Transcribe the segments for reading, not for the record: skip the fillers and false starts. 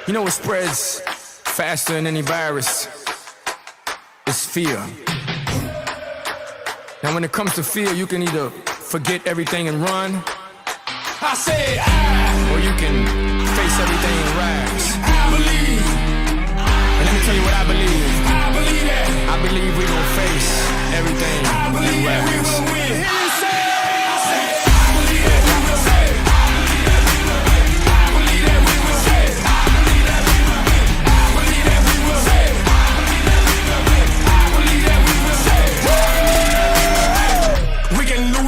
You know what spreads faster than any virus? It's fear. Now when it comes to fear, you can either forget everything and run, I said or you can face everything and rise. I believe. And let me tell you what I believe. I believe that. I believe we gon' face everything. I believe that we will win.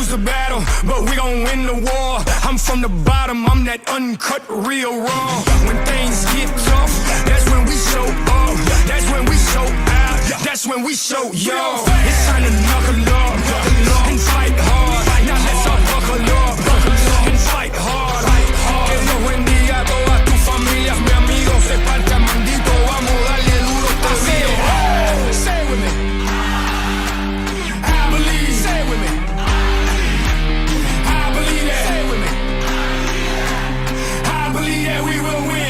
The battle, but we gon' win the war. I'm from the bottom, I'm that uncut, real raw. When things get tough, that's when we show up. That's when we show out. That's when we show y'all. It's time to knuckle up and fight hard. Now let's all buckle up and fight hard. Que Dios bendiga a todas tus familias, mi amigo. Se parte mandito, vamos a darle duro todavía. Say it with me. I believe. Say it with me. That we will win.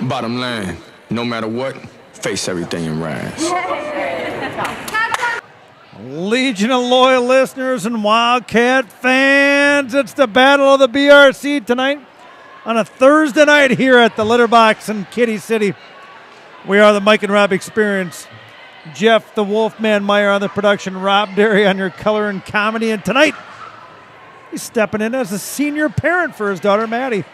Bottom line, no matter what, face everything and rise. Legion of loyal listeners and Wildcat fans, it's the Battle of the BRC tonight on a Thursday night here at the Litter Box in Kitty City. We are the Mike and Rob Experience. Jeff the Wolfman Meyer on the production, Rob Derry on your color and comedy, and tonight he's stepping in as a senior parent for his daughter Maddie.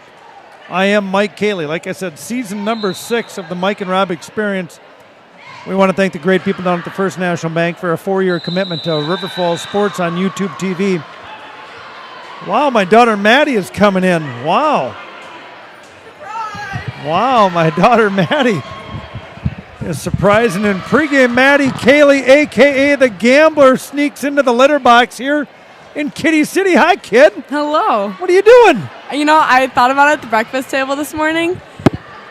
I am Mike Cayley. Like I said, season number 6 of the Mike and Rob Experience. We want to thank the great people down at the First National Bank for a 4-year commitment to River Falls Sports on YouTube TV. Wow, my daughter Maddie is coming in. Wow. Wow, my daughter Maddie is surprising. And pregame Maddie Cayley, a.k.a. the Gambler, sneaks into the litter box here in Kitty City. Hi, kid. Hello. What are you doing? You know, I thought about it at the breakfast table this morning,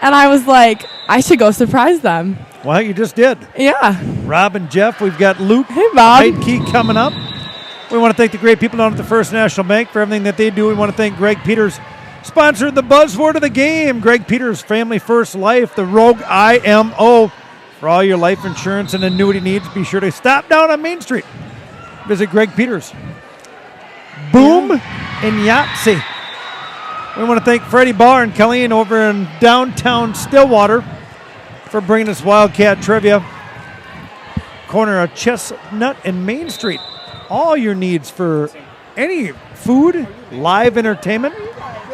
and I was like, I should go surprise them. Well, you just did. Yeah. Rob and Jeff, we've got Luke Hey, Bob. Heidke coming up. We want to thank the great people down at the First National Bank for everything that they do. We want to thank Greg Peters, sponsored the buzzword of the game. Greg Peters, Family First Life, the Rogue IMO. For all your life insurance and annuity needs, be sure to stop down on Main Street. Visit Greg Peters. Boom and Yahtzee. We want to thank Freddie Barr and Colleen over in downtown Stillwater for bringing us Wildcat Trivia. Corner of Chestnut and Main Street. All your needs for any food, live entertainment,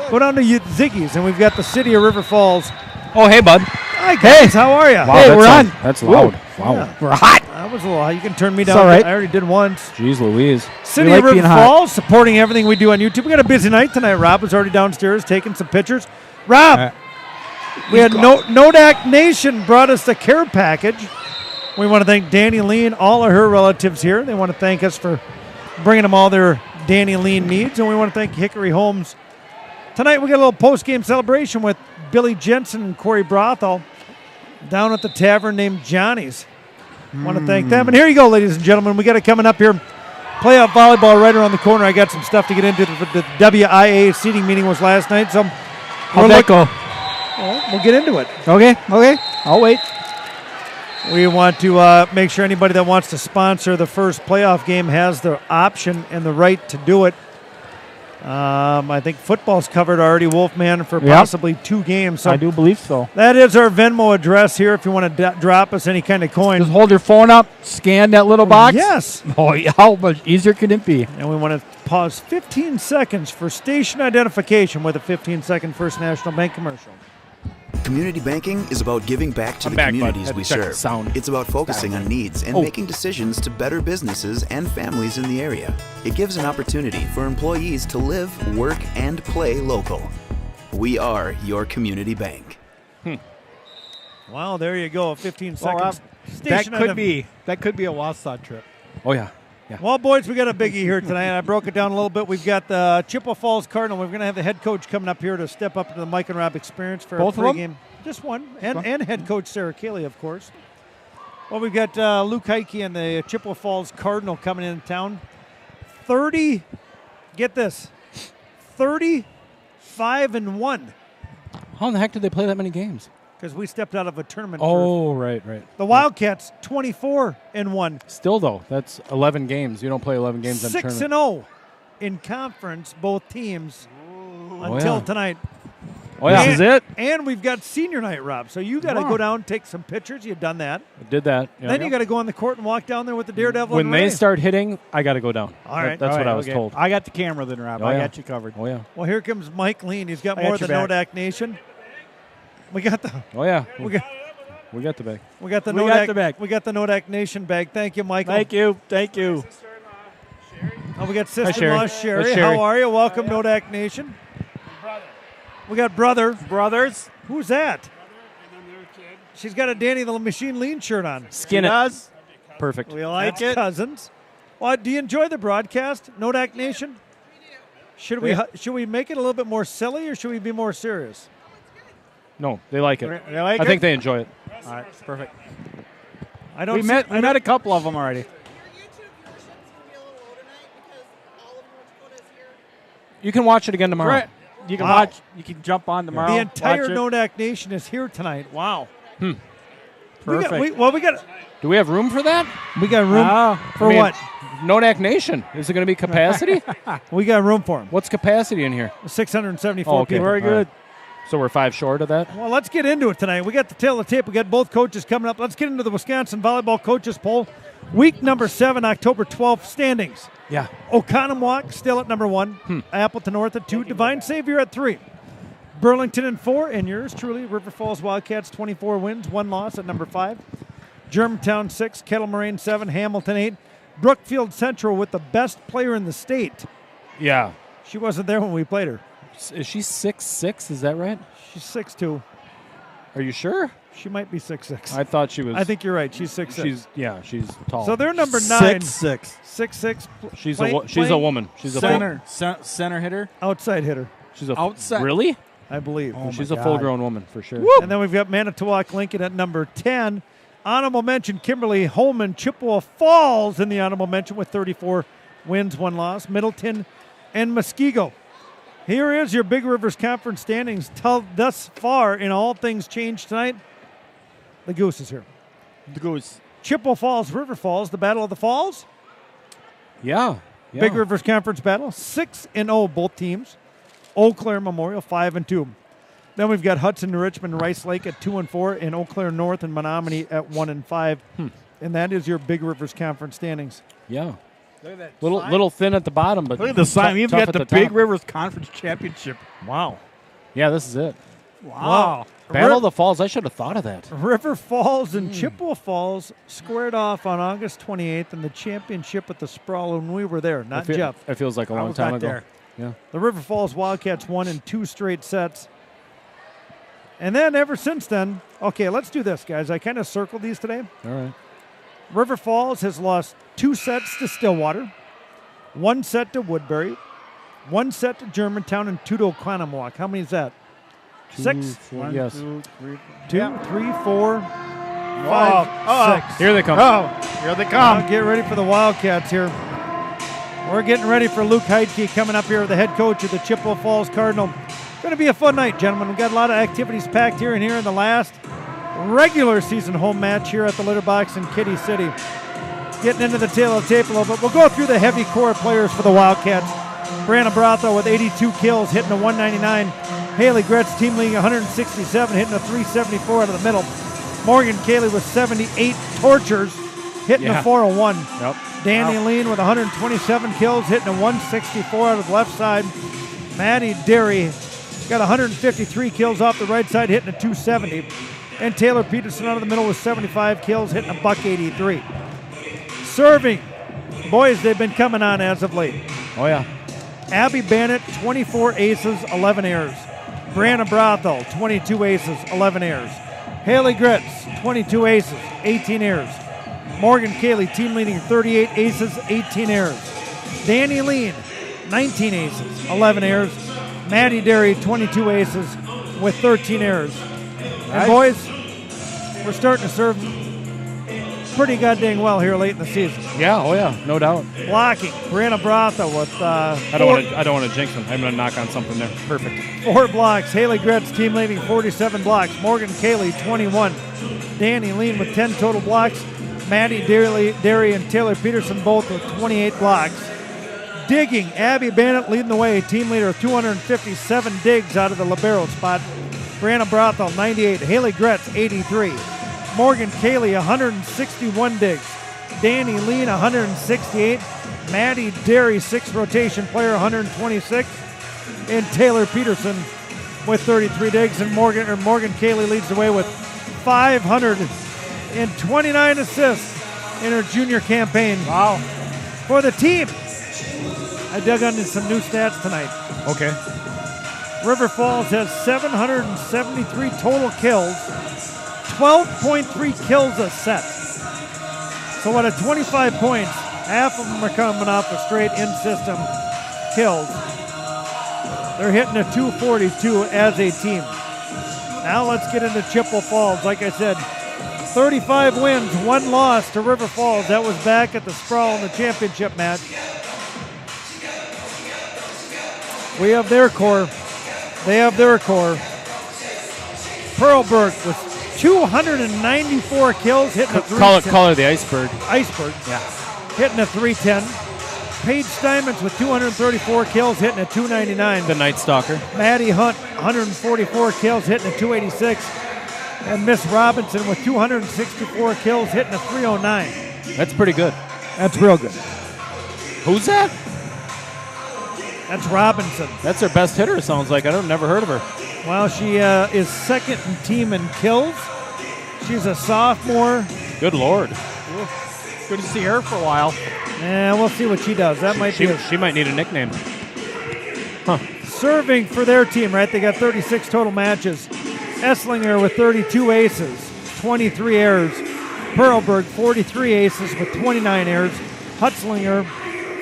go down to Ziggy's, and we've got the City of River Falls. Oh, hey, bud. Hi, guys. How are you? Wow, Hey, we're on. That's loud. Wow. Yeah. We're hot. That was a little hot. You can turn me down. all right. I already did once. Jeez Louise. City of River Falls, supporting everything we do on YouTube. We got a busy night tonight. Rob was already downstairs taking some pictures. Rob, we had Nodak Nation brought us the care package. We want to thank Danny Lean, all of her relatives here. They want to thank us for bringing them all their Danny Lean needs. And we want to thank Hickory Homes. Tonight we got a little post-game celebration with Billy Jensen and Corey Brothel down at the tavern named Johnny's. Want to thank them. And here you go, ladies and gentlemen. We got it coming up here. Playoff volleyball right around the corner. I got some stuff to get into. The WIA seating meeting was last night. So How'd that go? Well, we'll get into it. Okay. I'll wait. We want to make sure anybody that wants to sponsor the first playoff game has the option and the right to do it. I think football's covered already, Wolfman, for possibly 2 games. So I do believe so. That is our Venmo address here if you want to drop us any kind of coin. Just hold your phone up, scan that little box. Yes. Oh, yeah, how much easier could it be? And we want to pause 15 seconds for station identification with a 15-second First National Bank commercial. Community banking is about giving back to the communities we serve. It's about focusing on needs and making decisions to better businesses and families in the area. It gives an opportunity for employees to live, work, and play local. We are your community bank. Wow, there you go. 15 seconds. Well, That Station could be a Wausau trip. Oh, yeah. Well, boys, we got a biggie here tonight. I broke it down a little bit. We've got the Chippewa Falls Cardinal. We're going to have the head coach coming up here to step up to the Mike and Rob experience for Both a of them? pregame. Just one, and head coach Sarah Cayley, of course. Well, we've got Luke Heike and the Chippewa Falls Cardinal coming into town. 30, get this, 35-1. How in the heck did they play that many games? Because we stepped out of a tournament. Oh, right. The Wildcats 24-1. Still though, that's 11 games. You don't play 11 games in tournament. 6-0 in conference, both teams until tonight. Oh yeah, this is it. And we've got senior night, Rob. So you got to go down and take some pictures. You've done that. I did that. Yeah. Then you got to go on the court and walk down there with the Daredevil. When and they Ray. start hitting, I got to go down. All right. That's what I was told. I got the camera then, Rob. Oh, I yeah. got you covered. Oh yeah. Well, here comes Mike Lean. He's got I more got than your Nodak Nation. We got the. Oh yeah. We got. We got the bag. We got the We Nodak. got the bag. We got the Nodak Nation bag. Thank you, Michael. Thank you. Oh, we got sister-in-law Sherry. Sherry. How are you? Welcome, Nodak Nation. We got brothers. Who's that? She's got a Danny the Machine Lean shirt on. Skin it. Perfect. We like That's it. cousins. Well, do you enjoy the broadcast, Nodak Nation? Should we make it a little bit more silly, or should we be more serious? No, they like it. They like I it? think they enjoy it. All right, perfect. I don't. We met a couple of them already. You can watch it again tomorrow. Right. You can Wow. watch. You can jump on tomorrow. The entire watch it. Nodak Nation is here tonight. Wow. Perfect. We got Do we have room for that? room for what? Nodak Nation. Is it going to be capacity? We got room for them. What's capacity in here? 674 Oh, okay. people. Very good. So we're 5 short of that? Well, let's get into it tonight. We got the tail of the tape. We got both coaches coming up. Let's get into the Wisconsin Volleyball Coaches Poll. Week number 7, October 12th, standings. Yeah. Oconomowoc still at number 1. Appleton North at 2. Divine Savior at 3. Burlington at 4. And yours truly, River Falls Wildcats, 24 wins, 1 loss at number 5. Germantown 6. Kettle Moraine 7. Hamilton 8. Brookfield Central with the best player in the state. Yeah. She wasn't there when we played her. Is she 6'6"? Is that right? She's 6'2". Are you sure? She might be 6'6". I thought she was. I think you're right. She's 6'6". She's tall. So they're number 9. 6'6". 6'6". She's Play- a playing woman. She's a Center hitter. outside hitter, She's a Outside. Really? I believe. Oh, She's my a God. full-grown woman for sure. And then we've got Manitowoc Lincoln at number 10. Honorable mention, Kimberly Holman, Chippewa Falls in the honorable mention with 34 wins, 1 loss. Middleton and Muskego. Here is your Big Rivers Conference standings thus far in all things changed tonight. The Goose is here. The Goose. Chippewa Falls, River Falls, the Battle of the Falls. Yeah. Big Rivers Conference battle, 6-0 both teams. Eau Claire Memorial 5-2. Then we've got Hudson, Richmond, Rice Lake at 2-4, and Eau Claire North and Menominee at 1-5. And that is your Big Rivers Conference standings. Yeah. Look at that. Little thin at the bottom, but Look at the sign. We've tough got at the Big top. Rivers Conference Championship. Wow. Yeah, this is it. Wow. Battle of the Falls. I should have thought of that. River Falls and Chippewa Falls squared off on August 28th in the championship at the Sprawl when we were there, not Jeff. It feels like a I long was time not ago. there. Yeah. The River Falls Wildcats won in 2 straight sets. And then ever since then, okay, let's do this, guys. I kind of circled these today. All right. River Falls has lost 2 sets to Stillwater, 1 set to Woodbury, 1 set to Germantown, and 2 to Oconomowoc. How many is that? 6? 4, yes. 2, 3, Yeah. 4, 5, 6. Here they come. Oh, here they come. Get ready for the Wildcats here. We're getting ready for Luke Heidke coming up here, the head coach of the Chippewa Falls Cardinal. Going to be a fun night, gentlemen. We've got a lot of activities packed here and here in the last regular season home match here at the Litter Box in Kitty City. Getting into the tail of the tape a little bit. We'll go through the heavy core players for the Wildcats. Brianna Brotho with 82 kills, hitting a 199. Haley Gretz, team leading 167, hitting a 374 out of the middle. Morgan Cayley with 78 tortures, hitting a 401. Yep. Danny Lean with 127 kills, hitting a 164 out of the left side. Maddie Derry got 153 kills off the right side, hitting a 270. And Taylor Peterson out of the middle with 75 kills, hitting a $183. Serving, boys, they've been coming on as of late. Oh, yeah. Abby Bannett, 24 aces, 11 errors. Brianna Brotho, 22 aces, 11 errors. Haley Gritz, 22 aces, 18 errors. Morgan Cayley, team leading 38 aces, 18 errors. Danny Lean, 19 aces, 11 errors. Maddie Derry, 22 aces with 13 errors. And boys, we're starting to serve pretty goddamn well here late in the season. Yeah, oh yeah, no doubt. Blocking, Brianna Brotha with I don't want to jinx them. I'm going to knock on something there. Perfect. 4 blocks. Haley Gretz, team leading 47 blocks. Morgan Cayley, 21. Danny Lean with 10 total blocks. Maddie Derry and Taylor Peterson both with 28 blocks. Digging, Abby Bannett leading the way. Team leader, 257 digs out of the libero spot. Brianna Brothel, 98. Haley Gretz, 83. Morgan Cayley, 161 digs. Danny Lean, 168. Maddie Derry, 6th rotation player, 126. And Taylor Peterson with 33 digs. And Morgan Cayley leads the way with 529 assists in her junior campaign. Wow. For the team. I dug into some new stats tonight. Okay. River Falls has 773 total kills, 12.3 kills a set. So out of 25 points, half of them are coming off of straight in-system kills. They're hitting a 242 as a team. Now let's get into Chippewa Falls. Like I said, 35 wins, 1 loss to River Falls. That was back at the Sprawl in the championship match. We have their core. They have their core. Pearlberg with 294 kills, hitting a 310. Call her the iceberg. Iceberg. Yeah. Hitting a 310. Paige Steinmetz with 234 kills, hitting a 299. The Night Stalker. Maddie Hunt, 144 kills, hitting a 286. And Miss Robinson with 264 kills, hitting a 309. That's pretty good. That's real good. Who's that? That's Robinson. That's their best hitter, it sounds like. I've never heard of her. Well, she is second in team in kills. She's a sophomore. Good Lord. Good to see her for a while. And we'll see what she does. That might be She might need a nickname. Huh. Serving for their team, right? They got 36 total matches. Esslinger with 32 aces, 23 errors. Pearlberg, 43 aces with 29 errors. Hutzlinger,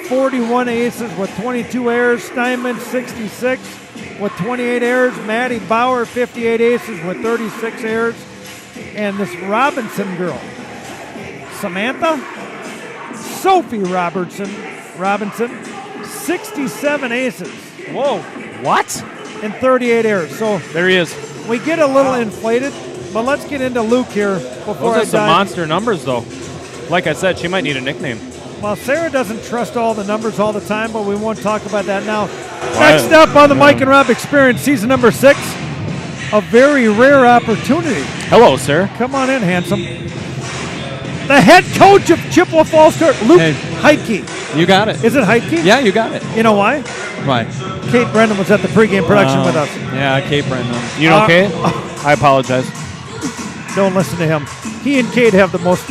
41 aces with 22 errors. Steinman, 66 with 28 errors. Maddie Bauer, 58 aces with 36 errors. And this Robinson girl, Sophie Robinson, 67 aces. Whoa. What? And 38 errors. So there he is. We get a little inflated, but let's get into Luke here before Those are some dive. monster numbers, though. Like I said, she might need a nickname. Well, Sarah doesn't trust all the numbers all the time, but we won't talk about that now. Next up on the Mike and Rob Experience, season number 6, a very rare opportunity. Hello, sir. Come on in, handsome. The head coach of Chippewa Falls, Luke Heitke. You got it. Is it Heitke? Yeah, you got it. You know why? Why? Kate Brendan was at the pregame production with us. Yeah, Kate Brendan. You know Kate? I apologize. Don't listen to him. He and Kate have the most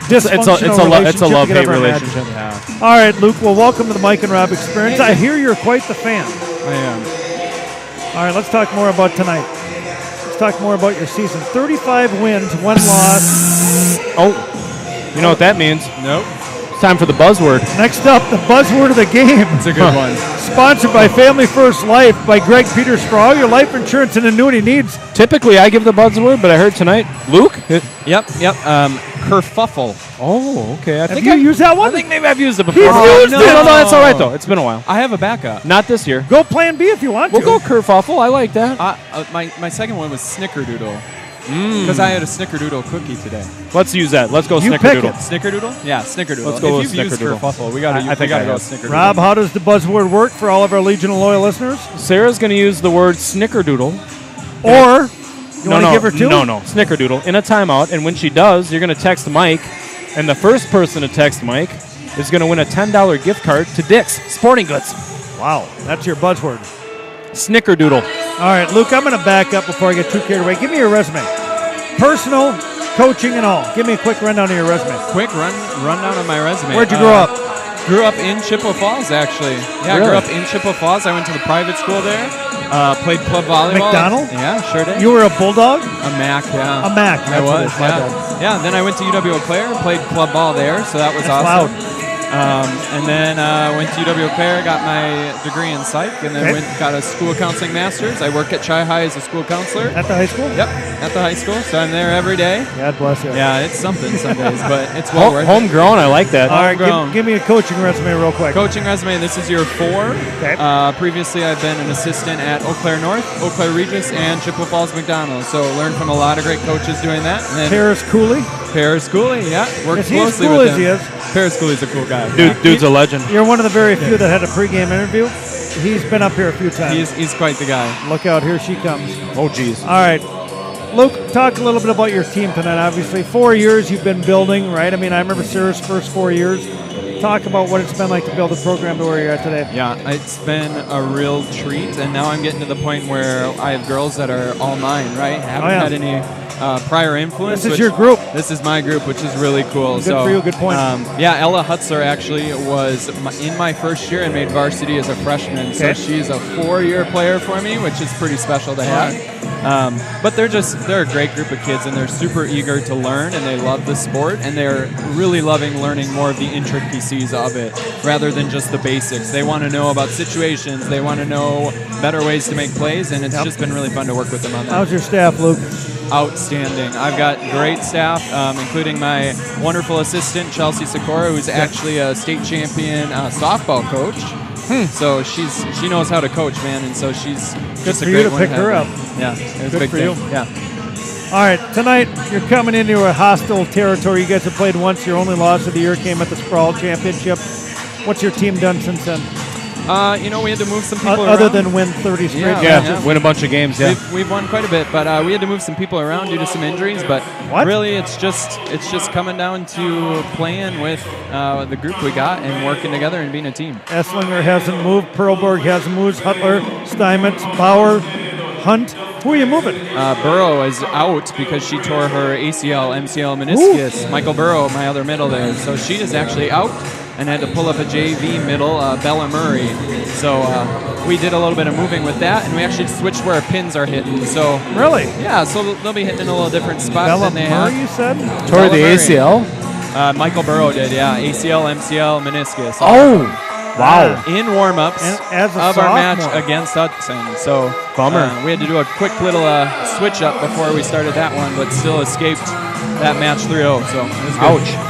It's a love-hate relationship. Yeah, All right, Luke. Well, welcome to the Mike and Rob Experience. I hear you're quite the fan. I am. All right, let's talk more about tonight. Let's talk more about your season. 35 wins, 1 loss. Oh, you know what that means? Nope. It's time for the buzzword. Next up, the buzzword of the game. It's a good one. Sponsored by Family First Life by Greg Peters for all your life insurance and annuity needs. Typically, I give the buzzword, but I heard tonight, Luke? Yep. Kerfuffle. Oh, okay. I Have you used that one? I think maybe I've used it before. He's used no, it. no, that's all right, though. It's been a while. I have a backup. Not this year. Go Plan B if you want We'll to. go kerfuffle. I like that. My second one was Snickerdoodle. Because I had a Snickerdoodle cookie today. Let's use that. Let's go You Snickerdoodle. pick Snickerdoodle? Yeah, Snickerdoodle. Let's go if with you've used Snickerdoodle. Kerfuffle, we got to I think I go have. Snickerdoodle. Rob, how does the buzzword work for all of our Legion of Loyal listeners? Sarah's going to use the word Snickerdoodle. Or you want to give her 2? No, Snickerdoodle in a timeout. And when she does, you're going to text Mike. And the first person to text Mike is going to win a $10 gift card to Dick's Sporting Goods. Wow, that's your buzzword. Snickerdoodle. All right, Luke, I'm going to back up before I get too carried away. Give me your resume. Personal, coaching, and all. Give me a quick rundown of your resume. Quick rundown of my resume. Where'd you grow up? Grew up in Chippewa Falls, actually. Yeah, Really? I grew up in Chippewa Falls. I went to the private school there. Played club volleyball. McDonald? Yeah, sure did. You were a Bulldog? A MAC, yeah. A MAC. I That's what it was, is, my yeah. bad. Yeah, then I went to UW Eau Claire, played club ball there, so that was That's awesome. loud. And then went to UW Eau Claire, got my degree in psych, and then got a school counseling master's. I work at Chi-Hi as a school counselor. At the high school? Yep, at the high school. So I'm there every day. God bless you. Yeah, it's something some days, but it's well worth it. Homegrown, I like that. All right, Homegrown. give me a coaching resume real quick. Coaching resume, this is year 4. Okay. Previously, I've been an assistant at Eau Claire North, Eau Claire Regis, and Chippewa Falls McDonald. So learned from a lot of great coaches doing that. And then Paris Cooley? Paris Cooley, yeah. Worked Is he as closely cool with as him. he is? Paris Cooley's a cool guy. Dude's a legend. You're one of the very few that had a pregame interview. He's been up here a few times. He's quite the guy. Look out, here she comes. Oh, geez. All right. Luke, talk a little bit about your team tonight, obviously. 4 years you've been building, right? I mean, I remember Sarah's first 4 years. Talk about what it's been like to build a program to where you're at today. Yeah, it's been a real treat, and now I'm getting to the point where I have girls that are all mine, right? Haven't had any prior influence. This is your group. This is my group, which is really cool. Good for you, good point. Yeah, Ella Hutzler actually was in my first year and made varsity as a freshman, so she's a 4-year player for me, which is pretty special to have. But they're a great group of kids, and they're super eager to learn, and they love the sport, and they're really loving learning more of the intricacies of it rather than just the basics. They want to know about situations, they want to know better ways to make plays, and it's just been really fun to work with them on that. How's your staff, Luke? Outstanding. I've got great staff, including my wonderful assistant, Chelsea Sikora, who's actually a state champion softball coach. So she knows how to coach, man, and so she's just a for great you to one pick her have. up. Yeah, it was Good a big for thing. you. Yeah. All right, tonight you're coming into a hostile territory. You guys have played once. Your only loss of the year came at the Sprawl Championship. What's your team done since then? We had to move some people Other around. than win 30 straight Yeah, matches. win a bunch of games, yeah. We've won quite a bit, but we had to move some people around due to some injuries. But really, it's just coming down to playing with the group we got and working together and being a team. Esslinger hasn't moved. Perlberg hasn't moved. Hutler, Steinmetz, Bauer, Hunt. Who are you moving? Burrow is out because she tore her ACL, MCL meniscus. Michael Burrow, my other middle there. So she is actually out and had to pull up a JV middle, Bella Murray. So we did a little bit of moving with that, and we actually switched where our pins are hitting. So Really? yeah, so they'll be hitting in a little different spot Bella than they Murray, have. you said? Tore the Murray. ACL? Michael Burrow did, yeah. ACL, MCL, meniscus. Oh, wow. In warm-ups And as a of our match sophomore. against Hudson. So Bummer. we had to do a quick little switch-up before we started that one, but still escaped that match 3-0. So it was good. Ouch.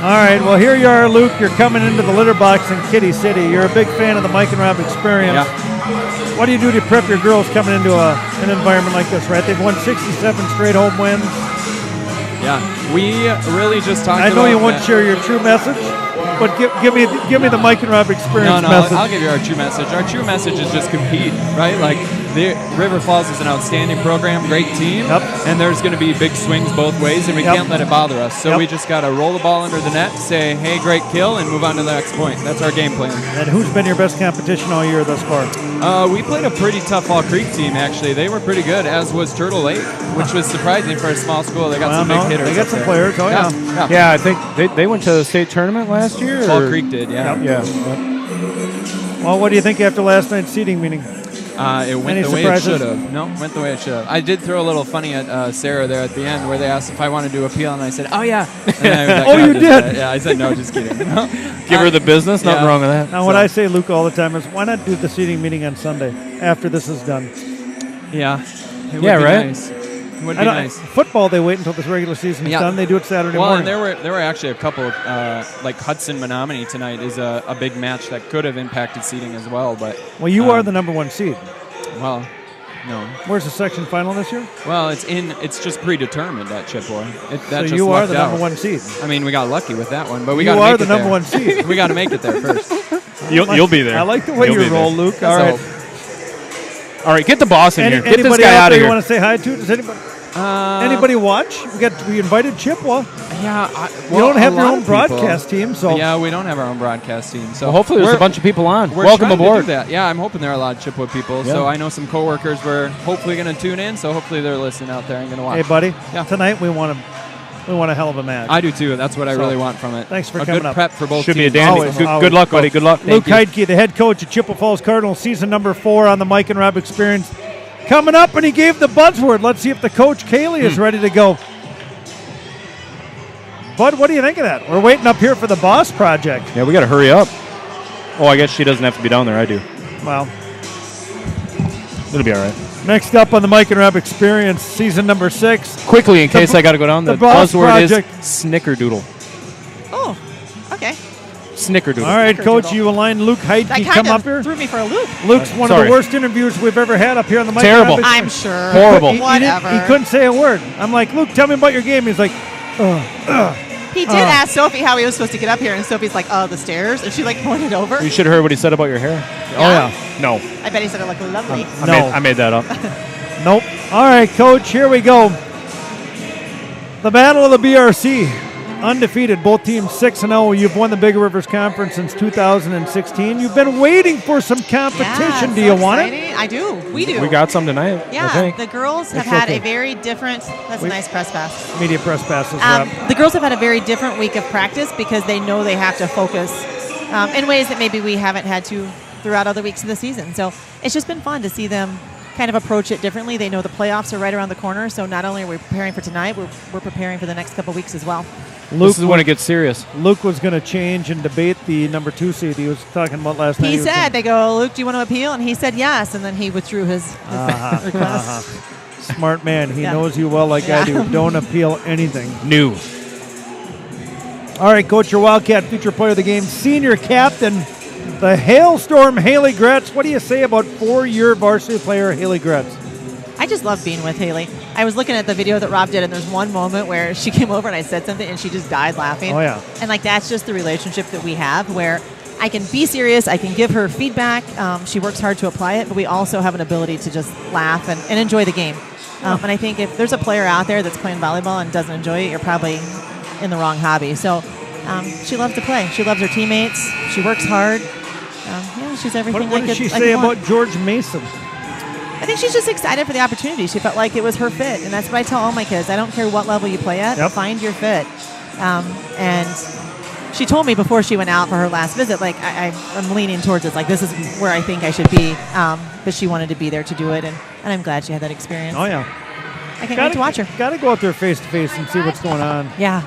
All right, well, here you are, Luke. You're coming into the litter box in Kitty City. You're a big fan of the Mike and Rob experience. Yeah. What do you do to prep your girls coming into an environment like this, right? They've won 67 straight home wins. Yeah, we really just talked I about know you won't that. share your true message, but give me the Mike and Rob experience No, message. I'll give you our true message. Our true message is just compete, right? Like, River Falls is an outstanding program, great team, and there's going to be big swings both ways, and we can't let it bother us. So we just got to roll the ball under the net, say, hey, great kill, and move on to the next point. That's our game plan. And who's been your best competition all year thus far? We played a pretty tough Fall Creek team, actually. They were pretty good, as was Turtle Lake, which was surprising for a small school. They got some big hitters. They got up some there. players, Yeah. Yeah, I think they went to the state tournament last year. Fall Creek did, yeah. Yeah. Well, what do you think after last night's seating meeting? It went Any the way surprises? it should have. No, went the way it should have. I did throw a little funny at Sarah there at the end where they asked if I wanted to appeal, and I said, oh, yeah. And I was like, Oh, "No, you just, did?" yeah, I said, no, just kidding. Give her the business. Nothing yeah. wrong with that. Now, what I say, Luke, all the time is, why not do the seating meeting on Sunday after this is done? Yeah. It would Yeah, be right? Nice. It would I be don't- nice. Football, they wait until this regular season is Yeah. done. They do it Saturday Well, morning. and there were actually a couple, like Hudson Menominee tonight is a big match that could have impacted seeding as well. But Well, you are the number one seed. well, no. Where's the section final this year? Well, it's just predetermined at Chippewa. That So just you are lucked the number out. one seed. I mean, we got lucky with that one, but we You got to are make the it number there. one seed. We got to make it there first. You'll be there. I like the way You'll you be roll, there. Luke. All right. All right, get the boss in here. Get this Anybody guy out out of there you here. want to say hi to? Does anybody watch? We invited Chippewa. Yeah, You don't have your own broadcast team, so Yeah, we don't have our own broadcast team. So Well, hopefully there's a bunch of people on. We're Welcome trying to aboard. do that. Yeah, I'm hoping there are a lot of Chippewa people. So Yeah. I know some coworkers were hopefully going to tune in. So hopefully they're listening out there and going to watch. hey, buddy, Yeah. tonight we want to we want a hell of a match. I do too. That's what I really want from it. Thanks for a coming good up. prep for both Should teams. be a dandy. Always, Good luck, buddy. Good luck. Luke Heidke, the head coach at Chippewa Falls Cardinals, season number 4 on the Mike and Rob Experience. Coming up, and he gave the buzzword. Let's see if the coach, Kaylee, is ready to go. Bud, what do you think of that? We're waiting up here for the boss project. Yeah, we got to hurry up. Oh, I guess she doesn't have to be down there. I do. Well, It'll be all right. next up on the Mike and Rob Experience, season number 6. Quickly, in case I got to go down, the the boss buzzword project. is snickerdoodle. Oh, okay. Snickerdoodle. All right, Snickerdoodle. Coach, you aligned Luke Heidke. That Come kind up of here. threw me for a loop. Luke's one of Sorry. the worst interviews we've ever had up here on the Mike Terrible. and Rob I'm sure. Horrible. He Whatever. couldn't say a word. I'm like, Luke, tell me about your game. He's like, He did ask Sophie how he was supposed to get up here, and Sophie's like, the stairs. And she, like, pointed over. You should have heard what he said about your hair. oh, yeah. No. I bet he said it looked lovely. I made that up. Nope. All right, Coach, here we go. The Battle of the BRC. Undefeated, both teams 6-0. You've won the Big Rivers Conference since 2016. You've been waiting for some competition. Yeah, Do so you want it? exciting. I do. We do. We got some tonight. I Yeah, think. the girls have It's had okay. a very different. That's a nice press pass. Media press passes. The girls have had a very different week of practice because they know they have to focus in ways that maybe we haven't had to throughout other weeks of the season. So it's just been fun to see them kind of approach it differently. They know the playoffs are right around the corner, so not only are we preparing for tonight, we're preparing for the next couple weeks as well. This is when it gets serious. Luke was going to change and debate the number 2 seed he was talking about last night. He was said, they go, Luke, do you want to appeal? And he said yes, and then he withdrew his request. Smart man. He Yeah. knows you well like I Yeah. do. Don't appeal anything. New. All right, Coach, your Wildcat feature player of the game, senior captain, the Hailstorm, Haley Gretz. What do you say about 4-year varsity player Haley Gretz? I just love being with Haley. I was looking at the video that Rob did, and there's one moment where she came over and I said something, and she just died laughing. Oh, yeah. And, like, that's just the relationship that we have where I can be serious, I can give her feedback. She works hard to apply it, but we also have an ability to just laugh and enjoy the game. And I think if there's a player out there that's playing volleyball and doesn't enjoy it, you're probably in the wrong hobby. So she loves to play. She loves her teammates. She works hard. She's everything What like did she I say could want. about George Mason? I think she's just excited for the opportunity. She felt like it was her fit, and that's what I tell all my kids. I don't care what level you play at, Yep. find your fit. And she told me before she went out for her last visit, like, I'm leaning towards this. Like, this is where I think I should be. But she wanted to be there to do it, and I'm glad she had that experience. Oh, yeah. I can't wait to watch her. Got to go out there face-to-face and see what's going on. Yeah.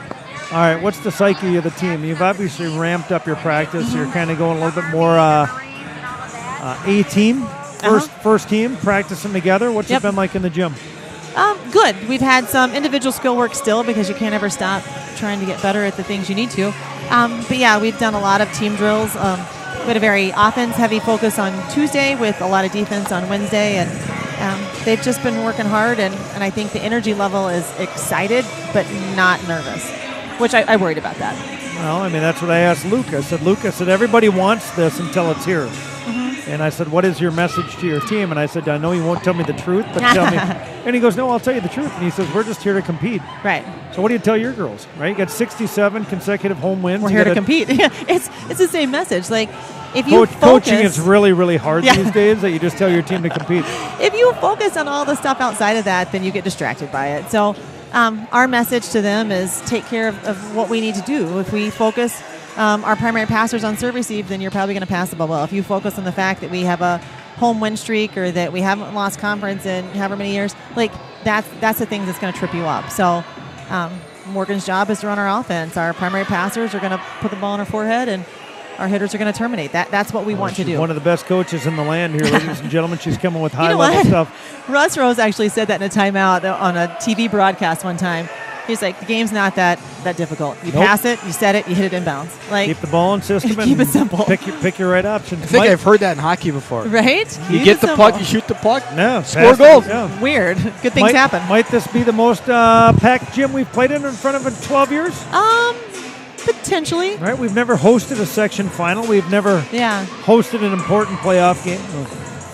All right, what's the psyche of the team? You've obviously ramped up your practice. You're kind of going a little bit more A-team, first team, practicing together. What's it been like in the gym? Good. We've had some individual skill work still because you can't ever stop trying to get better at the things you need to. But, yeah, we've done a lot of team drills. We had a very offense-heavy focus on Tuesday with a lot of defense on Wednesday, and they've just been working hard, and I think the energy level is excited but not nervous, which I worried about that. Well, I mean, that's what I asked Luke. I said, everybody wants this until it's here. And I said, what is your message to your team? And I said, I know you won't tell me the truth, but tell me. And he goes, no, I'll tell you the truth. And he says, we're just here to compete. Right. So what do you tell your girls, right? You got 67 consecutive home wins. We're You here to gotta- compete. It's the same message. Like, if you focus, Coaching is really, really hard Yeah. these days that you just tell your team to compete. if you focus on all the stuff outside of that, then you get distracted by it. So our message to them is take care of what we need to do. If we focus our primary passers on serve receive, then you're probably going to pass the ball well. If you focus on the fact that we have a home win streak or that we haven't lost conference in however many years, like that's the thing that's going to trip you up. So Morgan's job is to run our offense. Our primary passers are going to put the ball on our forehead, and our hitters are going to terminate. That's what we want to She's do. one of the best coaches in the land here, ladies and gentlemen. She's coming with You know high-level what? stuff. Russ Rose actually said that in a timeout on a TV broadcast one time. He's like, the game's not that difficult. You Nope. pass it, you set it, you hit it inbounds. Like, Keep the ball in system and Keep it simple. Pick your right options. I think I've heard that in hockey before. right? You Keep get it the simple. puck, you shoot the puck, Yeah, score pass it, goals. yeah. Weird. Good things happen. Might this be the most packed gym we've played in front of in 12 years? Potentially. Right? We've never hosted a section final. We've never Yeah. hosted an important playoff game.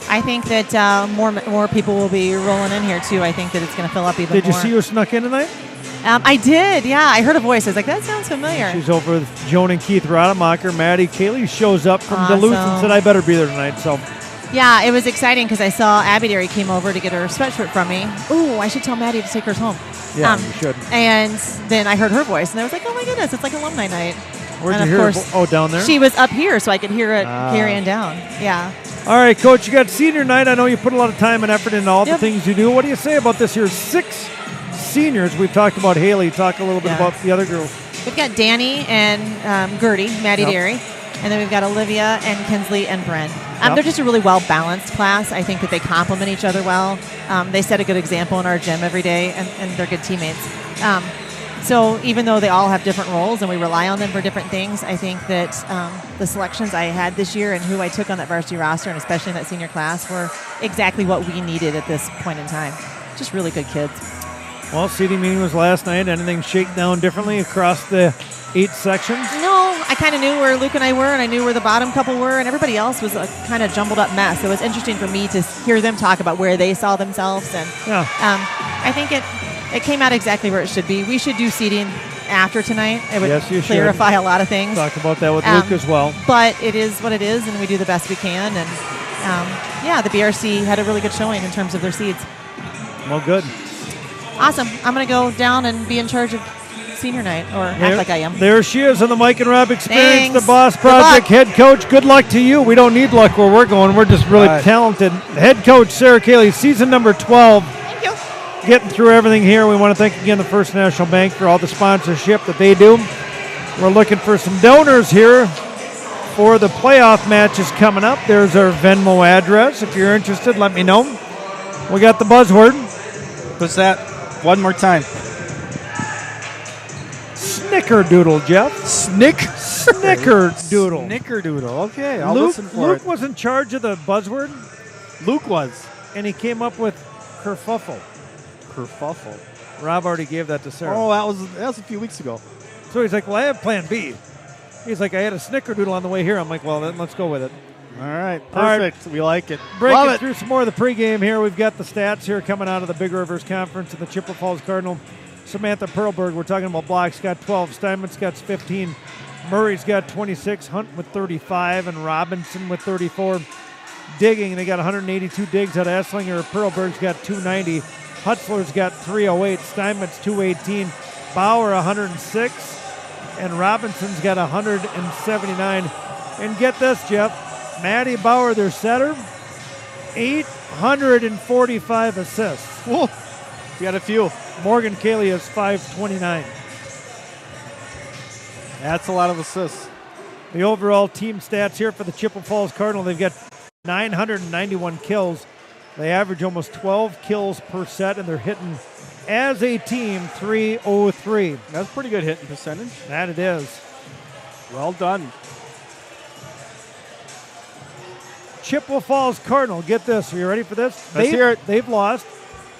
I think that more people will be rolling in here, too. I think that it's going to fill up even Did you more. see who snuck in tonight? I did, yeah. I heard a voice. I was like, that sounds familiar. She's over with Joan and Keith Rademacher. Maddie Kaylee shows up from Awesome. Duluth and said, I better be there tonight. So Yeah, it was exciting because I saw Abby Derry came over to get her sweatshirt from me. Ooh, I should tell Maddie to take hers home. Yeah, you should. And then I heard her voice, and I was like, oh my goodness, it's like alumni night. Where'd and you of hear course, her? Oh, down there? She was up here, so I could hear it carrying down. Yeah. All right, Coach, you got senior night. I know you put a lot of time and effort into all the Yep. things you do. What do you say about this year's 6 seniors? We've talked about Haley. Talk a little bit about the other girls. We've got Danny and Gertie, Maddie Derry. And then we've got Olivia and Kinsley and Bren. They're just a really well-balanced class. I think that they complement each other well. They set a good example in our gym every day, and they're good teammates. So even though they all have different roles and we rely on them for different things, I think that the selections I had this year and who I took on that varsity roster, and especially in that senior class, were exactly what we needed at this point in time. Just really good kids. Well, seating meeting was last night. Anything shake down differently across the 8 sections? No, I kind of knew where Luke and I were, and I knew where the bottom couple were, and everybody else was a kind of jumbled up mess. It was interesting for me to hear them talk about where they saw themselves, and I think it came out exactly where it should be. We should do seating after tonight. It would clarify a lot of things. Talked about that with Luke as well. But it is what it is, and we do the best we can. And the BRC had a really good showing in terms of their seeds. Well, good. Awesome. I'm going to go down and be in charge of senior night, or act like I am. There she is on the Mike and Rob Experience, Thanks. the Boss Project head coach. Good luck to you. We don't need luck where we're going. We're just really talented. Head coach Sarah Cayley, season number 12. Thank you. Getting through everything here. We want to thank again the First National Bank for all the sponsorship that they do. We're looking for some donors here for the playoff matches coming up. There's our Venmo address. If you're interested, let me know. We got the buzzword. What's that? One more time. Snickerdoodle, Jeff. Snickerdoodle. Snickerdoodle. Okay, I'll Luke, listen for Luke it. was in charge of the buzzword, Luke was. and he came up with kerfuffle. Kerfuffle. Rob already gave that to Sarah. Oh, that was a few weeks ago. So he's like, well, I have plan B. He's like, I had a snickerdoodle on the way here. I'm like, well, then let's go with it. All right, All right. perfect. We like it. Breaking through some more of the pregame here. We've got the stats here coming out of the Big Rivers Conference and the Chippewa Falls Cardinal. Samantha Perlberg, we're talking about blocks, got 12. Steinmetz got 15. Murray's got 26. Hunt with 35. And Robinson with 34. Digging, they got 182 digs out of Esslinger. Perlberg's got 290. Hutzler's got 308. Steinmetz 218. Bauer 106. And Robinson's got 179. And get this, Jeff. Maddie Bauer, their setter, 845 assists. Whoa, you got a few. Morgan Cayley has 529. That's a lot of assists. The overall team stats here for the Chippewa Falls Cardinal, they've got 991 kills. They average almost 12 kills per set, and they're hitting, as a team, 303. That's pretty good hitting percentage. That it is. Well done. Chippewa Falls Cardinal, get this. Are you ready for this? Let's hear it. They've lost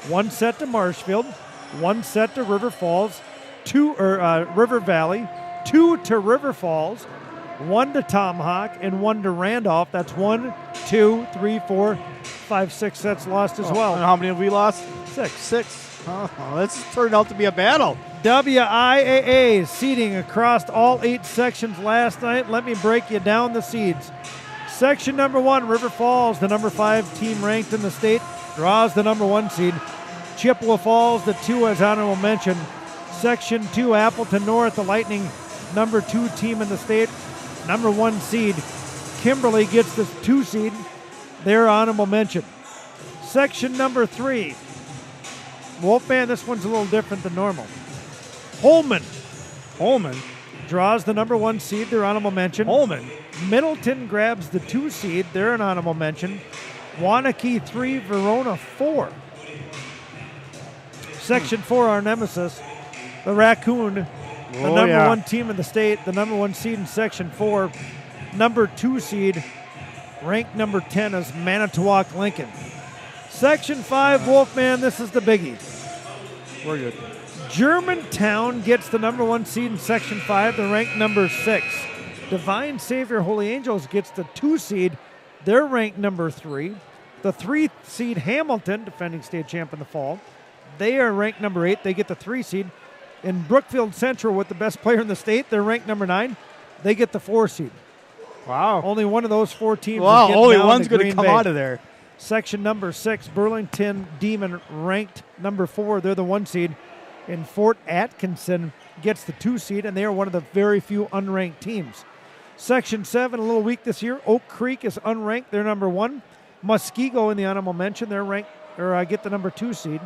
1 set to Marshfield, 1 set to River Falls, River Valley, 2 to River Falls, 1 to Tomahawk, and 1 to Randolph. That's 1, 2, 3, 4, 5, 6 sets lost as well. And how many have we lost? 6. 6. Oh, this turned out to be a battle. WIAA seeding across all 8 sections last night. Let me break you down the seeds. Section number 1, River Falls, the number 5 team ranked in the state, draws the number 1 seed. Chippewa Falls, the 2 as honorable mention. Section 2, Appleton North, the Lightning, number 2 team in the state, number 1 seed. Kimberly gets the 2 seed, their honorable mention. Section number 3, Wolfman, this one's a little different than normal. Holman draws the number 1 seed, their honorable mention. Middleton grabs the 2 seed, they're an honorable mention. Wanakee 3, Verona 4. Section 4, our nemesis, the Raccoon, the number 1 team in the state, the number 1 seed in Section 4. Number 2 seed, ranked number 10 is Manitowoc Lincoln. Section 5, Wolfman, this is the biggie. We're good. Germantown gets the number 1 seed in Section 5, they're ranked number 6. Divine Savior Holy Angels gets the 2 seed. They're ranked number 3. The 3 seed Hamilton, defending state champ in the fall, they are ranked number 8. They get the 3 seed. In Brookfield Central with the best player in the state, they're ranked number 9. They get the 4 seed. Wow. Only one of those 4 teams. Wow, is getting only down one's to going to Green come Bay. out of there. Section number 6, Burlington Demon, ranked number 4. They're the 1 seed. And Fort Atkinson gets the 2 seed, and they are one of the very few unranked teams. Section 7, a little weak this year. Oak Creek is unranked. They're number 1. Muskego in the honorable mention. They're ranked, or get the number 2 seed.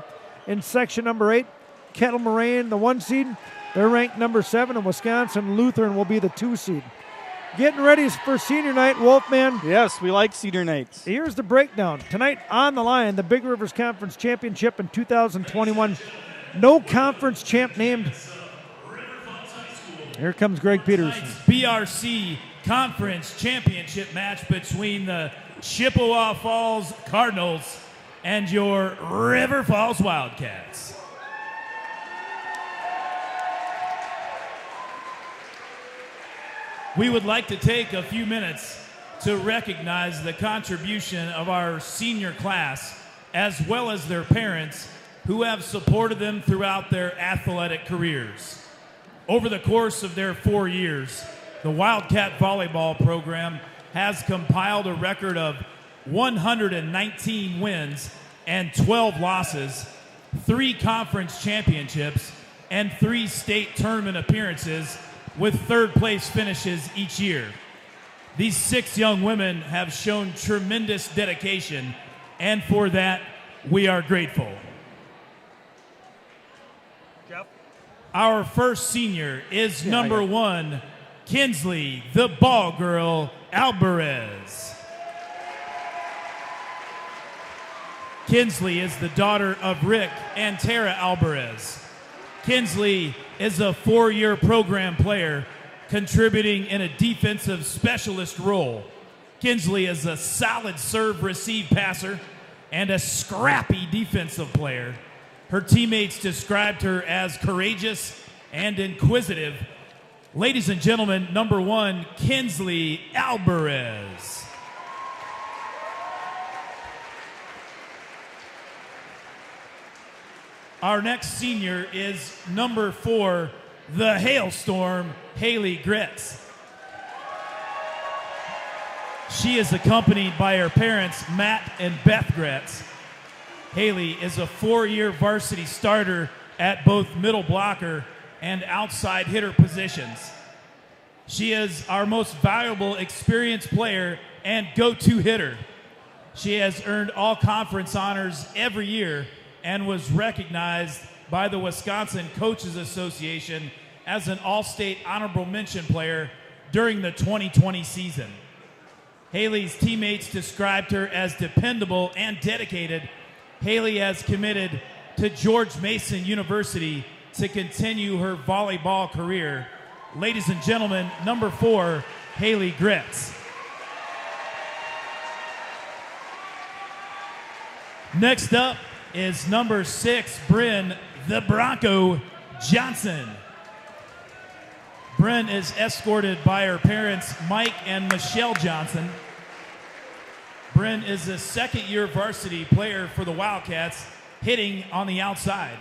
In section number 8, Kettle Moraine, the 1 seed. They're ranked number 7. And Wisconsin Lutheran will be the 2 seed. Getting ready for senior night, Wolfman. Yes, we like senior nights. Here's the breakdown. Tonight on the line, the Big Rivers Conference Championship in 2021. No conference champ named. Here comes Greg Peters. BRC Conference Championship match between the Chippewa Falls Cardinals and your River Falls Wildcats. We would like to take a few minutes to recognize the contribution of our senior class as well as their parents who have supported them throughout their athletic careers. Over the course of their 4 years, the Wildcat Volleyball program has compiled a record of 119 wins and 12 losses, 3 conference championships, and 3 state tournament appearances with third-place finishes each year. These 6 young women have shown tremendous dedication, and for that, we are grateful. Jeff? Our first senior is number 1, Kinsley, the ball girl, Alvarez. Kinsley is the daughter of Rick and Tara Alvarez. Kinsley is a 4-year program player contributing in a defensive specialist role. Kinsley is a solid serve-receive passer and a scrappy defensive player. Her teammates described her as courageous and inquisitive. Ladies and gentlemen, number 1, Kinsley Alvarez. Our next senior is number 4, the Hailstorm, Haley Gretz. She is accompanied by her parents, Matt and Beth Gretz. Haley is a 4-year varsity starter at both middle blocker and outside hitter positions. She is our most valuable experienced player and go-to hitter. She has earned all conference honors every year and was recognized by the Wisconsin Coaches Association as an All-State Honorable Mention player during the 2020 season. Haley's teammates described her as dependable and dedicated. Haley has committed to George Mason University to continue her volleyball career. Ladies and gentlemen, number 4, Haley Gretz. Next up is number 6, Bryn, the Bronco Johnson. Bryn is escorted by her parents, Mike and Michelle Johnson. Bryn is a 2nd-year varsity player for the Wildcats, hitting on the outside.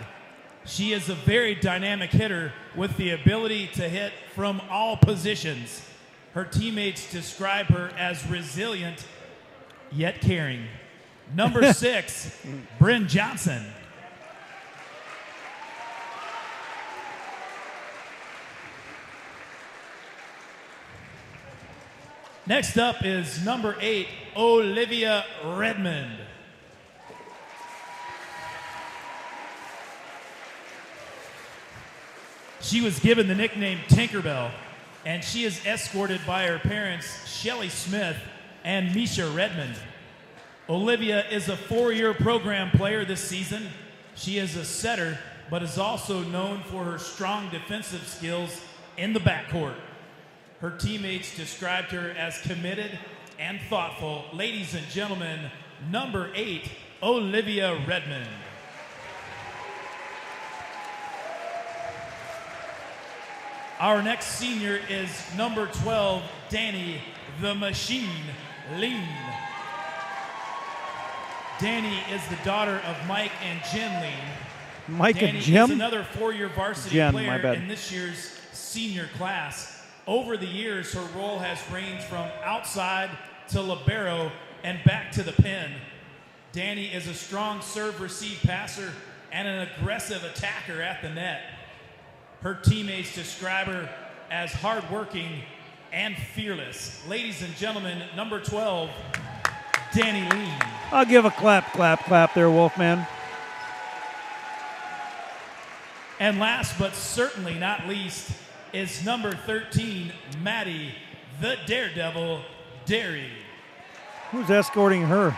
She is a very dynamic hitter with the ability to hit from all positions. Her teammates describe her as resilient, yet caring. Number 6, Bryn Johnson. Next up is number 8, Olivia Redmond. She was given the nickname Tinkerbell, and she is escorted by her parents, Shelly Smith and Misha Redmond. Olivia is a 4-year program player this season. She is a setter, but is also known for her strong defensive skills in the backcourt. Her teammates described her as committed and thoughtful. Ladies and gentlemen, number 8, Olivia Redmond. Our next senior is number 12, Danny the Machine Lean. Danny is the daughter of Mike and Jen Lean. Mike Danny and Jim? is another 4-year varsity Jen, player my bad. in this year's senior class. Over the years, her role has ranged from outside to libero and back to the pin. Danny is a strong serve-receive passer and an aggressive attacker at the net. Her teammates describe her as hardworking and fearless. Ladies and gentlemen, number 12, Danny Lee. I'll give a clap there, Wolfman. And last but certainly not least is number 13, Maddie, the Daredevil, Derry. Who's escorting her?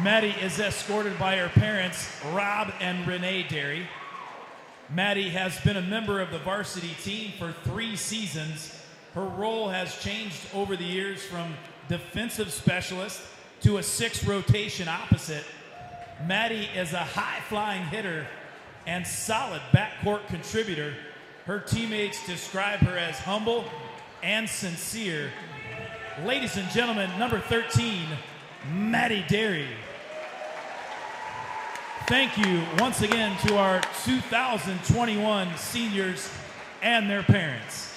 Maddie is escorted by her parents, Rob and Renee Derry. Maddie has been a member of the varsity team for 3 seasons. Her role has changed over the years from defensive specialist to a 6 rotation opposite. Maddie is a high-flying hitter and solid backcourt contributor. Her teammates describe her as humble and sincere. Ladies and gentlemen, number 13, Maddie Derry. Thank you once again to our 2021 seniors and their parents.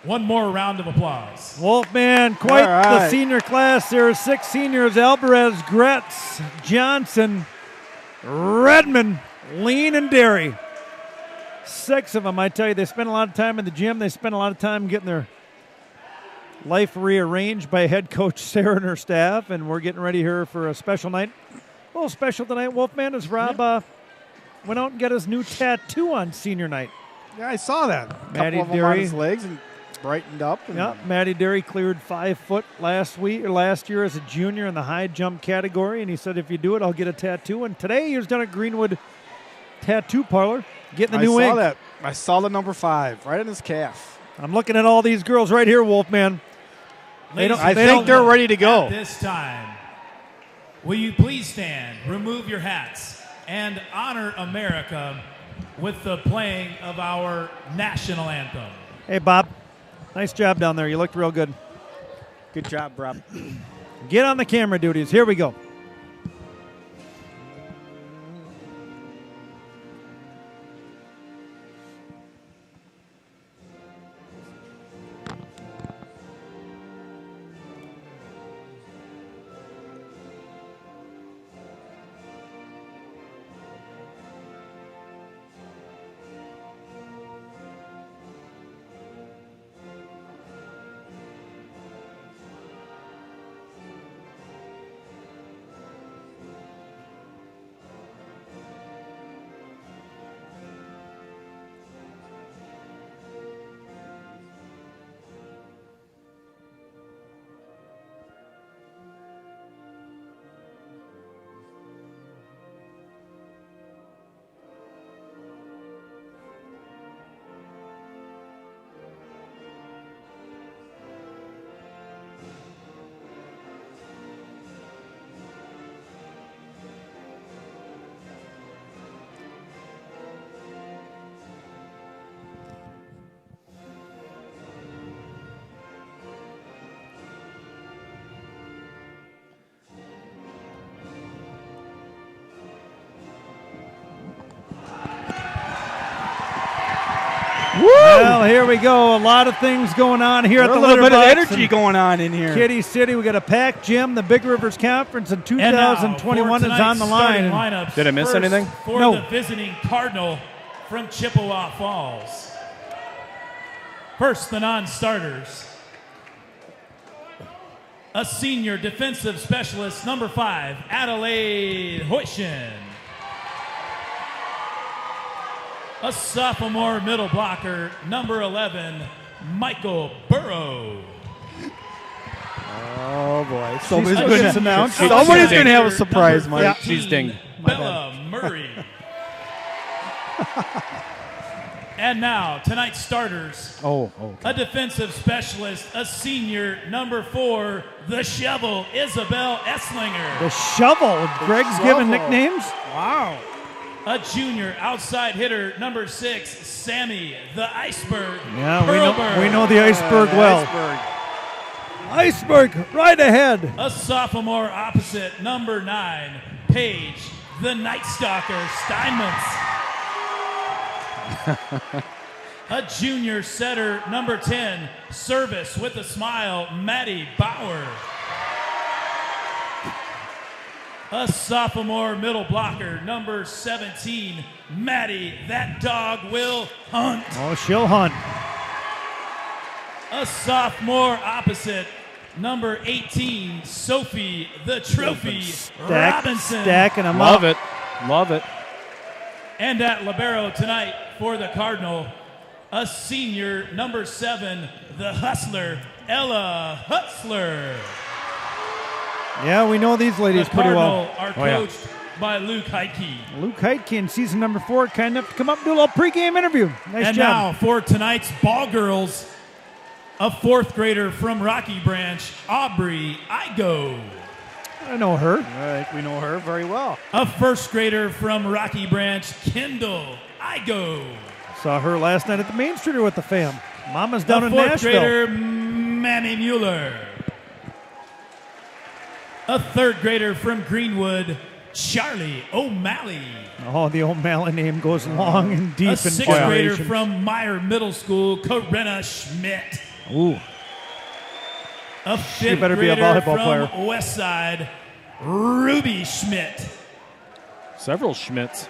One more round of applause. Wolfman, quite the senior class. There are 6 seniors: Alvarez, Gretz, Johnson, Redmond, Lean, and Derry. 6 of them, I tell you, they spend a lot of time in the gym. They spend a lot of time getting their life rearranged by head coach Sarah and her staff, and we're getting ready here for a special night. A little special tonight, Wolfman, as Rob went out and got his new tattoo on senior night. Yeah, I saw that. Maddie Couple of them on his legs and brightened up. And Maddie Derry cleared 5 foot last year as a junior in the high jump category, and he said, if you do it, I'll get a tattoo. And today he was down at Greenwood Tattoo Parlor getting the new ink. I saw that. I saw the number 5 right in his calf. I'm looking at all these girls right here, Wolfman. I think they're ready to go. At this time, will you please stand, remove your hats, and honor America with the playing of our national anthem. Hey, Bob. Nice job down there. You looked real good. Good job, Rob. Get on the camera duties. Here we go. Well, here we go. A lot of things going on here at the little bit of Litterbox energy going on in here. Kitty City. We got a packed gym. The Big Rivers Conference in 2021 is on the line. Did I miss anything? For No. the visiting Cardinal from Chippewa Falls. First, the non-starters. A senior defensive specialist, number 5, Adelaide Hoytjen. A sophomore middle blocker, number 11, Michael Burrow. Oh, boy. Somebody's going to have a surprise, Mike. Yeah. She's dinged. Bella Murray. And now, tonight's starters. A defensive specialist, a senior, number 4, the Shovel, Isabel Esslinger. The Shovel. Greg's giving nicknames. Wow. A junior outside hitter, number 6, Sammy, the Iceberg. Yeah, we know the Iceberg well. Iceberg, right ahead. A sophomore opposite, number 9, Paige, the Night Stalker Steinmetz. A junior setter, number 10, service with a smile, Maddie Bauer. A sophomore middle blocker, number 17, Maddie, that dog will hunt. Oh, she'll hunt. A sophomore opposite, number 18, Sophie, the trophy, Robinson. Stacking them Love up. it. Love it. And at libero tonight for the Cardinal, a senior, number 7, the hustler, Ella Hutzler. Yeah, we know these ladies The pretty Cardinal well. are coached by Luke Heitke. Luke Heitke in season number 4, kind enough to come up and do a little pregame interview. Nice And job. now for tonight's ball girls, a 4th grader from Rocky Branch, Aubrey Igo. I know her. I think we know her very well. A 1st grader from Rocky Branch, Kendall Igo. Saw her last night at the Main Streeter with the fam. Mama's down A in 4th Nashville. grader, Manny Mueller. A 3rd grader from Greenwood, Charlie O'Malley. Oh, the O'Malley name goes long and deep A in 6th grader generations. from Meyer Middle School, Corinna Schmidt. Ooh. A She 5th better be a grader volleyball from player. Westside, Ruby Schmidt. Several Schmitz.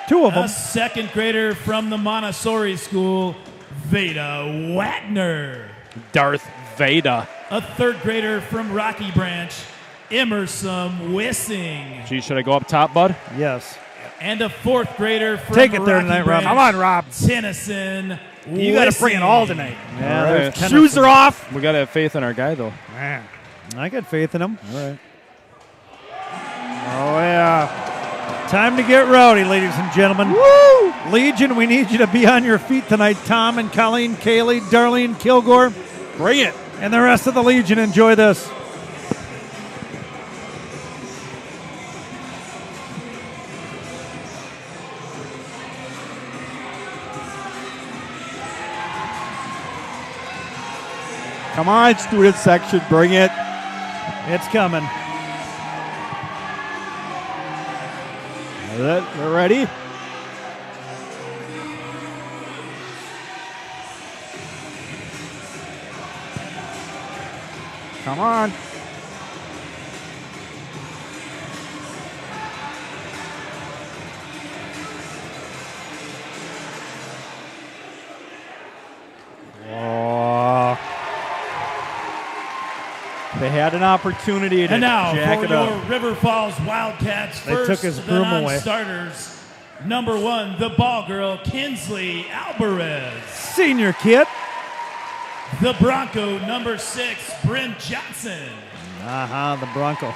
2 of A them. 2nd grader from the Montessori School, Veda Wagner. Darth Vader. A 3rd grader from Rocky Branch, Emerson Wissing. Gee, should I go up top, bud? Yes. And a 4th grader from Take it there Rocky tonight, Rob. Branch, Come on, Rob. Tennyson You got to bring it all tonight. Yeah, All there's right. Tennyson. Shoes are off. We got to have faith in our guy, though. Man. I got faith in him. All right. Oh, yeah. Time to get rowdy, ladies and gentlemen. Woo! Legion, we need you to be on your feet tonight. Tom and Colleen, Kaylee, Darlene, Kilgore, Bring it. and the rest of the Legion. Enjoy this. Come on, student section. Bring it. It's coming. They're ready. Come on. Oh. They had an opportunity to And now jack for it your up. River Falls Wildcats They first, took his the broom away. non-starters. Number 1, the ball girl, Kinsley Alvarez. Senior kid. The Bronco, number 6, Bryn Johnson. The Bronco.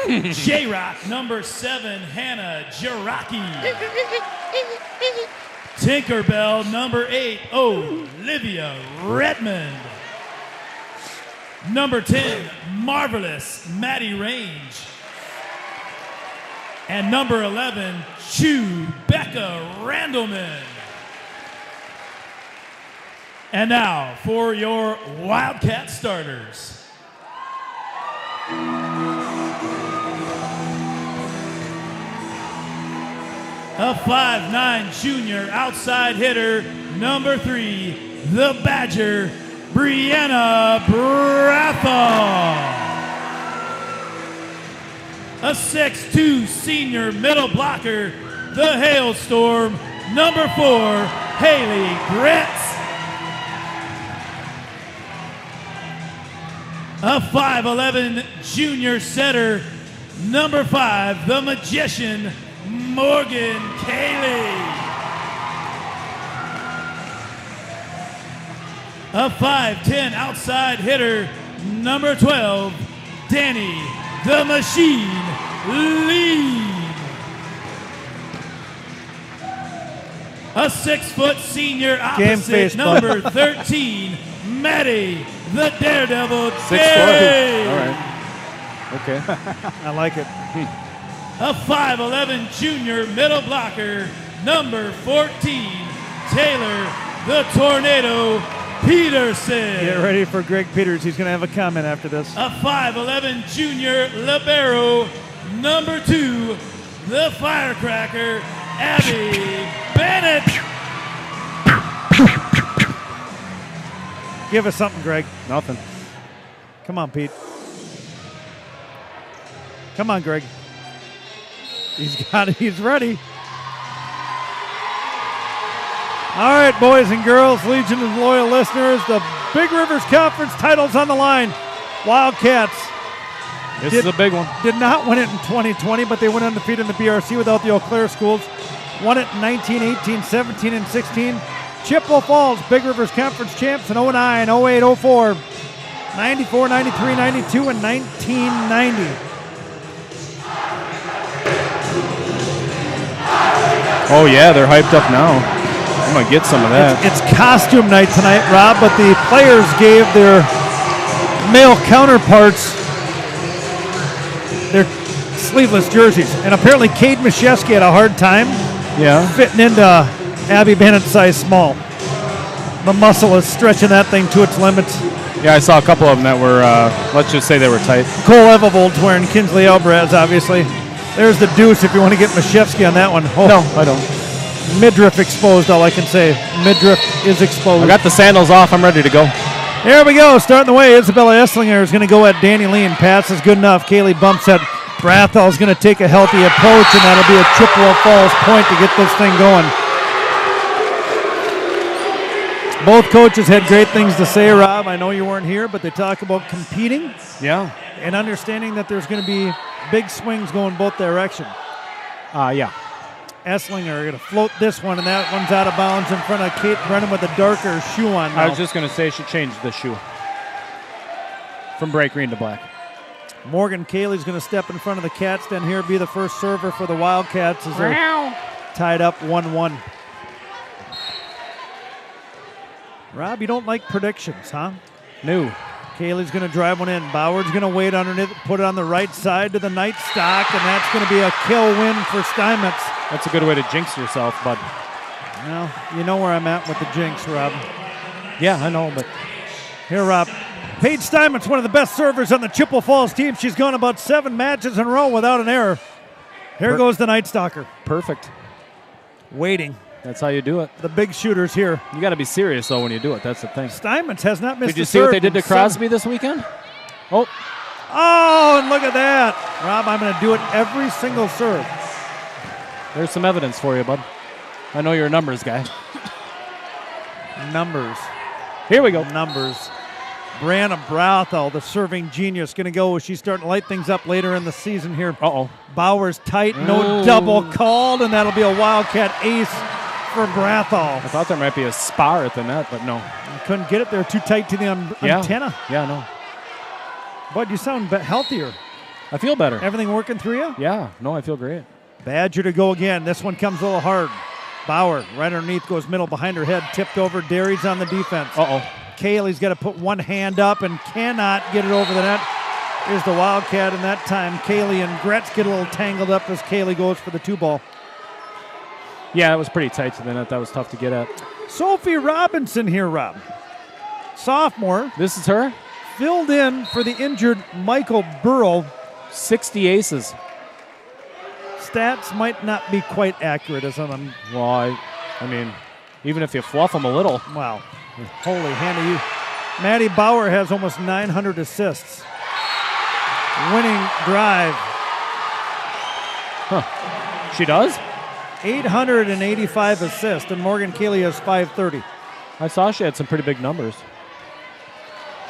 J-Rock, number 7, Hannah Jaraki. Tinkerbell, number 8, Olivia Redmond. Number 10, Marvelous, Maddie Range. And number 11, Chu Becca Randleman. And now for your Wildcat starters. A 5'9" junior outside hitter, number 3, the Badger, Brianna Brathall. A 6'2" senior middle blocker, the Hailstorm, number 4, Haley Gretz. A 5'11" junior setter, number 5, the Magician, Morgan Cayley. A 5'10" outside hitter, number 12, Danny the Machine Lee. A 6-foot senior opposite, face, number 13, Maddie the Daredevil 6 Day. All right. Okay. I like it. A 5'11" junior middle blocker, number 14, Taylor the Tornado Peterson. Get ready for Greg Peters. He's going to have a comment after this. A 5'11" junior libero, number 2, the Firecracker, Abby Bennett. Give us something, Greg. Nothing. Come on, Pete. Come on, Greg. He's got it. He's ready. All right, boys and girls, Legion of loyal listeners, the Big Rivers Conference title's on the line. Wildcats. This is a big one. Did not win it in 2020, but they went undefeated in the BRC without the Eau Claire schools. Won it in 19, 18, 17, and 16. Chippewa Falls, Big Rivers Conference champs in 09, 08, 04, 94, 93, 92, and 1990. Oh, yeah, they're hyped up now. I'm going to get some of that. It's costume night tonight, Rob, but the players gave their male counterparts their sleeveless jerseys. And apparently Cade Mashevsky had a hard time fitting into Abby Bennett's size small. The muscle is stretching that thing to its limits. Yeah, I saw a couple of them that were, let's just say they were tight. Cole Evovold's wearing Kinsley Alvarez, obviously. There's the deuce if you want to get Mashevsky on that one. Oh, no, I don't. Midriff exposed, all I can say. Midriff is exposed. I got the sandals off. I'm ready to go. Here we go. Starting the way, Isabella Esslinger is going to go at Danny Lean. Pass is good enough. Kaylee bumps at Brathel is going to take a healthy approach, and that'll be a Chippewa Falls point to get this thing going. Both coaches had great things to say, Rob. I know you weren't here, but they talk about competing. Yeah. And understanding that there's going to be big swings going both directions. Yeah. Esslinger going to float this one, and that one's out of bounds in front of Kate Brennan with a darker shoe on now. I was just going to say she changed the shoe from bright green to black. Morgan Cayley's going to step in front of the Cats, then here be the first server for the Wildcats as they're tied up 1-1. Rob, you don't like predictions, huh? No. Cayley's going to drive one in. Bauer's going to wait underneath, put it on the right side to the Night Stock, and that's going to be a kill win for Steinmetz. That's a good way to jinx yourself, bud. Well, you know where I'm at with the jinx, Rob. Yeah, I know, but... Here, Rob. Paige Steinmetz, one of the best servers on the Chippewa Falls team. She's gone about 7 matches in a row without an error. Here goes the Night Stalker. Perfect. Waiting. That's how you do it. The big shooter's here. You got to be serious, though, when you do it. That's the thing. Steinmetz has not missed Did you see what they did to Crosby this weekend? Oh. Oh, and look at that. Rob, I'm going to do it every single serve. There's some evidence for you, bud. I know you're a numbers guy. Numbers. Here we go. Numbers. Brianna Brathel, the serving genius, going to go. She's starting to light things up later in the season here. Uh-oh. Bauer's tight, no double called, and that'll be a Wildcat ace for Brathel. I thought there might be a spar at the net, but no. You couldn't get it there, too tight to the antenna. Yeah, no. Bud, you sound healthier. I feel better. Everything working through you? Yeah, no, I feel great. Badger to go again. This one comes a little hard. Bauer, right underneath, goes middle behind her head, tipped over. Derry's on the defense. Uh-oh. Kaylee's got to put one hand up and cannot get it over the net. Here's the Wildcat, and that time Kaylee and Gretz get a little tangled up as Kaylee goes for the 2-ball. Yeah, it was pretty tight to the net. That was tough to get at. Sophie Robinson here, Rob. Sophomore. This is her? Filled in for the injured Michael Burrow. 60 aces. Stats might not be quite accurate as I'm... Well, I mean, even if you fluff them a little. Wow. Holy handy you. Maddie Bauer has almost 900 assists. Winning drive. Huh. She does? 885 assists, and Morgan Cayley has 530. I saw she had some pretty big numbers.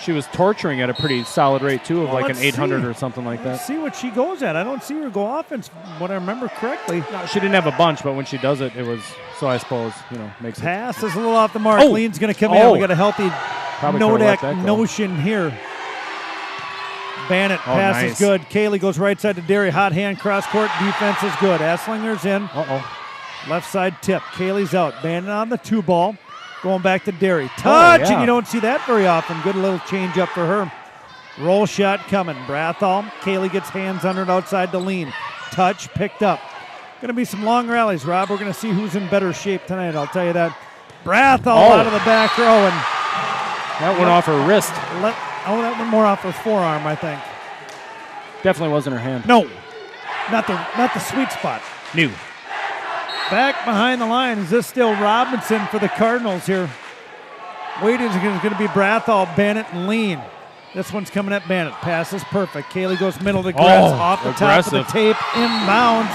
She was torturing at a pretty solid rate, too, of like an 800 or something like that. Let's see what she goes at. I don't see her go offense, what I remember correctly. No, she didn't have a bunch, but when she does it, it was, so I suppose, makes it. Pass is a little off the mark. Lean's going to come in. We got a healthy Nodak notion here. Bannett pass is good. Kaylee goes right side to Derry. Hot hand, cross court. Defense is good. Asslinger's in. Left side tip. Kaylee's out. Bannett on the 2-ball. Going back to Derry. Touch, and you don't see that very often. Good little change up for her. Roll shot coming. Brathel. Kaylee gets hands under it outside to Lean. Touch picked up. Going to be some long rallies, Rob. We're going to see who's in better shape tonight. I'll tell you that. Brathel out of the back row. And that went off her wrist. That went more off her forearm, I think. Definitely wasn't her hand. No. Not the sweet spot. New. Back behind the line. Is this still Robinson for the Cardinals here? Waiting is going to be Brathall, Bennett, and Lean. This one's coming at Bennett. Pass is perfect. Kaylee goes middle to Gretz. Off the top of the tape. Inbounds.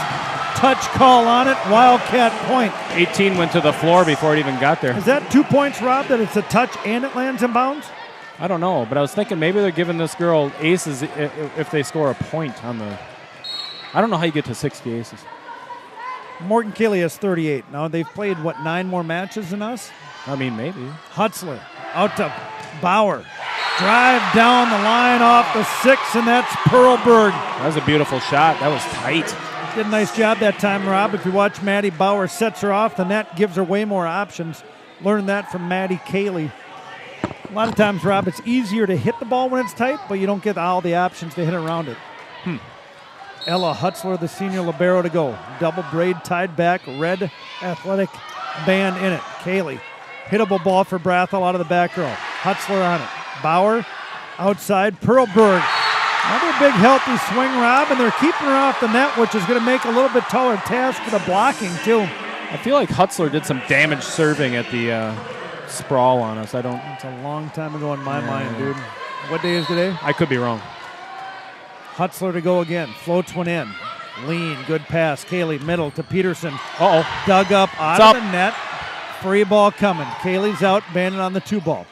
Touch call on it. Wildcat point. 18 went to the floor before it even got there. Is that 2 points, Rob, that it's a touch and it lands in bounds? I don't know, but I was thinking maybe they're giving this girl aces if they score a point on the... I don't know how you get to 60 aces. Morgan Kaylee has 38. Now, they've played, 9 more matches than us? I mean, maybe. Hutzler out to Bauer. Drive down the line off the 6, and that's Perlberg. That was a beautiful shot. That was tight. Did a nice job that time, Rob. If you watch Maddie Bauer sets her off, the net gives her way more options. Learned that from Maddie Kaylee. A lot of times, Rob, it's easier to hit the ball when it's tight, but you don't get all the options to hit around it. Ella Hutzler, the senior libero, to go. Double braid tied back, red athletic band in it. Kaylee, hittable ball for Brathel out of the back row. Hutzler on it. Bauer outside. Perlberg. Another big healthy swing, Rob, and they're keeping her off the net, which is going to make a little bit taller task for the blocking, too. I feel like Hutzler did some damage serving at the sprawl on us. It's a long time ago in my mind, dude. What day is today? I could be wrong. Hutzler to go again. Floats one in. Lean, good pass. Kaylee, middle to Peterson. Uh-oh. Dug up out of the net. Free ball coming. Kaylee's out, banded on the 2-ball.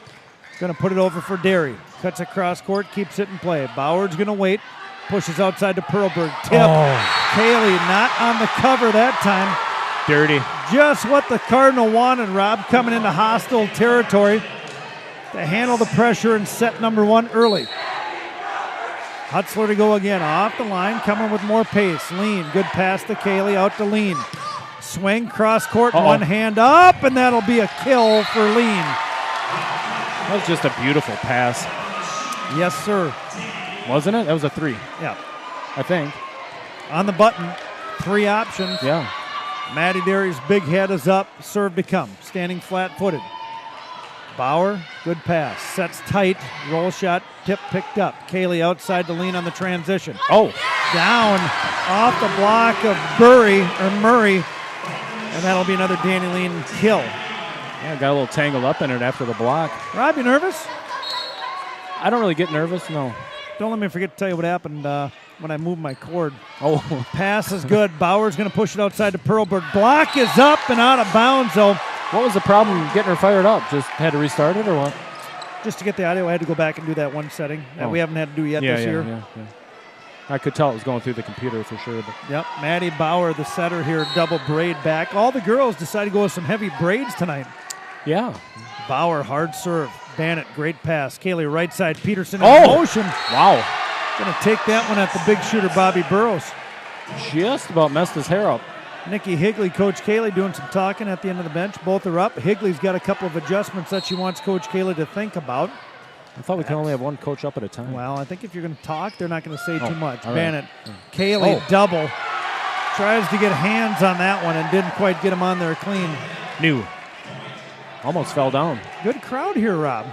Going to put it over for Derry. Cuts across court, keeps it in play. Bauer's going to wait. Pushes outside to Perlberg. Tip. Kaylee not on the cover that time. Dirty. Just what the Cardinal wanted, Rob, coming into hostile territory to handle the pressure and set number 1 early. Hutzler to go again. Off the line, coming with more pace. Lean, good pass to Kaylee, out to Lean. Swing, cross court, one hand up, and that'll be a kill for Lean. That was just a beautiful pass. Yes, sir. Wasn't it? That was a 3. Yeah. I think. On the button, 3 options. Yeah. Maddie Derry's big head is up, serve to come. Standing flat-footed. Bauer, good pass. Sets tight, roll shot, tip picked up. Kaylee outside to Lean on the transition. Down off the block of Murray, and that'll be another Danny Lean kill. Yeah, got a little tangled up in it after the block. Rob, you nervous? I don't really get nervous, no. Don't let me forget to tell you what happened when I moved my cord. Pass is good. Bauer's going to push it outside to Perlberg. Block is up and out of bounds, though. What was the problem getting her fired up? Just had to restart it or what? Just to get the audio, I had to go back and do that one setting that we haven't had to do yet this year. Yeah. I could tell it was going through the computer for sure. But. Yep, Maddie Bauer, the setter here, double braid back. All the girls decided to go with some heavy braids tonight. Yeah. Bauer, hard serve. Bannett, great pass. Kaylee, right side. Peterson in motion. Wow. Going to take that one at the big shooter, Bobby Burrows. Just about messed his hair up. Nikki Higley, Coach Kaylee doing some talking at the end of the bench. Both are up. Higley's got a couple of adjustments that she wants Coach Kaylee to think about. I thought we could only have one coach up at a time. Well, I think if you're going to talk, they're not going to say too much. Right. Bannett, Kaylee, double. Tries to get hands on that one and didn't quite get him on there clean. New. Almost fell down. Good crowd here, Rob.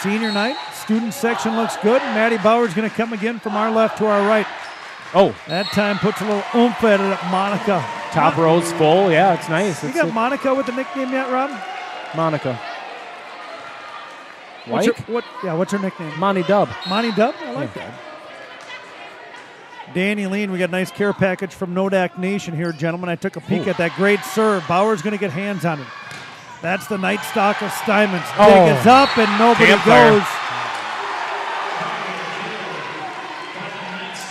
Senior night. Student section looks good. Maddie Bauer's going to come again from our left to our right. That time puts a little oomph at it at Monica. Top row's full. Yeah, it's nice. You got Monica with the nickname yet, Rob? Monica. What's her nickname? Monty Dub. Monty Dub? I like that. Danny Lean, we got a nice care package from Nodak Nation here, gentlemen. I took a peek at that great serve. Bauer's going to get hands on it. That's the Night Stalk of Steinmetz. Dig is up and nobody goes.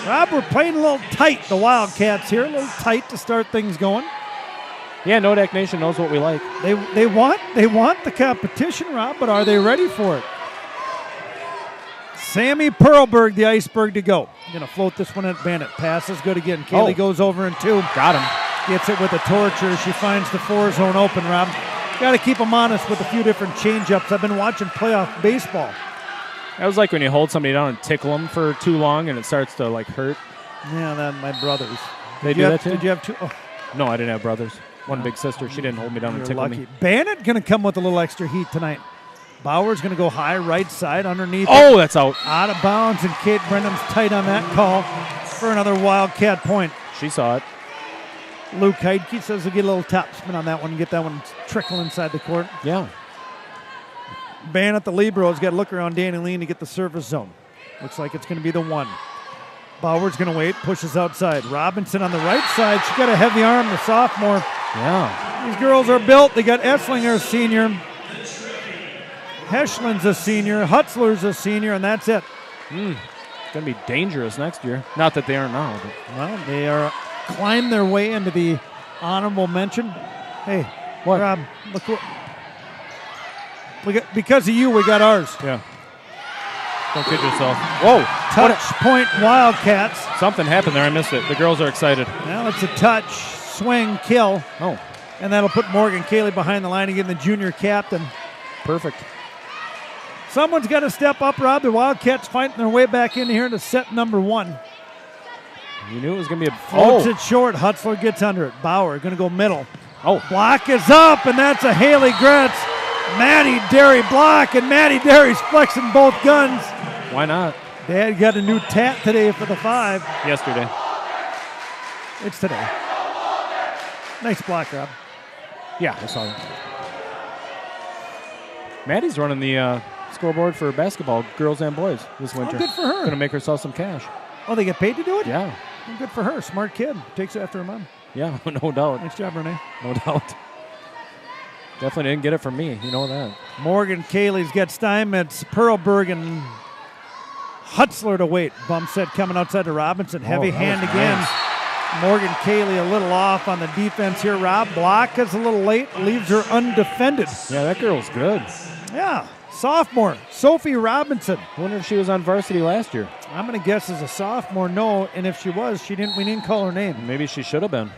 Rob, we're playing a little tight, the Wildcats here. A little tight to start things going. Yeah, Nodak Nation knows what we like. They want the competition, Rob, but are they ready for it? Sammy Perlberg, the iceberg to go. Going to float this one at Bennett. Pass is good again. Kaylee goes over in 2. Got him. Gets it with a torture. She finds the 4 zone open, Rob. Got to keep them honest with a few different change-ups. I've been watching playoff baseball. That was like when you hold somebody down and tickle them for too long and it starts to like hurt. Yeah, that my brothers. They do that too? Did you have 2? Oh. No, I didn't have brothers. One big sister. She didn't hold me down and tickle me. Bannett going to come with a little extra heat tonight. Bauer's going to go high right side underneath. That's out. Out of bounds, and Kate Brenham's tight on that call for another Wildcat point. She saw it. Luke Heidke says he'll get a little top spin on that one and get that one trickle inside the court. Yeah. Bannett, the libero, has got to look around Danny Lean to get the service zone. Looks like it's going to be the 1. Bauer's going to wait, pushes outside. Robinson on the right side. She got a heavy arm, the sophomore. Yeah. These girls are built. They got Esslinger, a senior. Heschlin's a senior. Hutzler's a senior, and that's it. It's going to be dangerous next year. Not that they are now. But. Well, they are climb their way into the honorable mention. Hey, what? Rob, look what we got. Because of you, we got ours. Yeah. Don't kid yourself. Whoa. Touch point Wildcats. Something happened there. I missed it. The girls are excited. Well, it's a touch, swing, kill. Oh. And that'll put Morgan Cayley behind the line again, the junior captain. Perfect. Someone's got to step up, Rob. The Wildcats fighting their way back in here to set number 1. You knew it was going to be a... Floats it short. Hutzler gets under it. Bauer going to go middle. Oh. Block is up, and that's a Haley Gretz. Maddie Derry block, and Maddie Derry's flexing both guns. Why not? Dad got a new tat today for the 5. Yesterday. It's today. Nice block, Rob. Yeah, I saw that. Maddie's running the scoreboard for basketball, girls and boys, this winter. Oh, good for her. Going to make herself some cash. Oh, they get paid to do it? Yeah. Well, good for her. Smart kid. Takes after her mom. Yeah, no doubt. Nice job, Renee. No doubt. Definitely didn't get it from me. You know that. Morgan Cayley's got Steinmetz, Perlberg, and Hutzler to wait. Bump set coming outside to Robinson. Heavy hand again. Nice. Morgan Cayley a little off on the defense here. Rob block is a little late. Leaves her undefended. Yeah, that girl's good. Yeah. Sophomore, Sophie Robinson. I wonder if she was on varsity last year. I'm going to guess as a sophomore, no. And if she was, we didn't call her name. Maybe she should have been.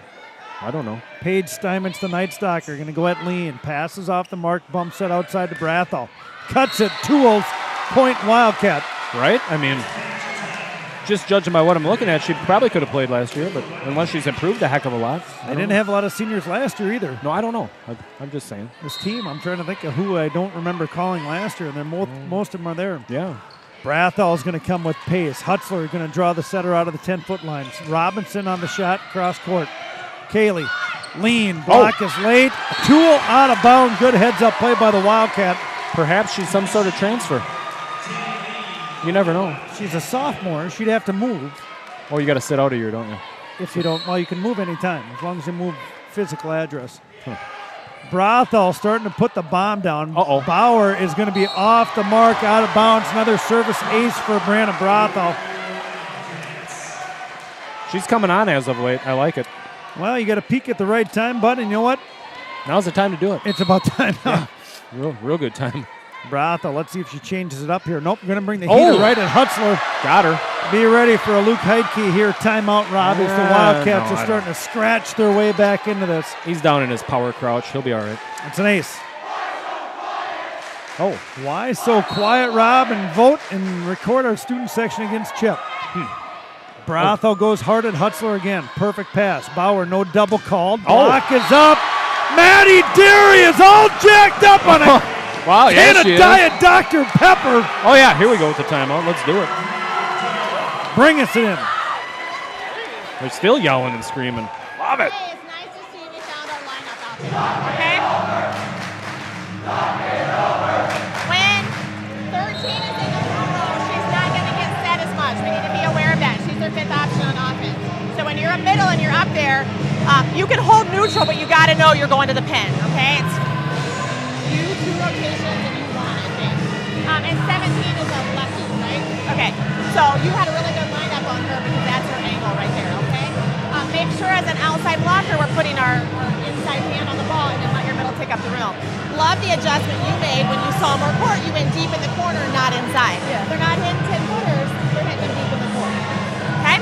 I don't know. Paige Steinmetz, the Night Stalker, going to go at Lean. Passes off the mark, bump set outside to Brathall. Cuts it, Tools, point Wildcat. Right? I mean, just judging by what I'm looking at, she probably could have played last year, but unless she's improved a heck of a lot. They didn't have a lot of seniors last year either. No, I don't know. I'm just saying. This team, I'm trying to think of who I don't remember calling last year, and they're most of them are there. Yeah. Brathall is going to come with pace. Hutzler is going to draw the setter out of the 10-foot lines. Robinson on the shot, cross court. Cayley, Lean, block is late. Tool out of bounds. Good heads-up play by the Wildcat. Perhaps she's some sort of transfer. You never know. She's a sophomore. She'd have to move. Oh, you got to sit out of here, don't you? If you don't, well, you can move anytime, as long as you move physical address. Brathall starting to put the bomb down. Uh-oh. Bauer is going to be off the mark, out of bounds. Another service ace for Brianna Brathall. She's coming on as of late. I like it. Well, you got to peak at the right time, bud, and you know what? Now's the time to do it. It's about time now. Yeah. Real good time. Brathall, let's see if she changes it up here. Nope, we're going to bring the heater right at Hutzler. Got her. Be ready for a Luke Heidke here. Timeout, Rob, as the Wildcats are starting to scratch their way back into this. He's down in his power crouch. He'll be all right. It's an ace. Oh, why so quiet, Rob? And vote and record our student section against Chip. Brathall goes hard at Hutzler again. Perfect pass. Bauer, no double called. Block is up. Maddie Derry is all jacked up on it. Wow, yeah, and a Diet Dr. Pepper. Oh, yeah, here we go with the timeout. Let's do it. Bring us in. They're still yelling and screaming. Love it. Hey, it's nice to see we found our lineup out there. Okay? When 13 is in the front row, she's not going to get set as much. We need to be aware of that. She's their 5th option on offense. So when you're in middle and you're up there, you can hold neutral, but you got to know you're going to the pin, okay? It's you 2 rotations and you 1, I think. And 17 is a lefty, right? Okay. So you had a really good lineup on her because that's her angle right there, okay? Make sure as an outside blocker we're putting our inside hand on the ball and then let your middle take up the rim. Love the adjustment you made when you saw more court. You went deep in the corner, not inside. Yeah. They're not hitting 10-footers, they're hitting them deep in the corner. Okay?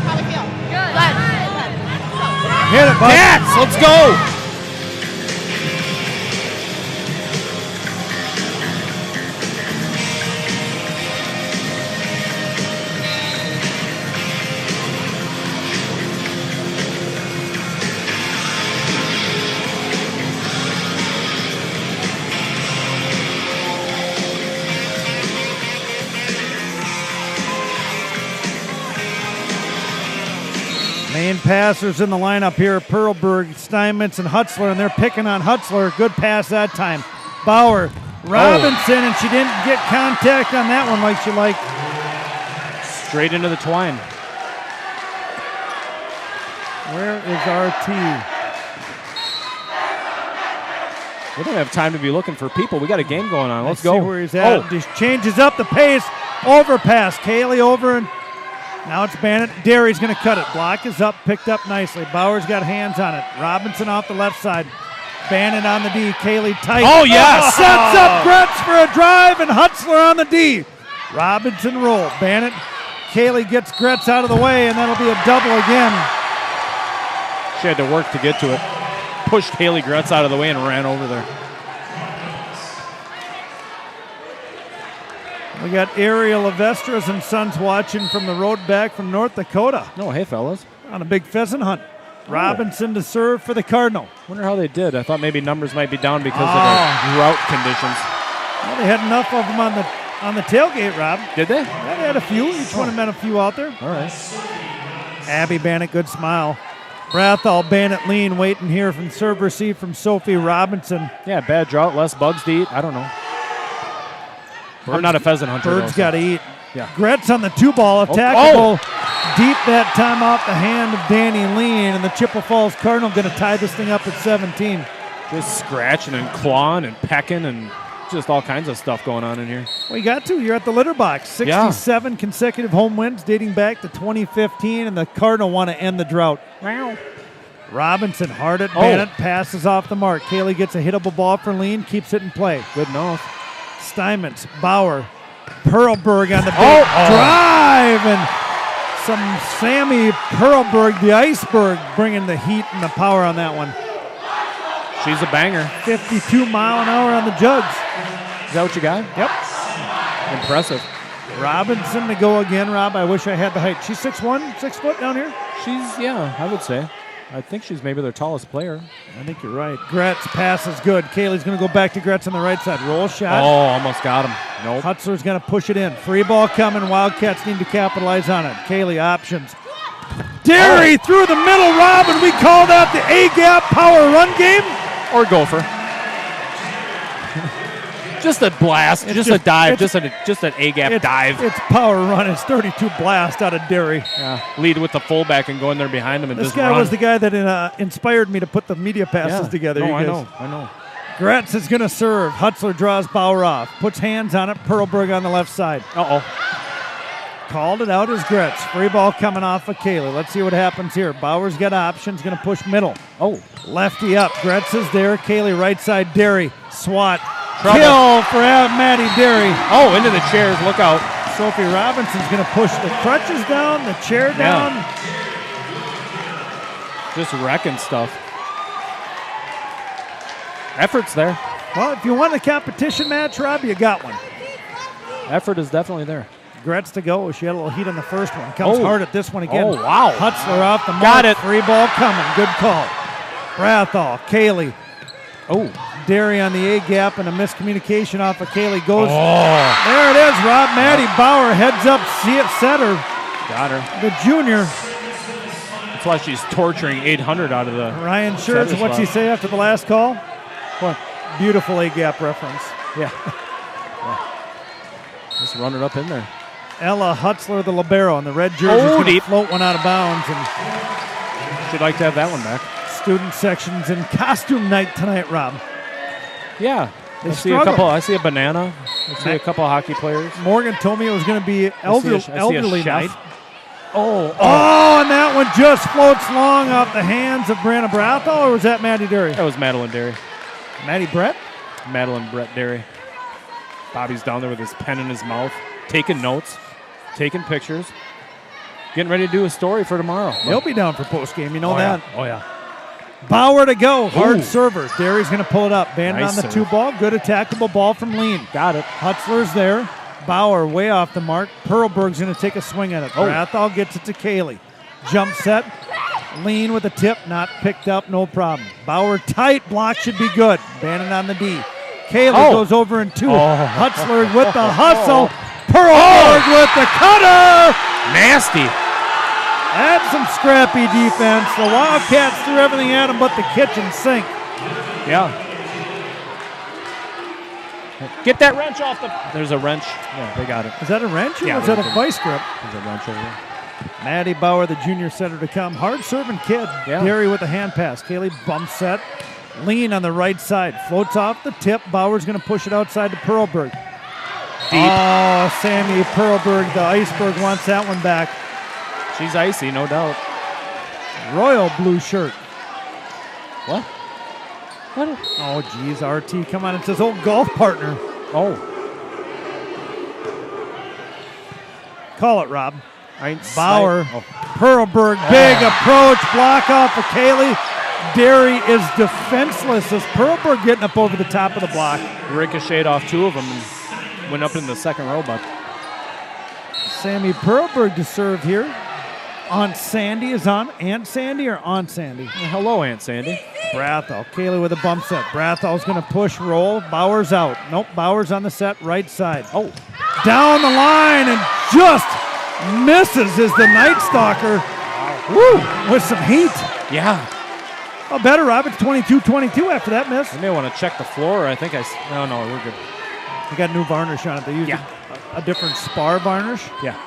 How we feel? Good. Good. Hit it, bud. Cats, let's go. Main passers in the lineup here, Perlberg, Steinmetz, and Hutzler, and they're picking on Hutzler. Good pass that time. Bauer Robinson, and she didn't get contact on that one like she liked. Straight into the twine. Where is RT? We don't have time to be looking for people. We got a game going on. Let's See go. where he's at. Just changes up the pace. Overpass. Kaylee over, and now it's Bennett. Derry's going to cut it. Block is up, picked up nicely. Bauer's got hands on it. Robinson off the left side. Bannon on the D. Kaylee tight. Oh, yes. Sets up Gretz for a drive, and Hutzler on the D. Robinson roll. Bannon. Kaylee gets Gretz out of the way, and that'll be a double again. She had to work to get to it. Pushed Haley Gretz out of the way and ran over there. We got Ariel Avestras and Sons watching from the road back from North Dakota. Oh, hey, fellas. On a big pheasant hunt. Robinson to serve for the Cardinal. Wonder how they did. I thought maybe numbers might be down because of the drought conditions. Well, they had enough of them on the tailgate, Rob. Did they? Yeah, they had a few. Each one of them had a few out there. All right. Abby Bannock, good smile. Brathall, Bannock, lean, waiting here from serve receive from Sophie Robinson. Yeah, bad drought, less bugs to eat. I don't know. I'm not a pheasant hunter. Birds got to eat. Yeah. Gretz on the 2-ball, attackable. Deep that time off the hand of Danny Lean, and the Chippewa Falls Cardinal going to tie this thing up at 17. Just scratching and clawing and pecking and just all kinds of stuff going on in here. Well, you got to. You're at the litter box. 67 consecutive home wins dating back to 2015, and the Cardinal want to end the drought. Wow. Robinson hard at Bennett, passes off the mark. Kaylee gets a hittable ball for Lean, keeps it in play. Good enough. Steinmetz, Bauer, Perlberg on the big drive, and some Sammy Perlberg, the iceberg, bringing the heat and the power on that one. She's a banger. 52 mile an hour on the jugs. Is that what you got? Yep. Impressive. Robinson to go again, Rob. I wish I had the height. She's 6'1", 6 foot down here? Yeah, I would say. I think she's maybe their tallest player. I think you're right. Gretz pass is good. Kaylee's going to go back to Gretz on the right side. Roll shot. Oh, almost got him. Nope. Hutzler's going to push it in. Free ball coming. Wildcats need to capitalize on it. Kaylee options. Derry through the middle, Rob, and we call that the A-gap power run game? Or gopher. Just a blast, just a dive, just an A-gap dive. It's power run. It's 32 blast out of Derry. Yeah, lead with the fullback and go in there behind him and this just guy run. was the guy that inspired me to put the media passes together. No, I know. Gretz is going to serve. Hutzler draws Bauer off. Puts hands on it. Perlberg on the left side. Called it out as Gretz. Free ball coming off of Kaylee. Let's see what happens here. Bauer's got options. Going to push middle. Lefty up. Gretz is there. Kaylee right side. Derry. Swat. Trouble. Kill for Maddie Derry. Into the chairs. Look out. Sophie Robinson's going to push the crutches down, the chair down. Just wrecking stuff. Effort's there. Well, if you want a competition match, Rob, you got one. Effort is definitely there. Gretz to go. She had a little heat on the first one. Comes hard at this one again. Oh, wow. Hutzler off the mark. Got it. Free ball coming. Good call. Brathall, Kaylee. Derry on the A-gap and a miscommunication off of Kaylee goes. There it is, Rob. Maddie Bauer heads up, see it, setter. Got her. The junior. That's why she's torturing 800 out of the Ryan Schertz, what's he say after the last call? What? Beautiful A-gap reference. Yeah. Just run it up in there. Ella Hutzler, the libero, in the red jersey, is going to float one out of bounds. And she'd like to have that one back. Student sections in costume night tonight, Rob. Yeah. I see a banana. I see a couple of hockey players. Morgan told me it was going to be elderly night. Oh, and that one just floats long off the hands of Brianna Brathall, or was that Maddie Derry? That was Madeline Derry. Maddie Brett? Madeline Brett Derry. Bobby's down there with his pen in his mouth, taking notes, taking pictures, getting ready to do a story for tomorrow. He'll be down for postgame, you know that. Oh, yeah. Bauer to go, hard server. Derry's going to pull it up. Bandit Nice on the serve. 2-ball, good attackable ball from Lean. Got it. Hutzler's there. Bauer way off the mark. Perlberg's going to take a swing at it. Brathall gets it to Kaylee. Jump set. Lean with a tip, not picked up, no problem. Bauer tight, block should be good. Bandit on the D. Kaylee goes over in 2. Hutzler with the hustle. Perlberg with the cutter. Nasty. That's some scrappy defense. The Wildcats threw everything at them but the kitchen sink. Yeah. Get that wrench off the. There's a wrench. Yeah, they got it. Is that a wrench or Yeah, is that a vice grip? There's a wrench over there. Maddie Bauer, the junior setter to come. Hard serving kid. Yeah. Derry with a hand pass. Kaylee bump set. Lean on the right side. Floats off the tip. Bauer's going to push it outside to Pearlberg. Deep. Oh, Sammy Pearlberg, the iceberg, wants that one back. She's icy, no doubt. Royal blue shirt. What? What? Oh, geez, RT, come on. It's his old golf partner. Oh. Call it, Rob. Bauer. Pearlberg, big approach. Block off of Kaylee. Derry is defenseless as Pearlberg getting up over the top of the block. Ricocheted off two of them and went up in the second row, but Sammy Pearlberg to serve here. Aunt Sandy is on. Aunt Sandy or Aunt Sandy? Hello, Aunt Sandy. Brathel. Kaylee with a bump set. Brathel's going to push, roll. Bauer's out. Nope, Bauer's on the set, right side. Oh. Down the line and just misses is the Night Stalker. Woo, with some heat. Yeah. Oh, better, Rob. It's 22-22 after that miss. I may want to check the floor. I think no, we're good. They got new varnish on it. They used a different spar varnish. Yeah.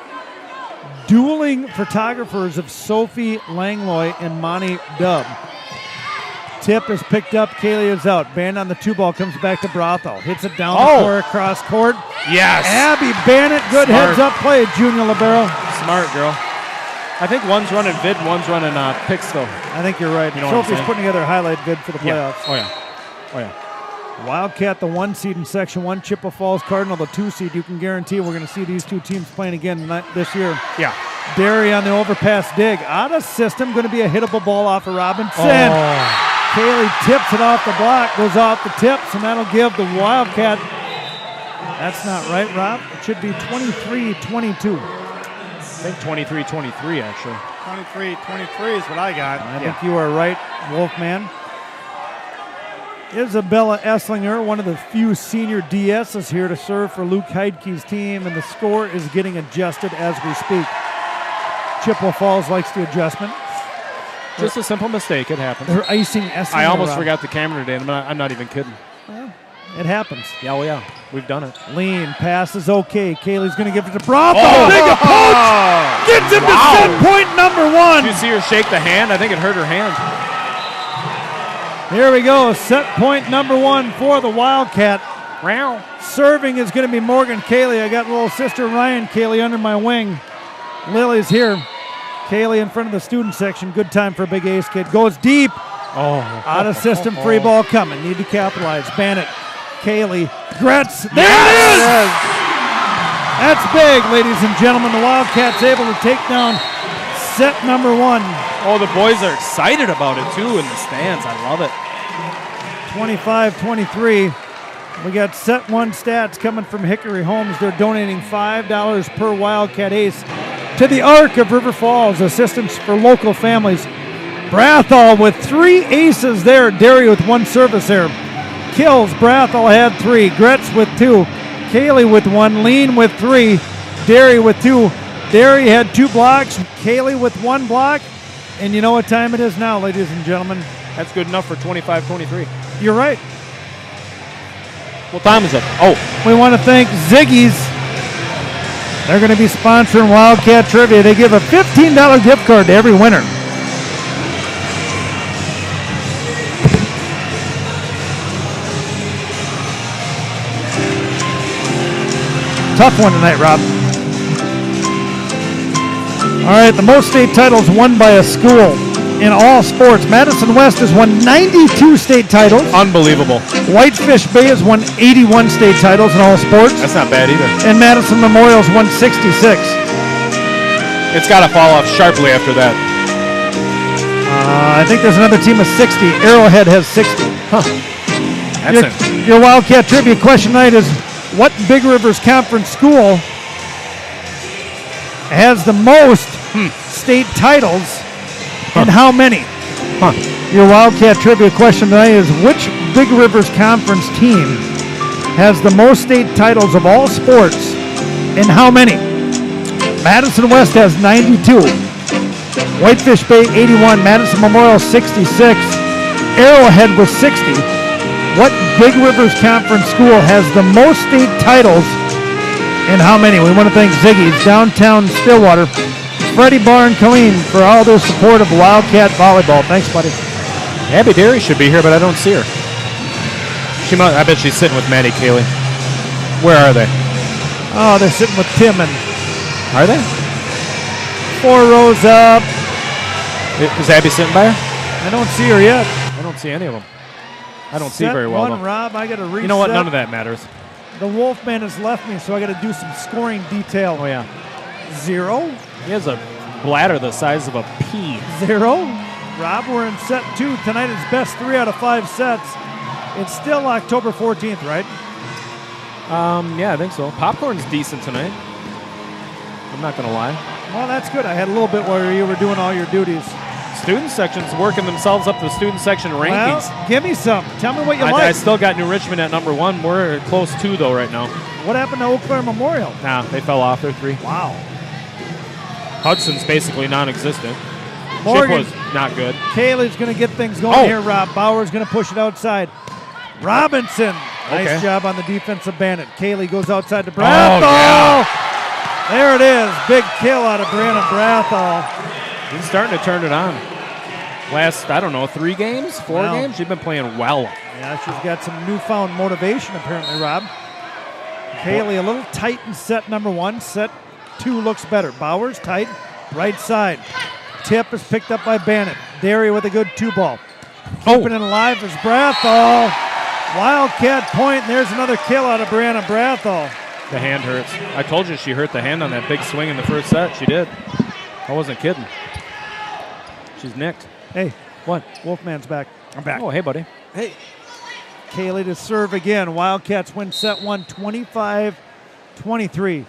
Dueling photographers of Sophie Langlois and Monty Dubb. Tip is picked up. Kaylee is out. Band on the two ball comes back to Brathel. Hits it down the court, across court. Yes. Abby Bannett, good heads up play, junior libero. Smart girl. I think one's running vid, one's running picks though. I think you're right. You know Sophie's putting together a highlight vid for the playoffs. Yeah. Oh yeah. Wildcat, the 1 seed in Section 1. Chippewa Falls Cardinal, the 2 seed. You can guarantee we're going to see these two teams playing again this year. Yeah. Derry on the overpass dig. Out of system, going to be a hittable ball off of Robinson. Oh. Kaylee tips it off the block, goes off the tips, and that'll give the Wildcat. That's not right, Rob. It should be 23-22. I think 23-23, actually. 23-23 is what I got. I think you are right, Wolfman. Isabella Esslinger, one of the few senior DSs here to serve for Luke Heidke's team, and the score is getting adjusted as we speak. Chippewa Falls likes the adjustment. Just a simple mistake. It happens. They're icing Esslinger. I almost forgot the camera today, and I'm not even kidding. Well, it happens. Yeah, well, yeah. We've done it. Lean, pass is okay. Kaylee's going to give it to Bravo. Big approach! Gets him to set point number 1. Did you see her shake the hand? I think it hurt her hand. Here we go. Set point number 1 for the Wildcat. Wow. Serving is going to be Morgan Kaylee. I got little sister Ryan Kaylee under my wing. Lily's here. Kaylee in front of the student section. Good time for a big ace kid. Goes deep. Oh. Out of system. Free ball coming. Need to capitalize. Bannett. Kaylee. Gretz. There it is! That's big, ladies and gentlemen. The Wildcats able to take down set number 1. Oh, the boys are excited about it, too, in the stands. I love it. 25-23. We got set 1 stats coming from Hickory Homes. They're donating $5 per Wildcat ace to the Arc of River Falls, assistance for local families. Brathall with 3 aces there. Derry with 1 service there. Kills. Brathall had 3. Gretz with 2. Kaylee with 1. Lean with 3. Derry with 2. Derry had 2 blocks. Kaylee with 1 block. And you know what time it is now, ladies and gentlemen? That's good enough for 25-23. You're right. What time is it? Oh. We want to thank Ziggy's. They're going to be sponsoring Wildcat Trivia. They give a $15 gift card to every winner. Tough one tonight, Rob. All right, the most state titles won by a school in all sports. Madison West has won 92 state titles. Unbelievable. Whitefish Bay has won 81 state titles in all sports. That's not bad either. And Madison Memorial's won 66. It's got to fall off sharply after that. I think there's another team of 60. Arrowhead has 60. Huh. Your Wildcat Trivia question tonight is, what Big Rivers Conference school has the most state titles and how many? Your Wildcat Trivia question tonight is, which Big Rivers Conference team has the most state titles of all sports and how many? Madison West has 92. Whitefish Bay 81. Madison Memorial 66. Arrowhead was 60. What Big Rivers Conference school has the most state titles and how many? We want to thank Ziggy's, downtown Stillwater, Freddie Barr and Colleen for all their support of Wildcat Volleyball. Thanks, buddy. Abby Derry should be here, but I don't see her. I bet she's sitting with Maddie Cayley. Where are they? Oh, they're sitting with Tim and... Are they? 4 rows up. Is Abby sitting by her? I don't see her yet. I don't see any of them. I don't see Set very well, one, though. Rob, I got to reset. You know what? None of that matters. The Wolfman has left me, so I got to do some scoring detail. Oh, yeah. 0. He has a bladder the size of a pea. 0. Rob, we're in set 2. Tonight is best 3 out of 5 sets. It's still October 14th, right? Yeah, I think so. Popcorn's decent tonight. I'm not going to lie. Well, that's good. I had a little bit where you were doing all your duties. Student section's working themselves up the student section rankings. Well, give me some. Tell me what you like. I still got New Richmond at number 1. We're close 2, though, right now. What happened to Eau Claire Memorial? Nah, they fell off. They're 3. Wow. Hudson's basically non-existent. Morgan. Chippewa's not good. Cayley's going to get things going here, Rob. Bauer's going to push it outside. Robinson. Nice job on the defensive bandit. Cayley goes outside to Brathall. Oh, yeah. There it is. Big kill out of Brandon Brathall. He's starting to turn it on. Last, 3 games? 4 games? She's been playing well. Yeah, she's got some newfound motivation, apparently, Rob. Cayley a little tight in set number 1. Set 2 looks better. Bowers tight, right side. Tip is picked up by Bannon. Derry with a good 2-ball. Keeping it alive is Brathall. Wildcat point, and there's another kill out of Brianna Brathall. The hand hurts. I told you she hurt the hand on that big swing in the first set. She did. I wasn't kidding. She's nicked. Hey. What? Wolfman's back. I'm back. Oh, hey, buddy. Hey. Cayley to serve again. Wildcats win set 1, 25-23.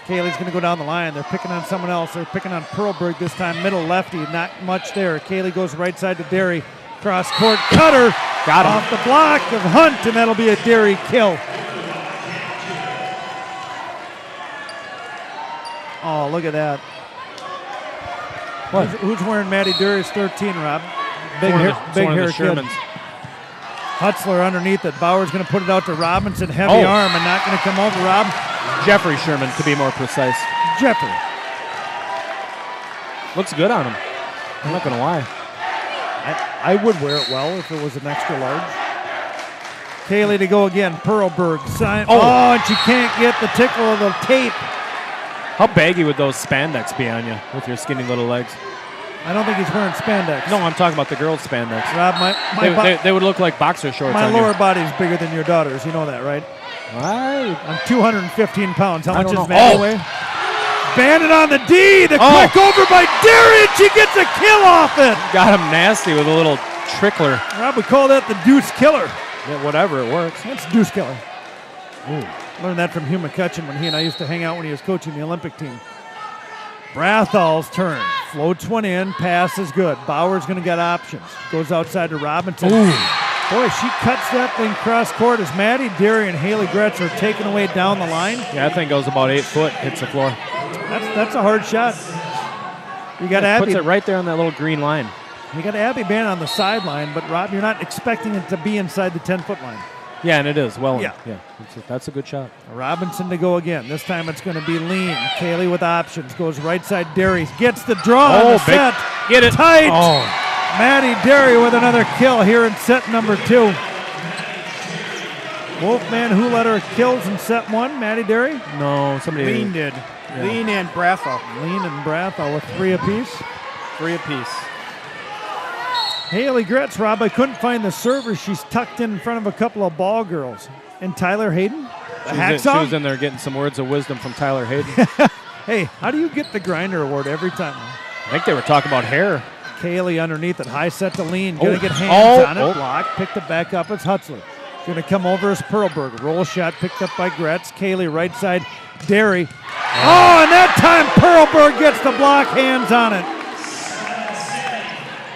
Cayley's going to go down the line. They're picking on someone else. They're picking on Pearlberg this time. Middle lefty. Not much there. Cayley goes right side to Derry. Cross court cutter. Got him. Off the block of Hunt, and that'll be a Derry kill. Oh, look at that. What? Who's wearing Maddie Derry's 13, Rob? Big hair kid. Hutzler underneath it. Bauer's going to put it out to Robinson. Heavy arm and not going to come over, Rob. Jeffrey Sherman, to be more precise. Jeffrey. Looks good on him. I'm not going to lie. I would wear it well if it was an extra large. Cayley to go again. Pearlberg. And she can't get the tickle of the tape. How baggy would those spandex be on you with your skinny little legs? I don't think he's wearing spandex. No, I'm talking about the girls' spandex. Rob, they would look like boxer shorts. My lower body's bigger than your daughter's. You know that, right? I'm 215 pounds. How much is Maddie weigh? Bandit on the D. The quick over by Derry, and she gets a kill off it. Got him nasty with a little trickler. Rob would call that the deuce killer. Yeah, whatever, it works. That's deuce killer. Ooh. Learned that from Hugh McCutcheon when he and I used to hang out when he was coaching the Olympic team. Brathall's turn. Floats one in. Pass is good. Bauer's going to get options. Goes outside to Robinson. Ooh. Boy, she cuts that thing cross court as Maddie Derry and Haley Gretz are taken away down the line. Yeah, that thing goes about 8 foot, hits the floor. That's a hard shot. You got Abby. Puts it right there on that little green line. You got Abby Bannon on the sideline, but Rob, you're not expecting it to be inside the 10-foot line. Yeah, and it is. Well, yeah. That's a good shot. Robinson to go again. This time it's going to be lean. Cayley with options. Goes right side. Derry gets the draw on the set. Get it. Tight. Maddie Derry with another kill here in set number 2. Wolfman, who led her kills in set 1? Maddie Derry? No, somebody. Lean did. Yeah. Lean and Brathall. Lean and Brathall with 3 apiece. 3 apiece. Haley Gretz, Rob, I couldn't find the server. She's tucked in front of a couple of ball girls. And Tyler Hayden? She was in there getting some words of wisdom from Tyler Hayden. Hey, how do you get the Grinder Award every time? I think they were talking about hair. Cayley underneath it. High set to lean. Going to get hands on it. Block. Picked it back up. It's Hutzler. Going to come over as Pearlberg. Roll shot picked up by Gretz. Cayley right side. Derry. Oh, and that time Pearlberg gets the block. Hands on it.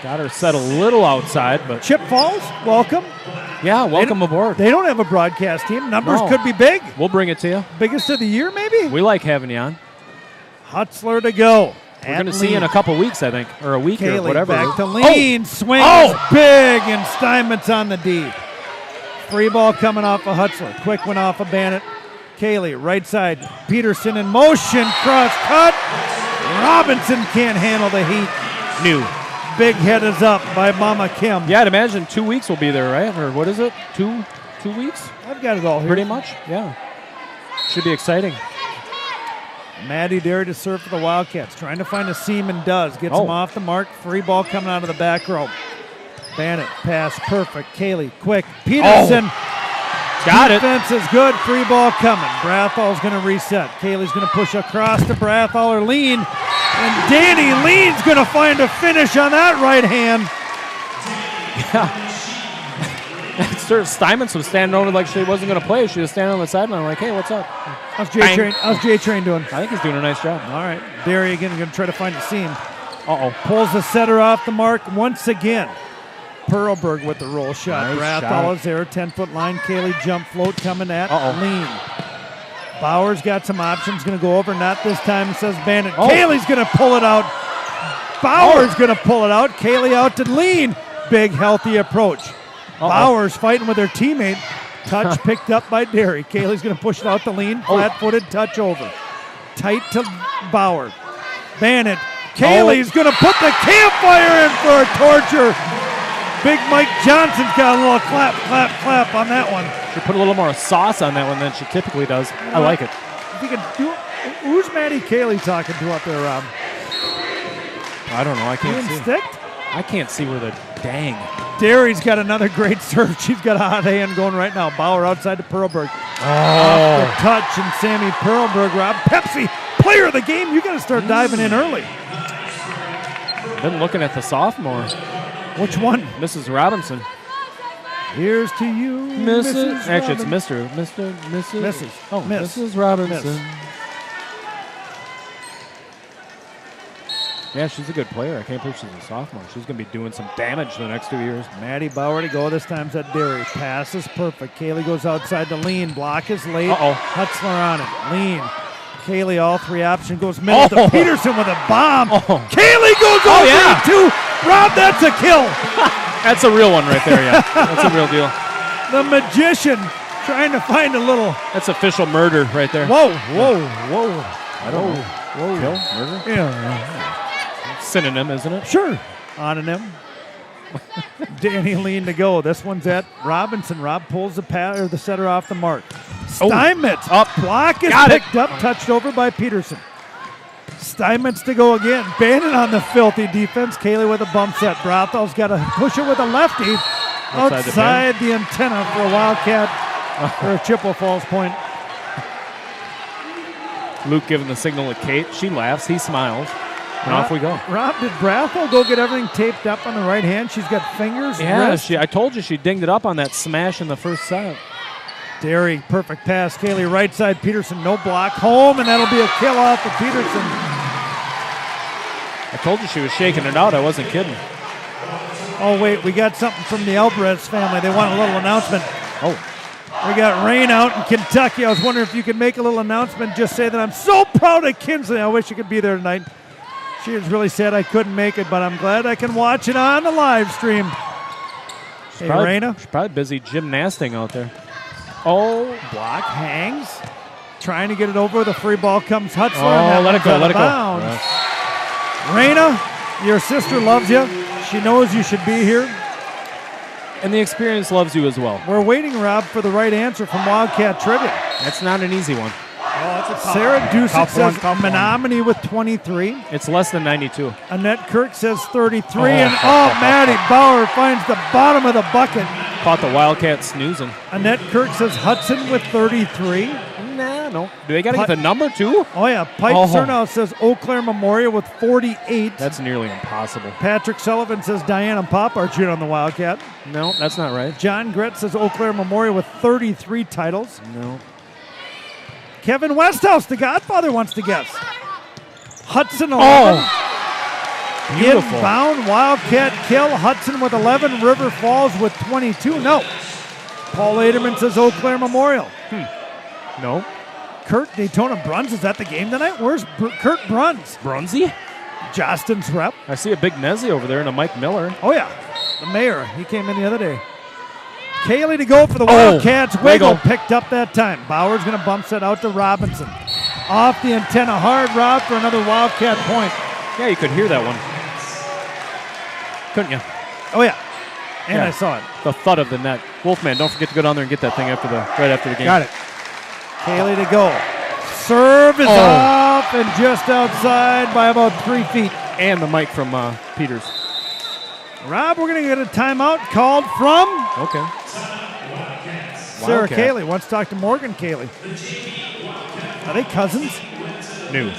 Got her set a little outside, but... Chip Falls, welcome. Yeah, welcome aboard. They don't have a broadcast team. Numbers could be big. We'll bring it to you. Biggest of the year, maybe? We like having you on. Hutzler to go. We're going to see you in a couple weeks, I think, or a week Cayley or whatever. Back to lean. Swings big, and Steinmetz on the D. Free ball coming off of Hutzler. Quick one off of Bannett. Kaylee, right side. Peterson in motion. Cross cut. Robinson can't handle the heat. New. Big head is up by Mama Kim. Yeah, I'd imagine 2 weeks will be there, right? Or what is it? Two weeks? I've got it all here. Pretty much, yeah. Should be exciting. Maddie Derry to serve for the Wildcats. Trying to find a seam and does. Gets him off the mark. Free ball coming out of the back row. Bannett, pass, perfect. Kaylee, quick. Peterson. Got it. Defense is good. Free ball coming. Brathall's going to reset. Kaylee's going to push across to Brathall or lean. And Danny Lean's going to find a finish on that right hand. Sir Steinmetz was standing over like she wasn't going to play. She was standing on the sideline like, hey, what's up? How's Jay Train doing? I think he's doing a nice job. All right. Derry again going to try to find a seam. Pulls the setter off the mark once again. Perlberg with the roll shot. Nice Brathall is there. 10-foot line. Kaylee jump float coming at Lean. Bauer's got some options. Going to go over. Not this time, says Bandit. Kaylee's going to pull it out. Bauer's going to pull it out. Kaylee out to Lean. Big, healthy approach. Bauer's fighting with her teammate. Touch picked up by Derry. Kaylee's going to push it out to Lean. Flat-footed touch over. Tight to Bauer. Bandit. Kaylee's going to put the campfire in for a torture. Big Mike Johnson's got a little clap, clap, clap on that one. She put a little more sauce on that one than she typically does. I like it. If you can do, who's Maddie Kaylee talking to up there, Rob? I don't know. I can't see. Sticked? I can't see where the dang. Derry's got another great serve. She's got a hot hand going right now. Bauer outside to Perlberg. Off the touch, and Sammy Perlberg, Rob. Pepsi, player of the game. You got to start diving in early. Been looking at the sophomore. Which one? Mrs. Robinson. Here's to you, Mrs. Actually, it's Robinson. Mrs. Oh, Miss. Mrs. Robinson. Miss. Yeah, she's a good player. I can't believe she's a sophomore. She's going to be doing some damage the next 2 years. Maddie Bauer to go. This time's at Derry. Pass is perfect. Kaylee goes outside to Lean. Block is late. Hutzler on it. Lean. Kaylee, all three option, goes middle to Peterson with a bomb. Kaylee goes over too. Rob, that's a kill. That's a real one right there, yeah. That's a real deal. The magician trying to find a little. That's official murder right there. Whoa. I don't know. Whoa. Kill? Murder? Yeah. Synonym, isn't it? Sure. Ononym. Danny Lean to go. This one's at Robinson. Rob pulls the setter off the mark. Steinmetz up. Block is picked up, touched over by Peterson. Steinmetz to go again. Bannon on the filthy defense. Kaylee with a bump set. Brathall's got to push it with a lefty. Outside the antenna for a Wildcat or a Chippewa Falls point. Luke giving the signal to Kate. She laughs. He smiles. And off we go. Rob, did Brathall go get everything taped up on the right hand? She's got fingers. Yeah, I told you she dinged it up on that smash in the first set. Derry, perfect pass. Kaylee right side. Peterson, no block. Home, and that'll be a kill off of Peterson. I told you she was shaking it out. I wasn't kidding. Oh, wait, we got something from the Alvarez family. They want a little announcement. We got rain out in Kentucky. I was wondering if you could make a little announcement. Just say that I'm so proud of Kinsley. I wish you could be there tonight. She was really sad I couldn't make it, but I'm glad I can watch it on the live stream. Hey, Raina. She's probably busy gymnasting out there. Block hangs. Trying to get it over. The free ball comes Hutzler. Let it go. Yes. Raina, your sister loves you. She knows you should be here. And the experience loves you as well. We're waiting, Rob, for the right answer from Wildcat Trivia. That's not an easy one. Sarah Dusick says Menominee with 23. It's less than 92. Annette Kirk says 33. Maddie Bauer finds the bottom of the bucket. Caught the Wildcat snoozing. Annette Kirk says Hudson with 33. No. Do they got to get the number too? Oh, yeah. Pike Cernow says Eau Claire Memorial with 48. That's nearly impossible. Patrick Sullivan says Diana Pop are cheering on the Wildcat. No, that's not right. John Gretz says Eau Claire Memorial with 33 titles. No. Kevin Westhouse, the Godfather, wants to guess. Hudson 11. Beautiful. Inbound, Wildcat kill. Hudson with 11. River Falls with 22. No. Paul Aderman says Eau Claire Memorial. No. Kurt Daytona Bruns is at the game tonight. Where's Kurt Bruns? Brunsy? Justin's rep. I see a big Nezzy over there and a Mike Miller. Oh, yeah. The mayor. He came in the other day. Kaylee to go for the Wildcats. Wiggle picked up that time. Bauer's going to bump set out to Robinson. Off the antenna, hard route for another Wildcat point. Yeah, you could hear that one. Couldn't you? Oh, yeah. And I saw it. The thud of the net. Wolfman, don't forget to go down there and get that thing right after the game. Got it. Kaylee to go. Serve is off and just outside by about 3 feet. And the mic from Peters. Rob, we're going to get a timeout called from Sarah Kaylee. Wants to talk to Morgan Kaylee. Are they cousins? New.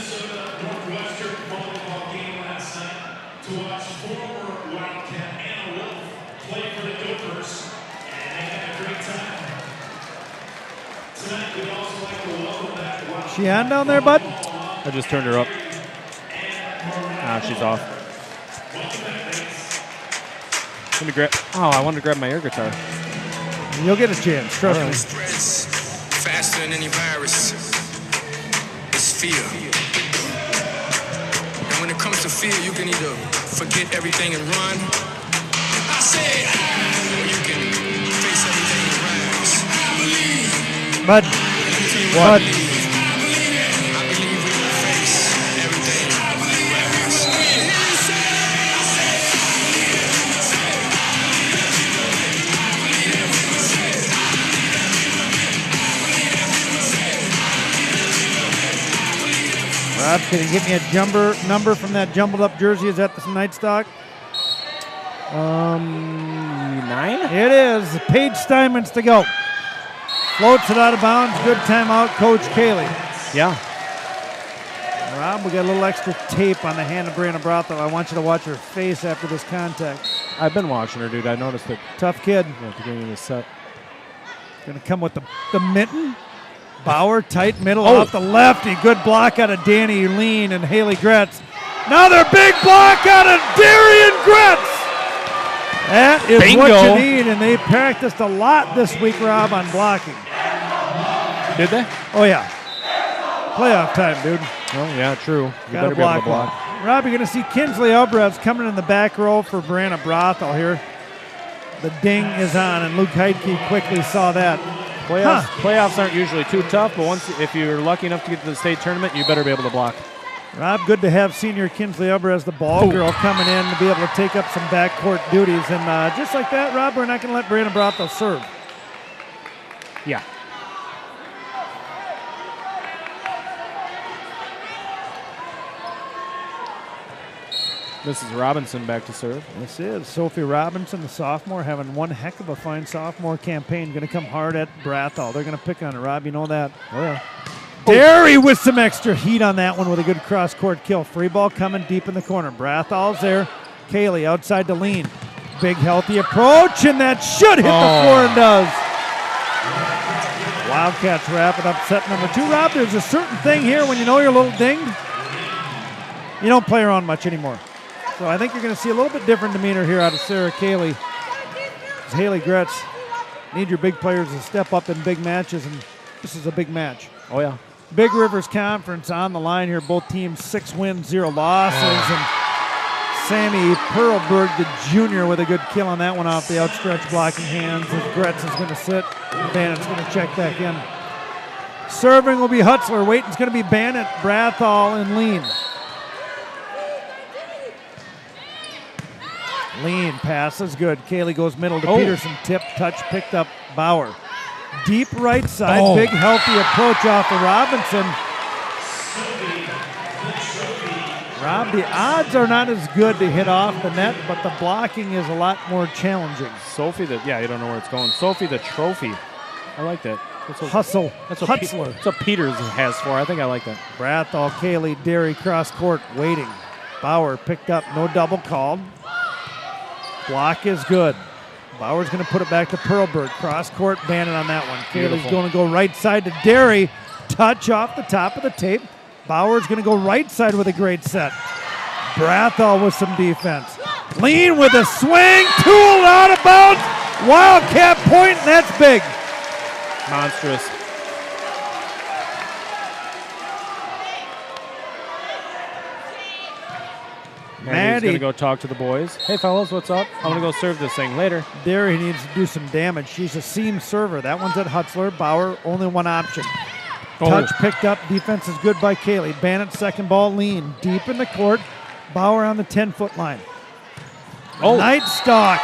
She on down there, bud? I just turned her up. She's off. I wanted to grab my air guitar. You'll get a chance, trust me. Stress, faster than any virus, is fear. And when it comes to fear, you can either forget everything and run. I said, or you can face everything and rise. Bud, what? I believe we will face everything and rise. Rob, can you get me a number from that jumbled up jersey? Is that the night stock? 9? It is. Paige Steinman's to go. Floats it out of bounds. Good timeout, Coach Kaylee. Yeah. Rob, we got a little extra tape on the hand of Brianna Brothel. I want you to watch her face after this contact. I've been watching her, dude. I noticed it. Tough kid. At the beginning of the set. Going to come with the mitten. Bauer, tight middle, off the lefty. Good block out of Danny Lean and Haley Gretz. Another big block out of Darian Gretz. That is what you need, and they practiced a lot this week, Rob, on blocking. Did they? Oh, yeah. Playoff time, dude. Oh, yeah, true. You Gotta better be able to block. Rob, you're going to see Kinsley Alvarez coming in the back row for Brianna Brothel here. The ding is on, and Luke Heidke quickly saw that. Playoffs aren't usually too tough, but if you're lucky enough to get to the state tournament, you better be able to block. Rob, good to have senior Kinsley Alvarez, the ball girl, coming in to be able to take up some backcourt duties. And just like that, Rob, we're not going to let Brianna Brothel serve. Yeah. This is Robinson back to serve. This is Sophie Robinson, the sophomore, having one heck of a fine sophomore campaign. Going to come hard at Brothel. They're going to pick on her, Rob. You know that. Oh, yeah. Derry with some extra heat on that one with a good cross-court kill. Free ball coming deep in the corner. Brathal's there. Kaylee outside to Lean. Big, healthy approach, and that should hit the floor and does. Wildcats wrapping up set number 2. Rob, there's a certain thing here when you know you're a little dinged. You don't play around much anymore. So I think you're going to see a little bit different demeanor here out of Sarah Kaylee. As Haley Gretz, need your big players to step up in big matches, and this is a big match. Oh, yeah. Big Rivers Conference on the line here. Both teams 6 wins, 0 losses. And Sammy Perlberg, the junior, with a good kill on that one off the outstretched blocking hands. As Gretz is going to sit. Bannett's going to check back in. Serving will be Hutzler. Waiting's going to be Bannett, Brathall, and Lean. Lean passes good. Kaylee goes middle to Peterson. Tip, touch, picked up Bauer. Deep right side, big healthy approach off of Robinson. Rob, the odds are not as good to hit off the net, but the blocking is a lot more challenging. Sophie, you don't know where it's going. Sophie, the trophy. I like that. Hutzler. That's what Peters has for. I think I like that. Brathall, Kaylee, Derry, cross court, waiting. Bauer picked up, no double called. Block is good. Bauer's going to put it back to Perlberg. Cross court, Bannon on that one. Kaylee's going to go right side to Derry. Touch off the top of the tape. Bauer's going to go right side with a great set. Brathall with some defense. Lean with a swing. Tooled out of bounds. Wildcat point, and that's big. Monstrous. Maddie's going to go talk to the boys. Hey, fellas, what's up? I'm going to go serve this thing later. Derry needs to do some damage. She's a seam server. That one's at Hutzler. Bauer, only one option. Touch picked up. Defense is good by Kaylee. Bannett, second ball, lean. Deep in the court. Bauer on the 10-foot line. Night Stalk.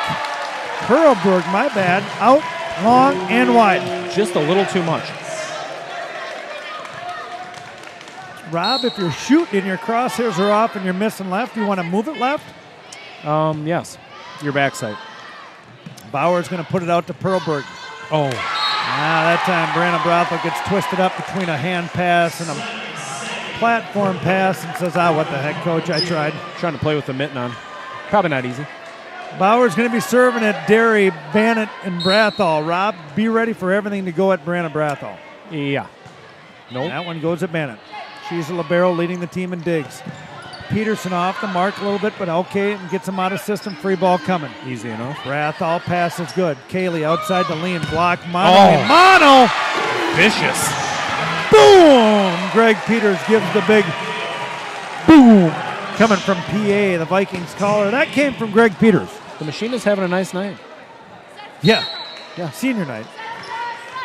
Perlberg, my bad. Out, long, and wide. Just a little too much. Rob, if you're shooting, your crosshairs are off and you're missing left, you want to move it left? Yes. Your backside. Bauer's going to put it out to Perlberg. Oh. That time Brianna Brothel gets twisted up between a hand pass and a platform pass and says, what the heck, coach, I tried. Trying to play with the mitten on. Probably not easy. Bauer's going to be serving at Derry, Bannett, and Brathall. Rob, be ready for everything to go at Brianna Brathall. Yeah. Nope. That one goes at Bannett. She's a libero leading the team in digs. Peterson off the mark a little bit, but okay, and gets him out of system. Free ball coming. Easy enough. Brathall pass is good. Kaylee outside the lean. Block. Mono. Vicious. Boom! Greg Peters gives the big boom. Coming from PA, the Vikings caller. That came from Greg Peters. The machine is having a nice night. Yeah. Senior night.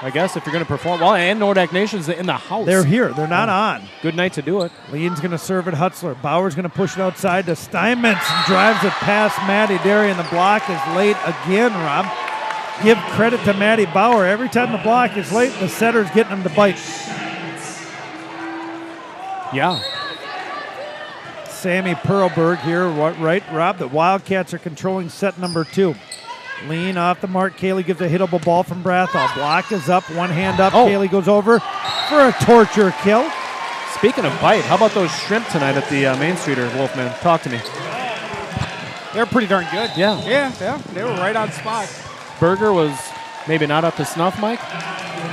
I guess if you're going to perform well, and Nordak Nation's in the house. They're here. They're not on. Good night to do it. Lean's going to serve at Hutzler. Bauer's going to push it outside to Steinmetz and drives it past Maddie Derry, and the block is late again, Rob. Give credit to Maddie Bauer. Every time the block is late, the setter's getting him to bite. Yeah. Sammy Perlberg here, right, Rob? The Wildcats are controlling set number 2. Lean off the mark. Kaylee gives a hittable ball from Brathall. Block is up, one hand up. Kaylee goes over for a torture kill. Speaking of bite, how about those shrimp tonight at the Main Streeter, Wolfman? Talk to me. They're pretty darn good. Yeah. Yeah. They were right on spot. Burger was maybe not up to snuff, Mike?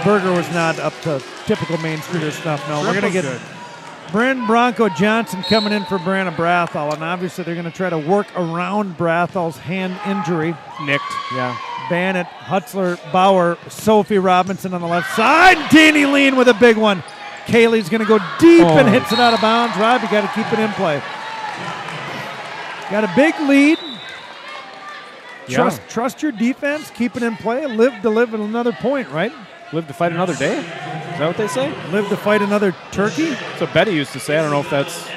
Burger was not up to typical Main Streeter stuff. No, Shrimp we're going to get good. Bryn Bronco Johnson coming in for Brianna Brathall, and obviously they're going to try to work around Brathall's hand injury. Nicked, yeah. Bannett, Hutzler, Bauer, Sophie Robinson on the left side. Danny Lean with a big one. Kaylee's going to go deep and hits it out of bounds. Rob, you got to keep it in play. Got a big lead. Trust your defense. Keep it in play. Live to live another point, right? Live to fight another day? Is that what they say? Live to fight another turkey? That's what Betty used to say. I don't know if that's...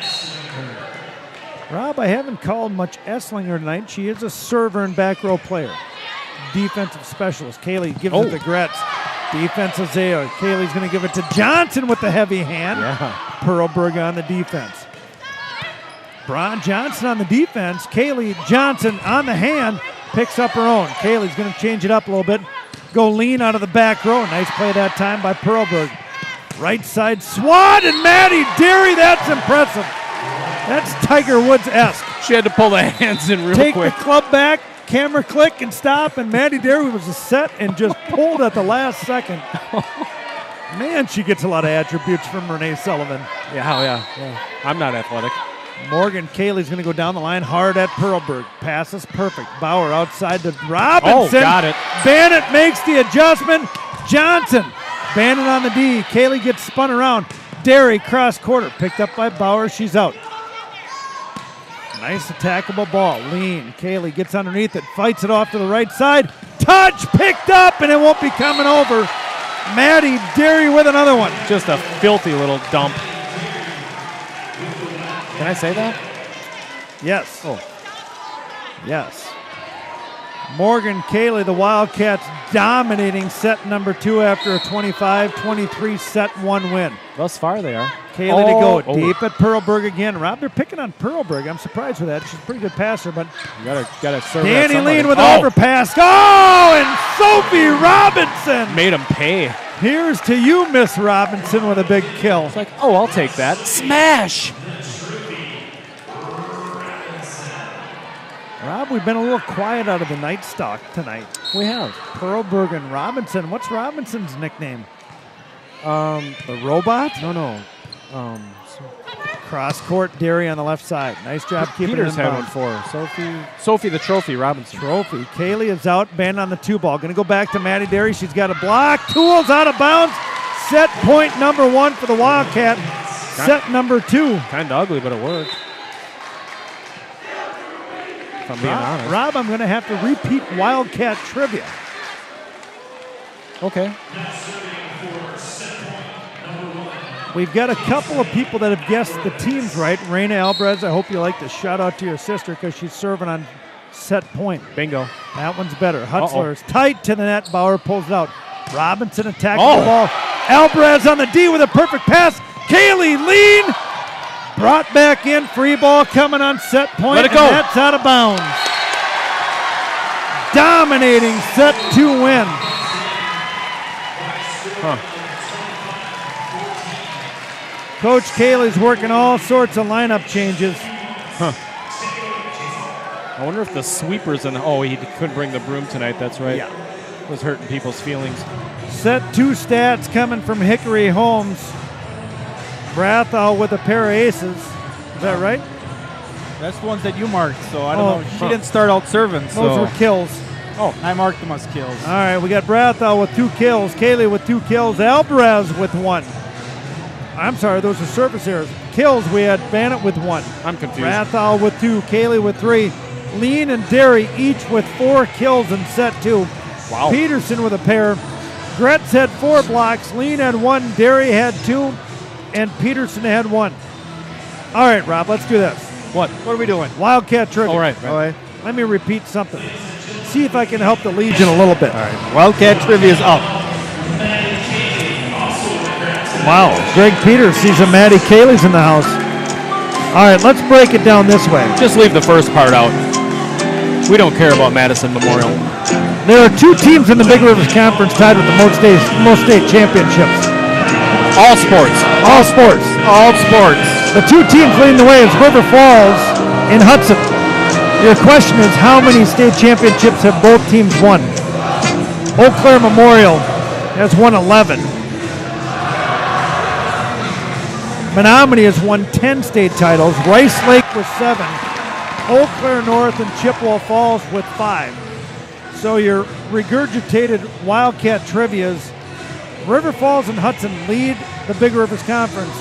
Rob, I haven't called much Esslinger tonight. She is a server and back row player. Defensive specialist. Kaylee gives it to Gretz. Defense is there. Kaylee's going to give it to Johnson with the heavy hand. Yeah. Perlberg on the defense. Braun Johnson on the defense. Kaylee Johnson on the hand. Picks up her own. Kaylee's going to change it up a little bit. Go lean out of the back row. Nice play that time by Perlberg. Right side swat, and Maddie Derry. That's impressive. That's Tiger Woods-esque. She had to pull the hands in real quick. quick. Take the club back, camera click, and stop, and Maddie Derry was set and just pulled at the last second. Man, she gets a lot of attributes from Renee Sullivan. Yeah. I'm not athletic. Morgan Kaylee's going to go down the line hard at Perlberg. Passes perfect. Bauer outside to Robinson. Got it. Bannett makes the adjustment. Johnson. Bannett on the D. Kaylee gets spun around. Derry cross quarter. Picked up by Bauer. She's out. Nice attackable ball. Lean. Kaylee gets underneath it. Fights it off to the right side. Touch picked up, and it won't be coming over. Maddie Derry with another one. Just a filthy little dump. Can I say that? Yes. Yes. Morgan Kaylee, the Wildcats, dominating set number 2 after a 25-23 set 1 win. Thus far they are. Kaylee to go deep at Perlberg again. Rob, they're picking on Perlberg. I'm surprised with that. She's a pretty good passer, but you gotta serve Danny Lean with an overpass. Oh, and Sophie Robinson made him pay. Here's to you, Miss Robinson, with a big kill. It's like, I'll take that. Smash. Rob, we've been a little quiet out of the night stock tonight. We have. Perlberg and Robinson. What's Robinson's nickname? The robot? No. Cross court, Derry on the left side. Nice job keeping Peters it in had one for her. Sophie the trophy, Robinson. Trophy. Kaylee is out, banned on the 2 ball. Going to go back to Maddie Derry. She's got a block. Tools out of bounds. Set point number 1 for the Wildcat. Set number 2. Kind of ugly, but it worked. if I'm being honest. Rob, I'm going to have to repeat Wildcat trivia. Okay. We've got a couple of people that have guessed the teams right. Raina Alvarez, I hope you like to shout out to your sister because she's serving on set point. Bingo. That one's better. Hutzler is tight to the net. Bauer pulls it out. Robinson attacking Oh. the ball. Alvarez on the D with a perfect pass. Kaylee lean. Brought back in. Free ball coming on set point. Let it go. And that's out of bounds. Dominating set 2 win. Coach Kaylee's working all sorts of lineup changes. I wonder if the sweepers and he couldn't bring the broom tonight. That's right. Yeah. Was hurting people's feelings. Set 2 stats coming from Hickory Holmes. Brathall with a pair of aces. Is that right? That's the ones that you marked, so I don't know. She huh. didn't start out serving, so. Those were kills. Oh, I marked them as kills. All right, we got Brathall with 2 kills. Kaylee with 2 kills. Alvarez with 1. I'm sorry, those are service errors. Kills, we had Bannett with 1. I'm confused. Brathall with 2. Kaylee with 3. Lean and Derry each with 4 kills in set 2. Wow. Peterson with a pair. Gretz had 4 blocks. Lean had 1. Derry had 2. And Peterson had 1. All right, Rob, let's do this. What? What are we doing? Wildcat trivia. All right. All right. Let me repeat something. See if I can help the Legion a little bit. All right. Wildcat trivia is up. Wow. Greg Peters sees a Maddie Kaylee's in the house. All right, let's break it down this way. Just leave the first part out. We don't care about Madison Memorial. There are 2 teams in the Big Rivers Conference tied with the most state championships. All sports. All sports. All sports. The 2 teams leading the way is River Falls and Hudson. Your question is, how many state championships have both teams won? Eau Claire Memorial has won 11. Menominee has won 10 state titles. Rice Lake with 7. Eau Claire North and Chippewa Falls with 5. So your regurgitated Wildcat trivias, River Falls and Hudson lead the Big Rivers Conference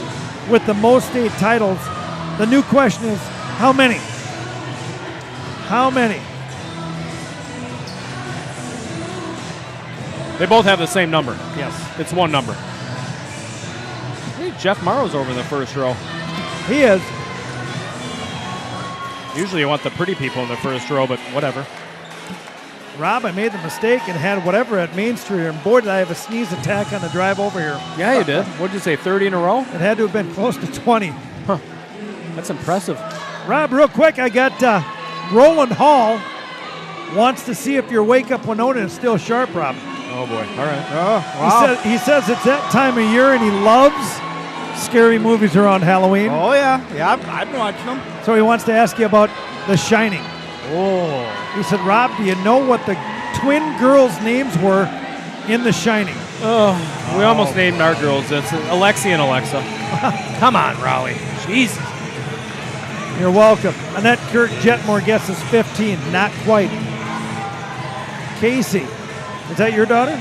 with the most state titles. The new question is, how many? How many? They both have the same number. Yes. It's 1 number. Hey, Jeff Morrow's over in the first row. He is. Usually you want the pretty people in the first row, but whatever. Rob, I made the mistake and had whatever at Main Street here, and boy, did I have a sneeze attack on the drive over here. Yeah, you did. What did you say, 30 in a row? It had to have been close to 20. Huh. That's impressive. Rob, real quick, I got Roland Hall wants to see if your Wake Up Winona is still sharp, Rob. Oh, boy. All right. Oh, wow. He says it's that time of year, and he loves scary movies around Halloween. Oh, yeah. Yeah, I've been watching them. So he wants to ask you about The Shining. Oh. He said, Rob, do you know what the twin girls' names were in The Shining? Oh, we almost named our girls. It's Alexi and Alexa. Come on, Raleigh. Jesus. You're welcome. Annette Kirk Jetmore guesses 15. Not quite. Casey, is that your daughter?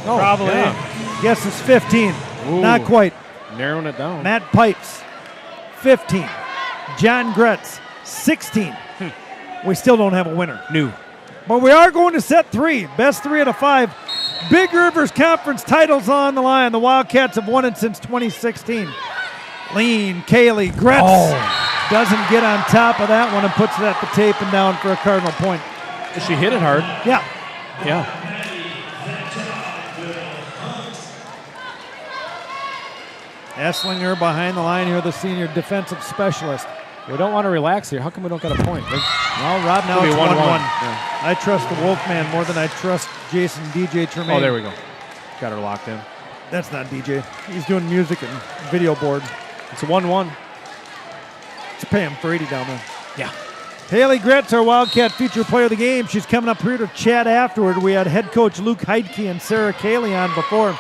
Oh, probably. Yeah. Guesses 15. Ooh. Not quite. Narrowing it down. Matt Pipes, 15. John Gretz, 16. We still don't have a winner. New. But we are going to set 3. Best 3 out of 5. Big Rivers Conference titles on the line. The Wildcats have won it since 2016. Lean, Kaylee, Gretz doesn't get on top of that one and puts it at the tape and down for a Cardinal point. She hit it hard. Yeah. Yeah. Esslinger behind the line here, the senior defensive specialist. We don't want to relax here. How come we don't get a point? Well, Rob, now it's 1-1. Yeah. I trust the Wolfman more than I trust Jason DJ Tremaine. Oh, there we go. Got her locked in. That's not DJ. He's doing music and video board. It's a 1-1. Let's pay him for 80 down there. Yeah. Haley Gretz, our Wildcat feature player of the game. She's coming up here to chat afterward. We had head coach Luke Heidke and Sarah Cayley on before.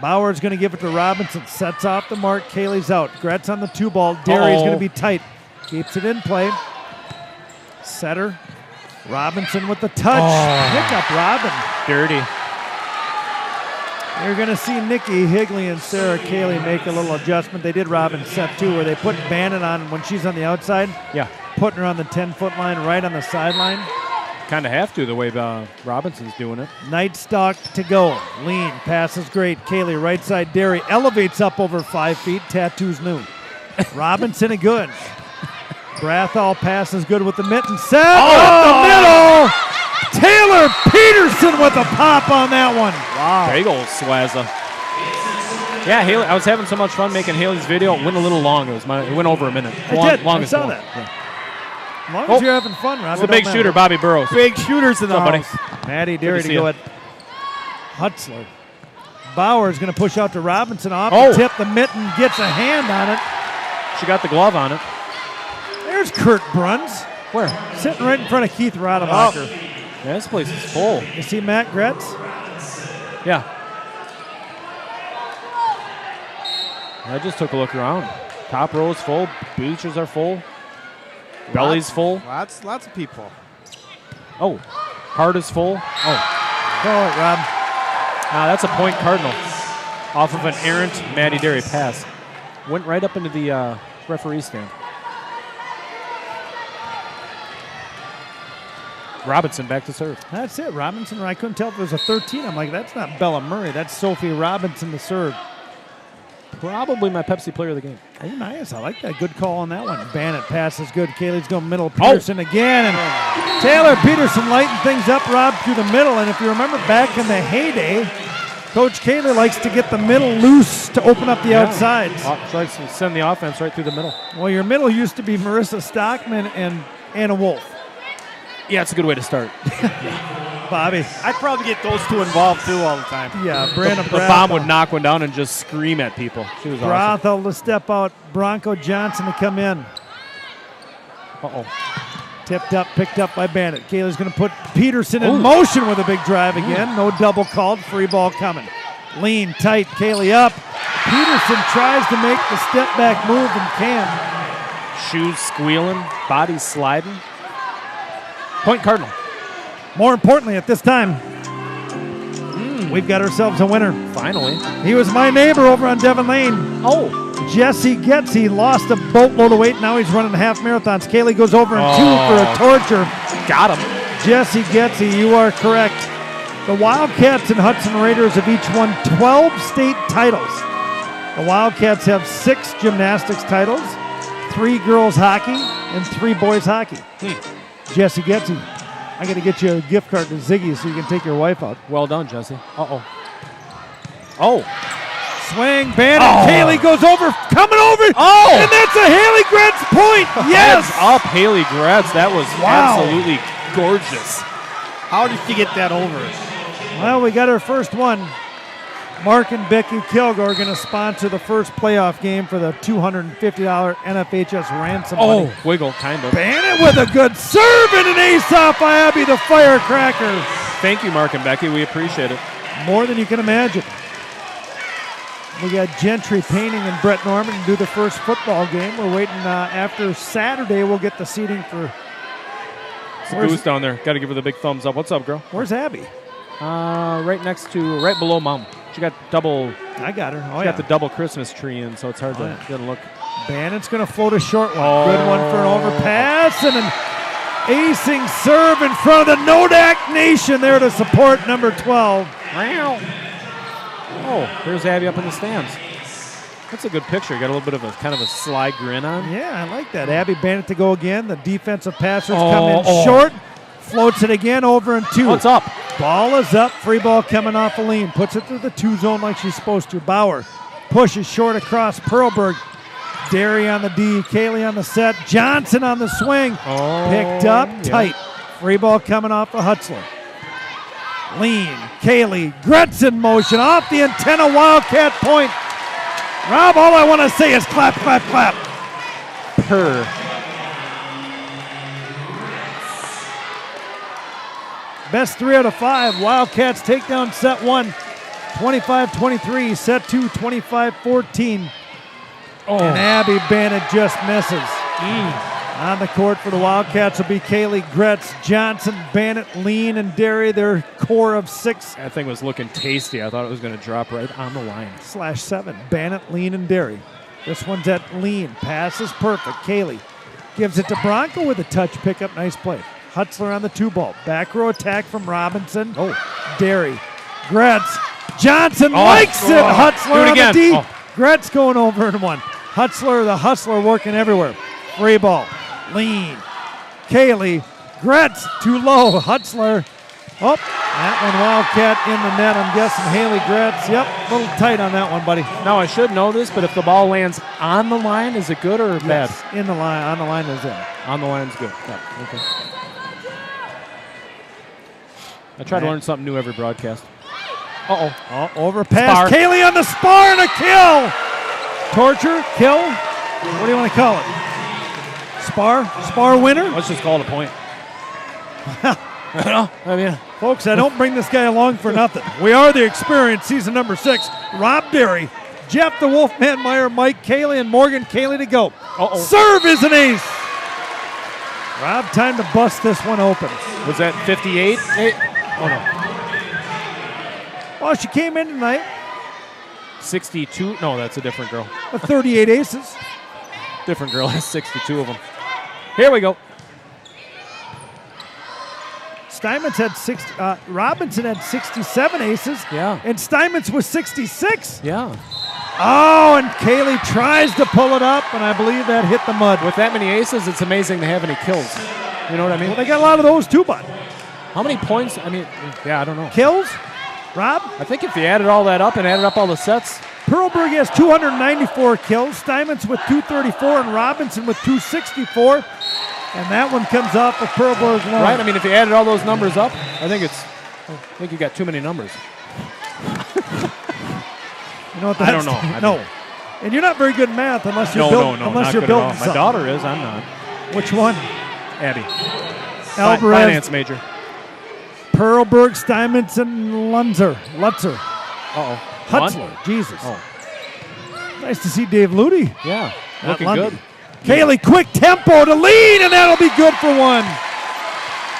Bauer's going to give it to Robinson. Sets off the mark. Cayley's out. Gretz on the 2-ball. Derry's going to be tight. Keeps it in play. Setter. Robinson with the touch. Pick up Robin. Dirty. You're going to see Nikki Higley and Sarah Cayley make a little adjustment. They did Robin set 2 where they put Bannon on when she's on the outside. Yeah. Putting her on the 10-foot line right on the sideline. Kind of have to the way Robinson's doing it. Night stalk to go. Lean. Pass is great. Cayley right side. Derry elevates up over 5 feet. Tattoos new. Robinson and good. Brathall pass is good with the mitten. Set up the middle. Taylor Peterson with a pop on that one. Wow. Big old swazza. Yeah, Haley, I was having so much fun making Haley's video. It went a little long. It went over a minute. I saw that. Yeah. As long as you're having fun, Rob. It's the big shooter, Bobby Burrows. Big shooters in the house. Maddie Derry to go at Hutzler. Bauer's going to push out to Robinson off the tip. The mitten gets a hand on it. She got the glove on it. There's Kurt Bruns. Where? Sitting right in front of Keith Rademacher. Yeah, this place is full. You see Matt Gretz? Yeah. I just took a look around. Top row's full. Bleachers are full. Belly's full. Lots of people. Oh, heart is full. Oh. Call it, Rob. That's a point Cardinal. Off of an errant Maddie Derry pass. Went right up into the referee stand. Robinson back to serve. That's it. Robinson, I couldn't tell if it was a 13. I'm like, that's not Bella Murray. That's Sophie Robinson to serve. Probably my Pepsi player of the game. Hey, nice. I like that. Good call on that one. Bannett pass is good. Cayley's going middle. Peterson again. And Taylor Peterson lighting things up, Rob, through the middle. And if you remember back in the heyday, Coach Cayley likes to get the middle loose to open up the outsides. She likes to send the offense right through the middle. Well, your middle used to be Marissa Stockman and Anna Wolf. Yeah, it's a good way to start. Bobby. I'd probably get those two involved, too, all the time. Yeah, Brandon The bomb would knock one down and just scream at people. She was awesome. Brathel to step out. Bronco Johnson to come in. Uh-oh. Tipped up, picked up by Bannett. Cayley's going to put Peterson in motion with a big drive again. No double called. Free ball coming. Lean, tight. Cayley up. Peterson tries to make the step back move and can't. Shoes squealing. Body sliding. Point Cardinal. More importantly, at this time, we've got ourselves a winner. Finally. He was my neighbor over on Devon Lane. Oh. Jesse Getzy lost a boatload of weight. Now he's running half marathons. Cayley goes over in 2 for a torture. Got him. Jesse Getzy, you are correct. The Wildcats and Hudson Raiders have each won 12 state titles. The Wildcats have 6 gymnastics titles, 3 girls hockey, and 3 boys hockey. Jesse Getzy, I got to get you a gift card to Ziggy's so you can take your wife out. Well done, Jesse. Uh-oh. Oh. Swing, Bannon. Cayley goes over, coming over. Oh! And that's a Haley Gretz point. Yes! Heads up, Haley Gretz. That was absolutely gorgeous. How did you get that over? Well, we got our first one. Mark and Becky Kilgore are going to sponsor the first playoff game for the $250 NFHS ransom money. Wiggle, kind of. Bannon with a good serve and an ace off by Abby the Firecracker. Thank you, Mark and Becky. We appreciate it. More than you can imagine. We got Gentry Painting and Brett Norman to do the first football game. We're waiting after Saturday. We'll get the seating for. Goose down there. Got to give her the big thumbs up. What's up, girl? Where's Abby? Right below Mom. She got double. I got her. She got the double Christmas tree in, so it's hard to look. Bannon's going to float a short one. Good one for an overpass and an acing serve in front of the Nodak Nation there to support number 12. Oh, there's Abby up in the stands. That's a good picture. Got a little bit of a kind of a sly grin on. Yeah, I like that. Abby Bannett to go again. The defensive passers come in short. Floats it again over in 2. What's up? Ball is up. Free ball coming off a lean. Puts it through the 2 zone like she's supposed to. Bauer pushes short across Pearlberg. Derry on the D. Cayley on the set. Johnson on the swing. Picked up tight. Free ball coming off of Hutzler. Lean. Cayley. Gretz in motion. Off the antenna. Wildcat point. Rob, all I want to say is clap, clap, clap. Purr. Best 3 out of 5. Wildcats take down set 1, 25-23. Set 2, 25-14. And Abby Bannett just misses. On the court for the Wildcats will be Kaylee Gretz, Johnson, Bannett, Lean, and Derry. Their core of 6. That thing was looking tasty. I thought it was going to drop right on the line. /7. Bannett, Lean, and Derry. This one's at Lean. Pass is perfect. Kaylee gives it to Bronco with a touch pickup. Nice play. Hutzler on the 2-ball. Back row attack from Robinson. Oh, Derry. Gretz. Johnson likes it. Hutzler on the D. Gretz going over and 1. Hutzler, the hustler, working everywhere. Free ball. Lean. Kaylee. Gretz too low. Hutzler. Oh, that one Wildcat in the net. I'm guessing Haley Gretz. Yep, a little tight on that one, buddy. Now I should know this, but if the ball lands on the line, is it good or bad? In the line. On the line is in. On the line's good. Yeah, okay. I try to learn something new every broadcast. Oh, overpass. Spar. Kaylee on the spar and a kill. Torture, kill. What do you want to call it? Spar winner? Let's just call it a point. Folks, I don't bring this guy along for nothing. We are the experience, season number 6. Rob Derry, Jeff the Wolfman Meyer, Mike Kaylee, and Morgan Kaylee to go. Serve is an ace. Rob, time to bust this one open. Was that 58? Oh, no. Well, she came in tonight. 62? No, that's a different girl. With 38 aces. Different girl has 62 of them. Here we go. Steinmetz had 60. Robinson had 67 aces. Yeah. And Steinmetz was 66. Yeah. Oh, and Kaylee tries to pull it up, and I believe that hit the mud. With that many aces, it's amazing they have any kills. You know what I mean? Well, they got a lot of those too, bud. How many points? I mean, yeah, I don't know. Kills? Rob? I think if you added all that up and added up all the sets. Perlberg has 294 kills. Steinmetz with 234 and Robinson with 264. And that one comes off of Perlberg's line. Right? I mean, if you added all those numbers up, I think you got too many numbers. You know what I don't know. No. And you're not very good at math unless you're building something. My daughter is. I'm not. Which one? Abby. Alvarez. Finance major. Perlberg, Steinmetz, and Lutzer. Uh-oh. Hutzler. Jesus. Oh. Nice to see Dave Ludy. Yeah. Not Looking Lundy. good. Kaylee, quick tempo to lead, and that'll be good for 1.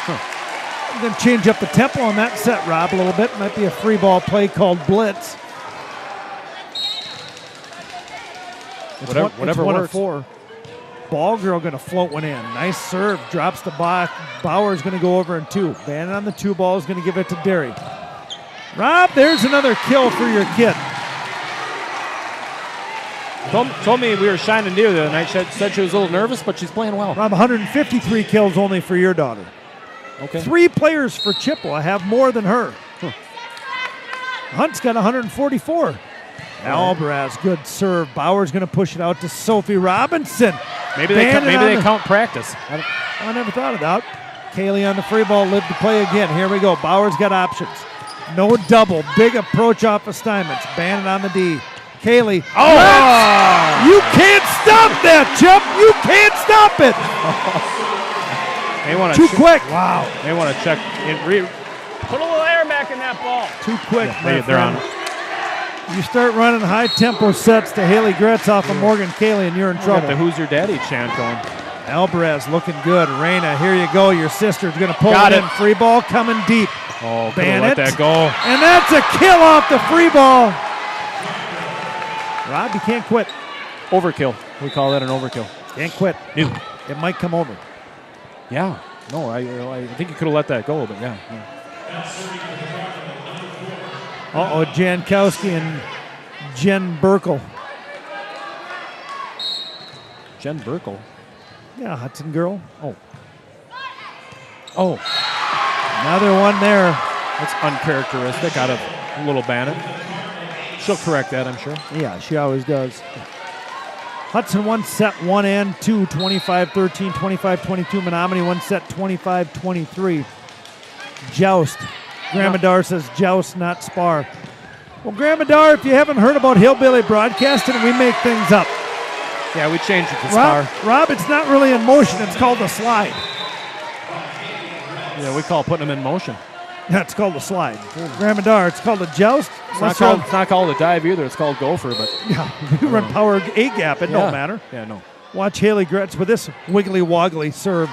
I'm going to change up the tempo on that set, Rob, a little bit. Might be a free ball play called blitz. Whatever one works. Of 4. Ball girl going to float one in. Nice serve. Drops the block. Bauer's going to go over in 2. Bannon on the 2 ball is going to give it to Derry. Rob, there's another kill for your kid. Told me we were shining deer the other night. She said she was a little nervous, but she's playing well. Rob, 153 kills only for your daughter. Okay. 3 players for Chippewa have more than her. Hunt's got 144. Alvarez, good serve. Bauer's going to push it out to Sophie Robinson. Maybe they count practice. I never thought of that. Kaylee on the free ball, lived to play again. Here we go. Bauer's got options. No double. Big approach off of Steinmetz. Bannon on the D. Kaylee. Oh! You can't stop that, Chip. You can't stop it. Too quick. Wow. They want to check. Put a little air back in that ball. Too quick. Yeah, they're on it. You start running high-tempo sets to Haley Gretz off of Morgan Kaylee, and you're in trouble. Got the Who's Your Daddy chant going. Alvarez looking good. Reyna, here you go. Your sister's going to pull Got it in. Free ball coming deep. Oh, Bannett. Let that go. And that's a kill off the free ball. Rob, you can't quit. Overkill. We call that an overkill. Can't quit. New. It might come over. Yeah. No, I think you could have let that go, but yeah. Uh-oh, Jankowski and Jen Burkle. Jen Burkle? Yeah, Hudson girl. Oh. Another one there. That's uncharacteristic out of little Bannett. She'll correct that, I'm sure. Yeah, she always does. Hudson one set 1 and 2, 25-13, 25-22. Menominee one set 25-23. Joust. Gramadar says joust, not spar. Well, Gramadar, if you haven't heard about Hillbilly Broadcasting, we make things up. Yeah, we changed it to spar. Rob, it's not really in motion. It's called a slide. Yeah, we call putting them in motion. That's called a slide. Gramadar, it's called a joust. It's not called a dive either. It's called gopher, but yeah, we run power A gap. It don't matter. Yeah, no. Watch Haley Gretz with this wiggly woggly serve.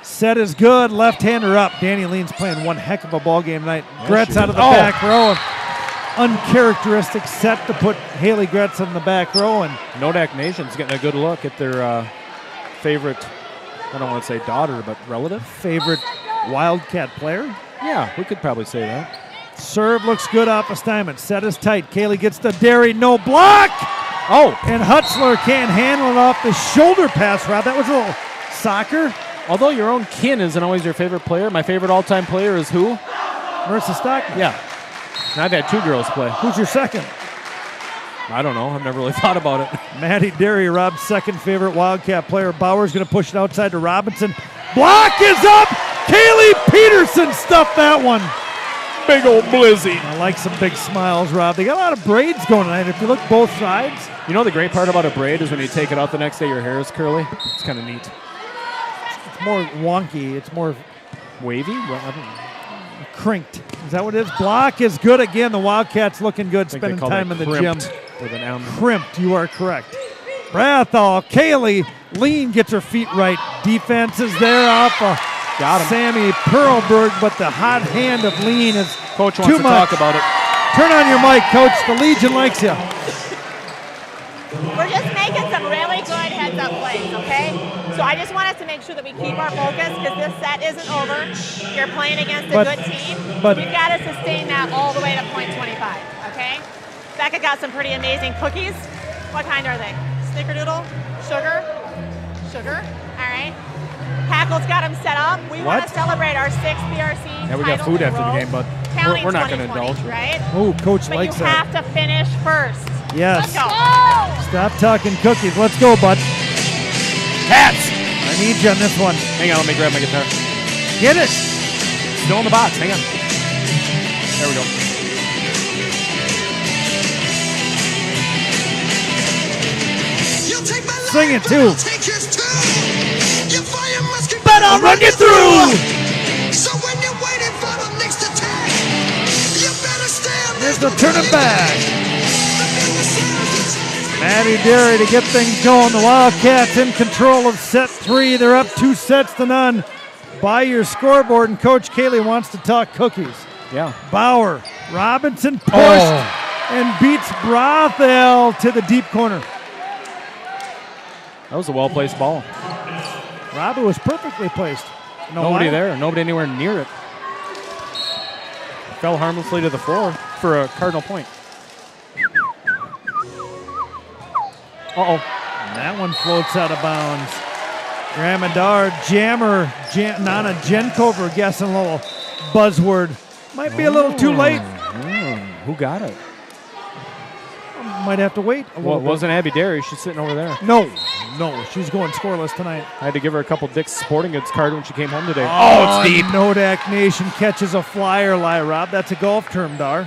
Set is good. Left-hander up. Danny Lean's playing one heck of a ball game tonight. Gretz out of the back row. Uncharacteristic set to put Haley Gretz in the back row. And Nodak Nation's getting a good look at their favorite, I don't want to say daughter, but relative. Favorite Wildcat player? Yeah, we could probably say that. Serve looks good off assignment. Set is tight. Kaylee gets the Derry. No block. Oh. And Hutzler can't handle it off the shoulder pass, Rob. That was a little soccer. Although your own kin isn't always your favorite player, my favorite all-time player is who? Marissa Stockton. Yeah. And I've had 2 girls play. Who's your second? I don't know. I've never really thought about it. Maddie Derry, Rob's second favorite Wildcat player. Bauer's going to push it outside to Robinson. Block is up. Kaylee Peterson stuffed that one. Big old blizzy. I like some big smiles, Rob. They got a lot of braids going tonight. If you look both sides. You know the great part about a braid is when you take it out the next day, your hair is curly. It's kind of neat. It's more wonky. It's more wavy. Crinked. Is that what it is? Block is good again. The Wildcats looking good, spending time in the gym. With an M. Crimped, you are correct. Brathall, Kaylee, Lean gets her feet right. Defense is there off Sammy Perlberg, but the hot hand of Lean is Coach too wants to much. talk about it. Turn on your mic, Coach. The Legion likes you. We're just making some really good heads-up plays, okay? So I just want us to make sure that we keep our focus because this set isn't over. You're playing against a good team. We've got to sustain that all the way to point 25, okay? Becca got some pretty amazing cookies. What kind are they? Snickerdoodle? Sugar? Sugar? All right. Hackle's got them set up. We want to celebrate our 6th BRC Yeah, we got title food in a after the row. game, but Counting we're not going to 2020, indulge. Right? Oh, Coach But likes you that. have to finish first. Yes. Let's go. Stop talking cookies. Let's go, bud. Cats! I need you on this one. Hang on, let me grab my guitar. Get it. Still in the box. Hang on. There we go. Sing it too. But I'll run you through. So when you're waiting for the next attack, you better stand. There's no turning back. Maddie Derry to get things going. The Wildcats in control of set 3. They're up 2-0 by your scoreboard, and Coach Kaylee wants to talk cookies. Yeah. Bauer, Robinson pushed and beats Brothel to the deep corner. That was a well-placed ball. Robbie was perfectly placed. Nobody there. Nobody anywhere near it. Fell harmlessly to the floor for a Cardinal point. Uh-oh. And that one floats out of bounds. Gramadar, Jammer, Nana Jenkover guessing a little buzzword. Might be a little too late. Who got it? Might have to wait a little Well, it bit. wasn't Abby Derry. She's sitting over there. No, she's going scoreless tonight. I had to give her a couple Dick's Sporting Goods card when she came home today. Oh, it's deep. Nodak Nation catches a flyer lie, Rob. That's a golf term, Dar.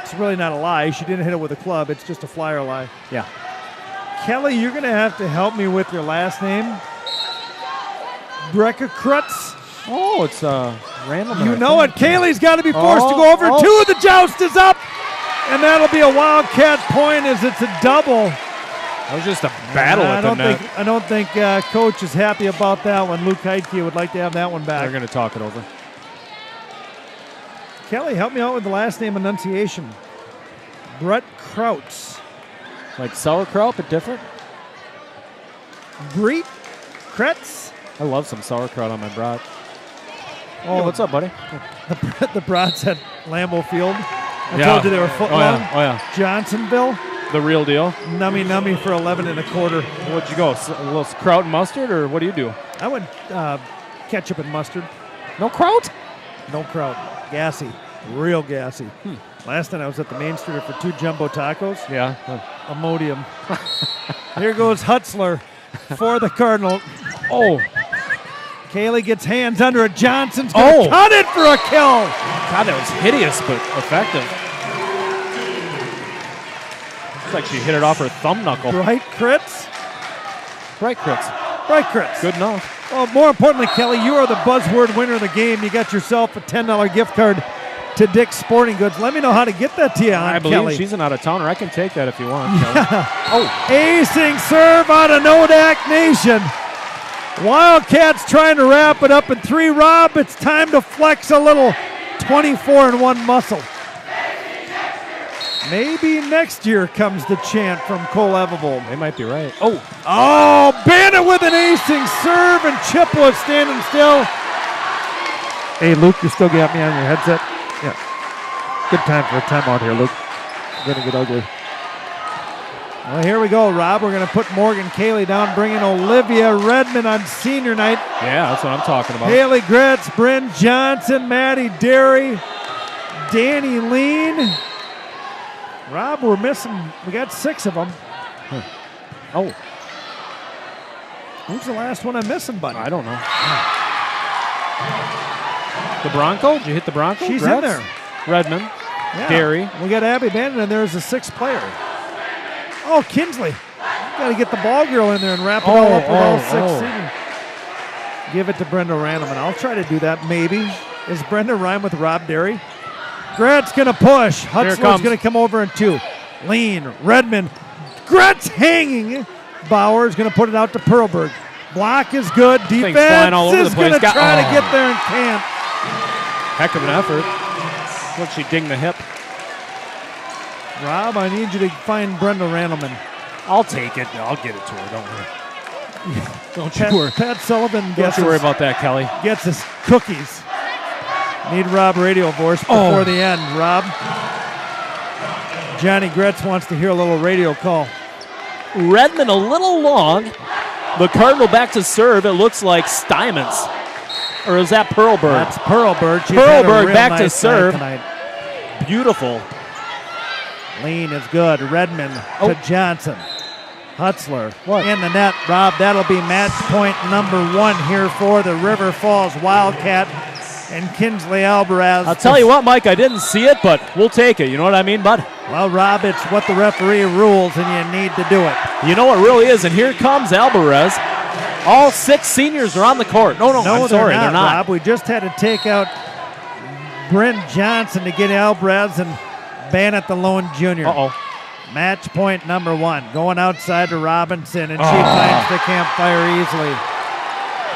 It's really not a lie. She didn't hit it with a club. It's just a flyer lie. Yeah. Kelly, you're going to have to help me with your last name. Brecka Krutz. Oh, it's Randall. You know it. Kaylee's got to be forced to go over two. The joust is up. And that'll be a Wildcat point as it's a double. That was just a battle at the net. I don't think Coach is happy about that one. Luke Heidke would like to have that one back. They're going to talk it over. Kelly, help me out with the last name enunciation. Brett Krautz. Like sauerkraut, but different? Breet? Kretz? I love some sauerkraut on my brat. Oh, Hey, what's up, buddy? The brats at Lambeau Field. I told you they were foot long. Oh, yeah. Johnsonville. The real deal. Nummy for 11 1/4. What'd you go? A little kraut and mustard, or what do you do? I went ketchup and mustard. No kraut? No kraut. Gassy. Real gassy. Last night I was at the Main Street for 2 jumbo tacos. Yeah. Imodium. Here goes Hutzler for the Cardinal. Oh. Kaylee gets hands under it. Johnson's going to cut it for a kill. God, that was hideous, but effective. Looks like she hit it off her thumb knuckle. Bright Kritz. Bright Kritz. Bright Kritz. Good enough. Well, more importantly, Kelly, you are the buzzword winner of the game. You got yourself a $10 gift card to Dick's Sporting Goods. Let me know how to get that to you, I believe Kelly. she's an out-of-towner. I can take that if you want. Oh, acing serve out of Nodak Nation. Wildcats trying to wrap it up in 3. Rob, it's time to flex a little 24-1 muscle. Maybe next year comes the chant from Cole Evavold. they might be right. Oh, Bandit with an acing serve, and Chippewa standing still. Hey, Luke, you still got me on your headset? Yeah. Good time for a timeout here, Luke. It's gonna get ugly. Well, here we go, Rob. We're going to put Morgan Cayley down, bring in Olivia Redmond on senior night. Yeah, that's what I'm talking about. Haley Gretz, Bryn Johnson, Maddie Derry, Danny Lean. Rob, we're missing. We got 6 of them. Oh. Who's the last one I'm missing, buddy? I don't know. The Bronco? Did you hit the Bronco? She's Gretz? in there. Redmond. Yeah. Derry. We got Abby Bandit, and there's a 6th player. Oh, Kinsley. Got to get the ball girl in there and wrap it all up with all 6 seniors. Give it to Brenda Randleman. I'll try to do that, maybe. Is Brenda rhyme with Rob Derry? Gretz going to push. Hutzler's going to come over in 2. Lean, Redmond. Gretz hanging. Bauer's going to put it out to Perlberg. Block is good. Defense is going to try to get there and can't. Heck of an effort. Look, she dinged the hip. Rob, I need you to find Brenda Randleman. I'll take it. I'll get it to her. Don't worry. Don't you worry. Pat Sullivan Don't you worry about that, Kelly. Gets us cookies. Need Rob radio voice before the end, Rob. Johnny Gretz wants to hear a little radio call. Redmond a little long. The Cardinal back to serve. It looks like Stymons. Or is that Perlberg? That's Perlberg. She's Perlberg back nice to serve. Tonight. Beautiful. Lean is good. Redmond to Johnson. Hutzler in the net. Rob, that'll be match point number 1 here for the River Falls Wildcat and Kinsley Alvarez. I'll tell you what, Mike, I didn't see it, but we'll take it. You know what I mean, bud? Well, Rob, it's what the referee rules, and you need to do it. You know it really is, and here comes Alvarez. All 6 seniors are on the court. No, I'm sorry, they're not. Rob, we just had to take out Bryn Johnson to get Alvarez and Bannett the lone junior. Match point number 1. Going outside to Robinson, and she finds the campfire easily.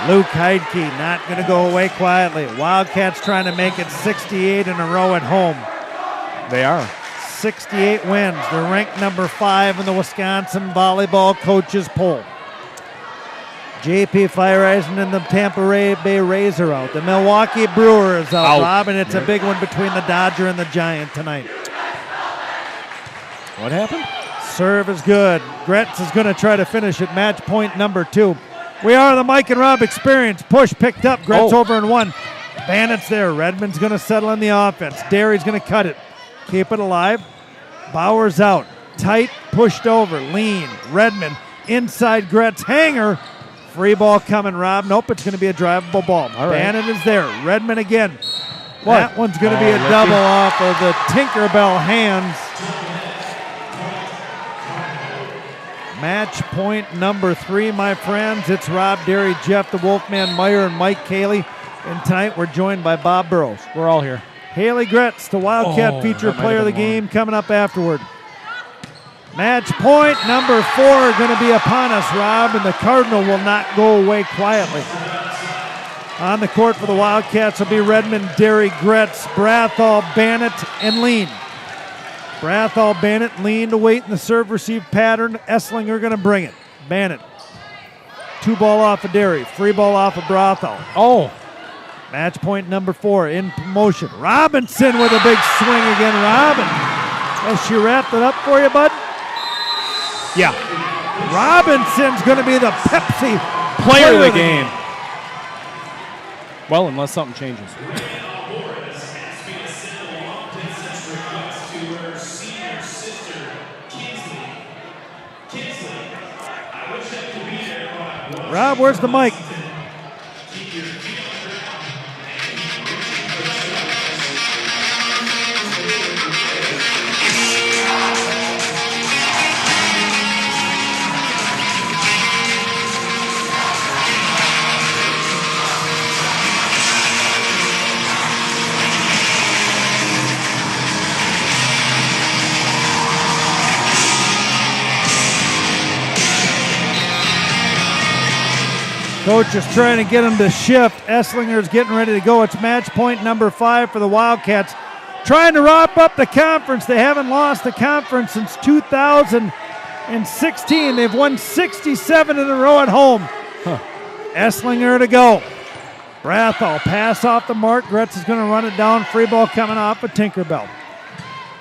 Luke Heidke not going to go away quietly. Wildcats trying to make it 68 in a row at home. They are. 68 wins. They're ranked number 5 in the Wisconsin Volleyball Coaches Poll. JP Fireisen and the Tampa Bay Rays are out. The Milwaukee Brewers out. Rob, and it's a big one between the Dodger and the Giant tonight. What happened? Serve is good. Gretz is going to try to finish at match point number 2. We are the Mike and Rob Experience. Push picked up. Gretz over in 1. Bandit's there. Redmond's going to settle in the offense. Derry's going to cut it. Keep it alive. Bauer's out. Tight, pushed over. Lean. Redmond. Inside Gretz. Hanger. Free ball coming, Rob. Nope, it's going to be a drivable ball. Bandit is there. Redmond again. That one's going to be a double off of the Tinkerbell hands. Match point number 3, my friends. It's Rob Derry, Jeff the Wolfman Meyer, and Mike Cayley. And tonight we're joined by Bob Burrows. We're all here. Haley Gretz, the Wildcat feature player of the game, coming up afterward. Match point number 4 going to be upon us, Rob, and the Cardinal will not go away quietly. On the court for the Wildcats will be Redmond, Derry, Gretz, Brathall, Bannett, and Lean. Brathall, Bannett, Lean to wait in the serve-receive pattern. Esslinger going to bring it. Bannett. 2 ball off of Derry. Free ball off of Brathall. Match point number 4 in motion. Robinson with a big swing again. Robin. Has she wrapped it up for you, bud? Yeah. Robinson's going to be the Pepsi player of the game. Well, unless something changes. Rob, where's the mic? Coach is trying to get him to shift. Esslinger's getting ready to go. It's match point number 5 for the Wildcats. Trying to wrap up the conference. They haven't lost the conference since 2016. They've won 67 in a row at home. Esslinger to go. Brathall pass off the mark. Gretz is going to run it down. Free ball coming off of Tinkerbell.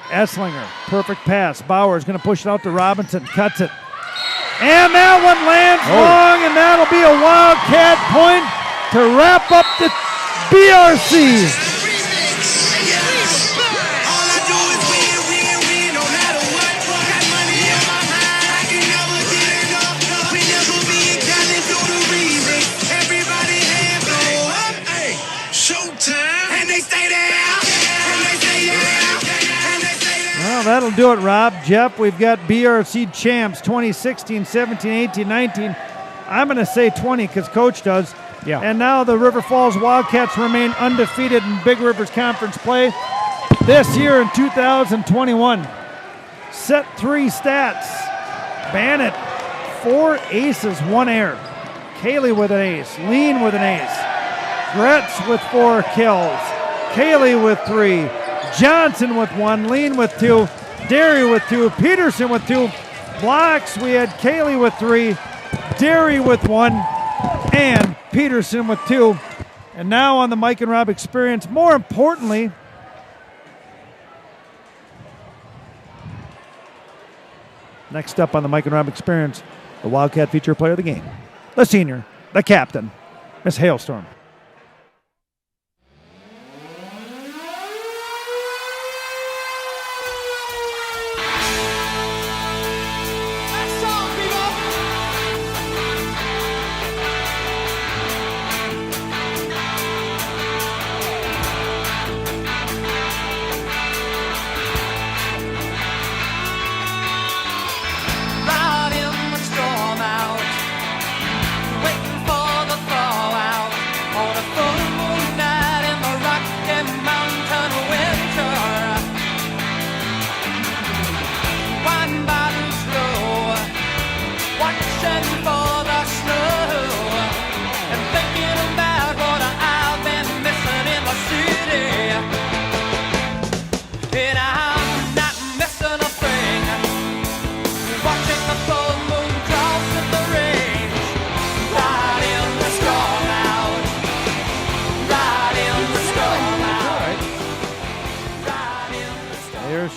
Esslinger, perfect pass. Bauer is going to push it out to Robinson. Cuts it. And that one lands long, and that'll be a Wildcat point to wrap up the BRC. Well, that'll do it, Rob. Jeff, we've got BRC champs 2016, 17, 18, 19. I'm going to say 20 because Coach does. Yeah. And now the River Falls Wildcats remain undefeated in Big Rivers Conference play this year in 2021. Set 3 stats. Bannett, 4 aces, 1 error. Kaylee with an ace. Lean with an ace. Gretz with 4 kills. Kaylee with 3. Johnson with 1, Lean with 2, Derry with 2, Peterson with 2. Blocks, we had Kaylee with 3, Derry with 1, and Peterson with 2. And now on the Mike and Rob Experience, more importantly, next up on the Mike and Rob Experience, the Wildcat feature player of the game, the senior, the captain, Miss Hailstorm.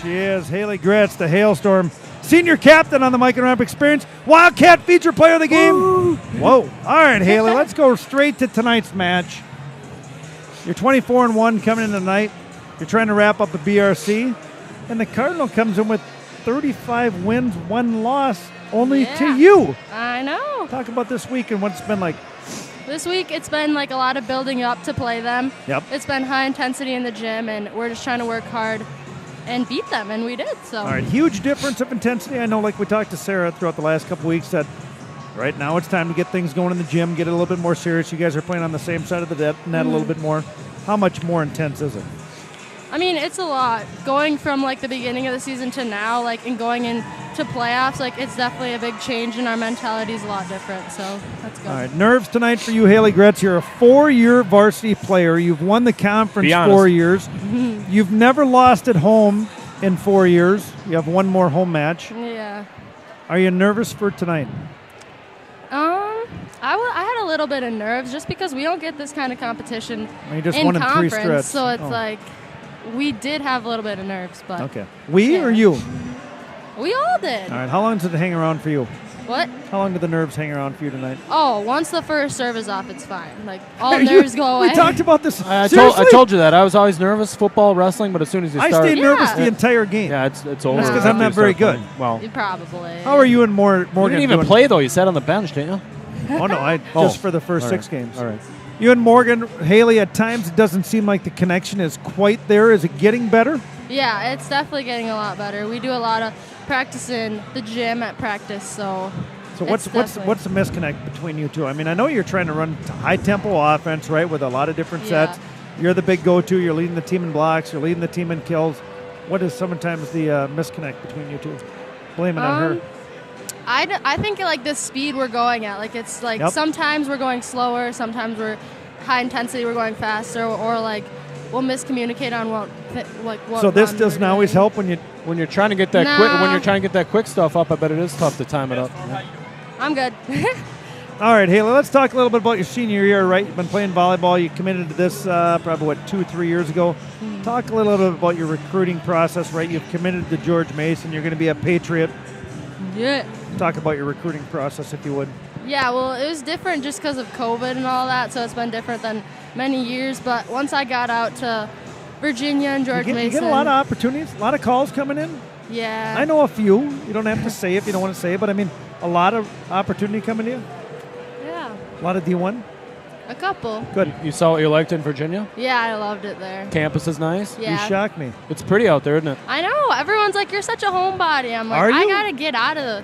She is Haley Gretz, the Hailstorm, senior captain on the Mike and Rob Experience, Wildcat feature player of the game. Ooh. Whoa. All right, Haley, let's go straight to tonight's match. You're 24-1 coming in tonight. You're trying to wrap up the BRC, and the Cardinal comes in with 35 wins, 1 loss, only to you. I know. Talk about this week and what it's been like. This week, it's been like a lot of building up to play them. Yep. It's been high intensity in the gym, and we're just trying to work hard and beat them, and we did. So. All right, huge difference of intensity. I know, like we talked to Sarah throughout the last couple weeks, that right now it's time to get things going in the gym, get it a little bit more serious. You guys are playing on the same side of the net a little bit more. How much more intense is it? I mean, it's a lot. Going from like the beginning of the season to now, like, and going into playoffs, like, it's definitely a big change, and our mentality is a lot different. So that's good. All right, nerves tonight for you, Haley Gretz. You're a 4-year varsity player. You've won the conference 4 years. You've never lost at home in 4 years. You have 1 more home match. Yeah. Are you nervous for tonight? I had a little bit of nerves just because we don't get this kind of competition you just in won in 3 conference. stretch. So it's like we did have a little bit of nerves, but okay. We or you? We all did. All right. How long did it hang around for you? What? How long did the nerves hang around for you tonight? Oh, once the first serve is off, it's fine. Like, all nerves go away. We talked about this. I told you that. I was always nervous, football, wrestling, but as soon as you start... I stayed nervous the entire game. Yeah, it's over. That's because I'm not very good. Well, probably. How are you and Morgan You didn't even play, though. You sat on the bench, didn't you? Oh, no, just for the first all 6 right. games. All right. You and Morgan, Haley, at times it doesn't seem like the connection is quite there. Is it getting better? Yeah, it's definitely getting a lot better. We do a lot of practice in the gym at practice, so what's the misconnect between you two? I mean, I know you're trying to run high tempo offense, right, with a lot of different sets. You're the big go-to. You're leading the team in blocks. You're leading the team in kills. What is sometimes the misconnect between you two? Blame it on her. I think like the speed we're going at, like it's like sometimes we're going slower, sometimes we're high intensity, we're going faster, or like we'll miscommunicate on what. So this doesn't always help when you're trying to get that quick when you're trying to get that quick stuff up. I bet it is tough to time it up. I'm good. All right, Haley, let's talk a little bit about your senior year, right? You've been playing volleyball. You committed to this probably, 2-3 years ago. Talk a little bit about your recruiting process, right? You've committed to George Mason. You're going to be a Patriot. Yeah. Talk about your recruiting process, if you would. Yeah, well, it was different just because of COVID and all that, so it's been different than many years. But once I got out to Virginia and George Mason. You get a lot of opportunities, a lot of calls coming in. Yeah. I know a few. You don't have to say if you don't want to say it, but I mean, a lot of opportunity coming to you. Yeah. A lot of D1. A couple. Good. You saw what you liked in Virginia? Yeah, I loved it there. Campus is nice? Yeah. You shocked me. It's pretty out there, isn't it? I know. Everyone's like, you're such a homebody. I'm like, Are I you? got to get out of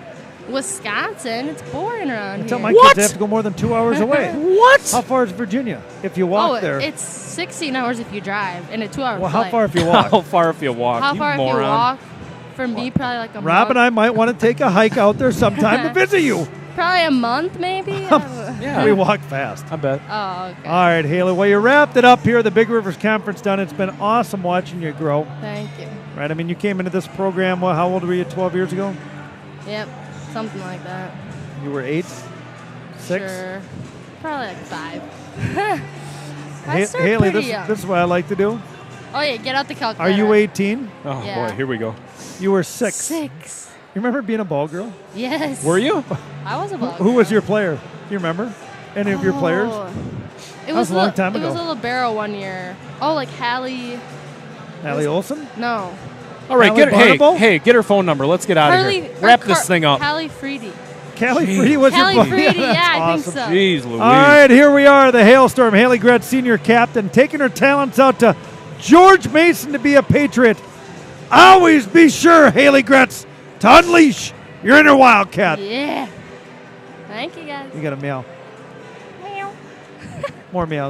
Wisconsin. It's boring around I tell here. my kids they have to go more than 2 hours away. What? How far is Virginia if you walk there? It's 16 hours if you drive and a 2-hour Well, flight. how far if you walk? How far if you walk? How you far if moron. you walk? For me, probably like a Rob month. and I might want to take a hike out there sometime to visit you. Probably a month, maybe. Yeah. We walk fast. I bet. Oh, okay. All right, Haley. Well, you wrapped it up here at the Big Rivers Conference done. It's been awesome watching you grow. Thank you. Right? I mean, you came into this program, how old were you, 12 years ago? Yep, something like that. You were 8? 6? Sure. Probably like 5. I started Haley, pretty young. this is what I like to do. Oh, yeah, get out the calculator. Are you 18? Oh, Yeah. boy, here we go. You were 6. 6. You remember being a ball girl? Yes. Were you? I was a ball Who was your player? Do you remember? Any of your players? It was a long time It ago. was a libero one year. Oh, like Hallie. Allie Olsen? No. All right, Hallie get her phone number. Let's get out of here. Wrap this thing up. Hallie Freedy. Callie Freedy was Callie your player? Freedy, That's yeah, I awesome. think so. Jeez Louise. All right, here we are, the Hailstorm. Haley Gretz, senior captain, taking her talents out to George Mason to be a Patriot. Always be sure, Haley Gretz, to unleash your inner Wildcat. Yeah. Thank you, guys. You got a meow. More meows.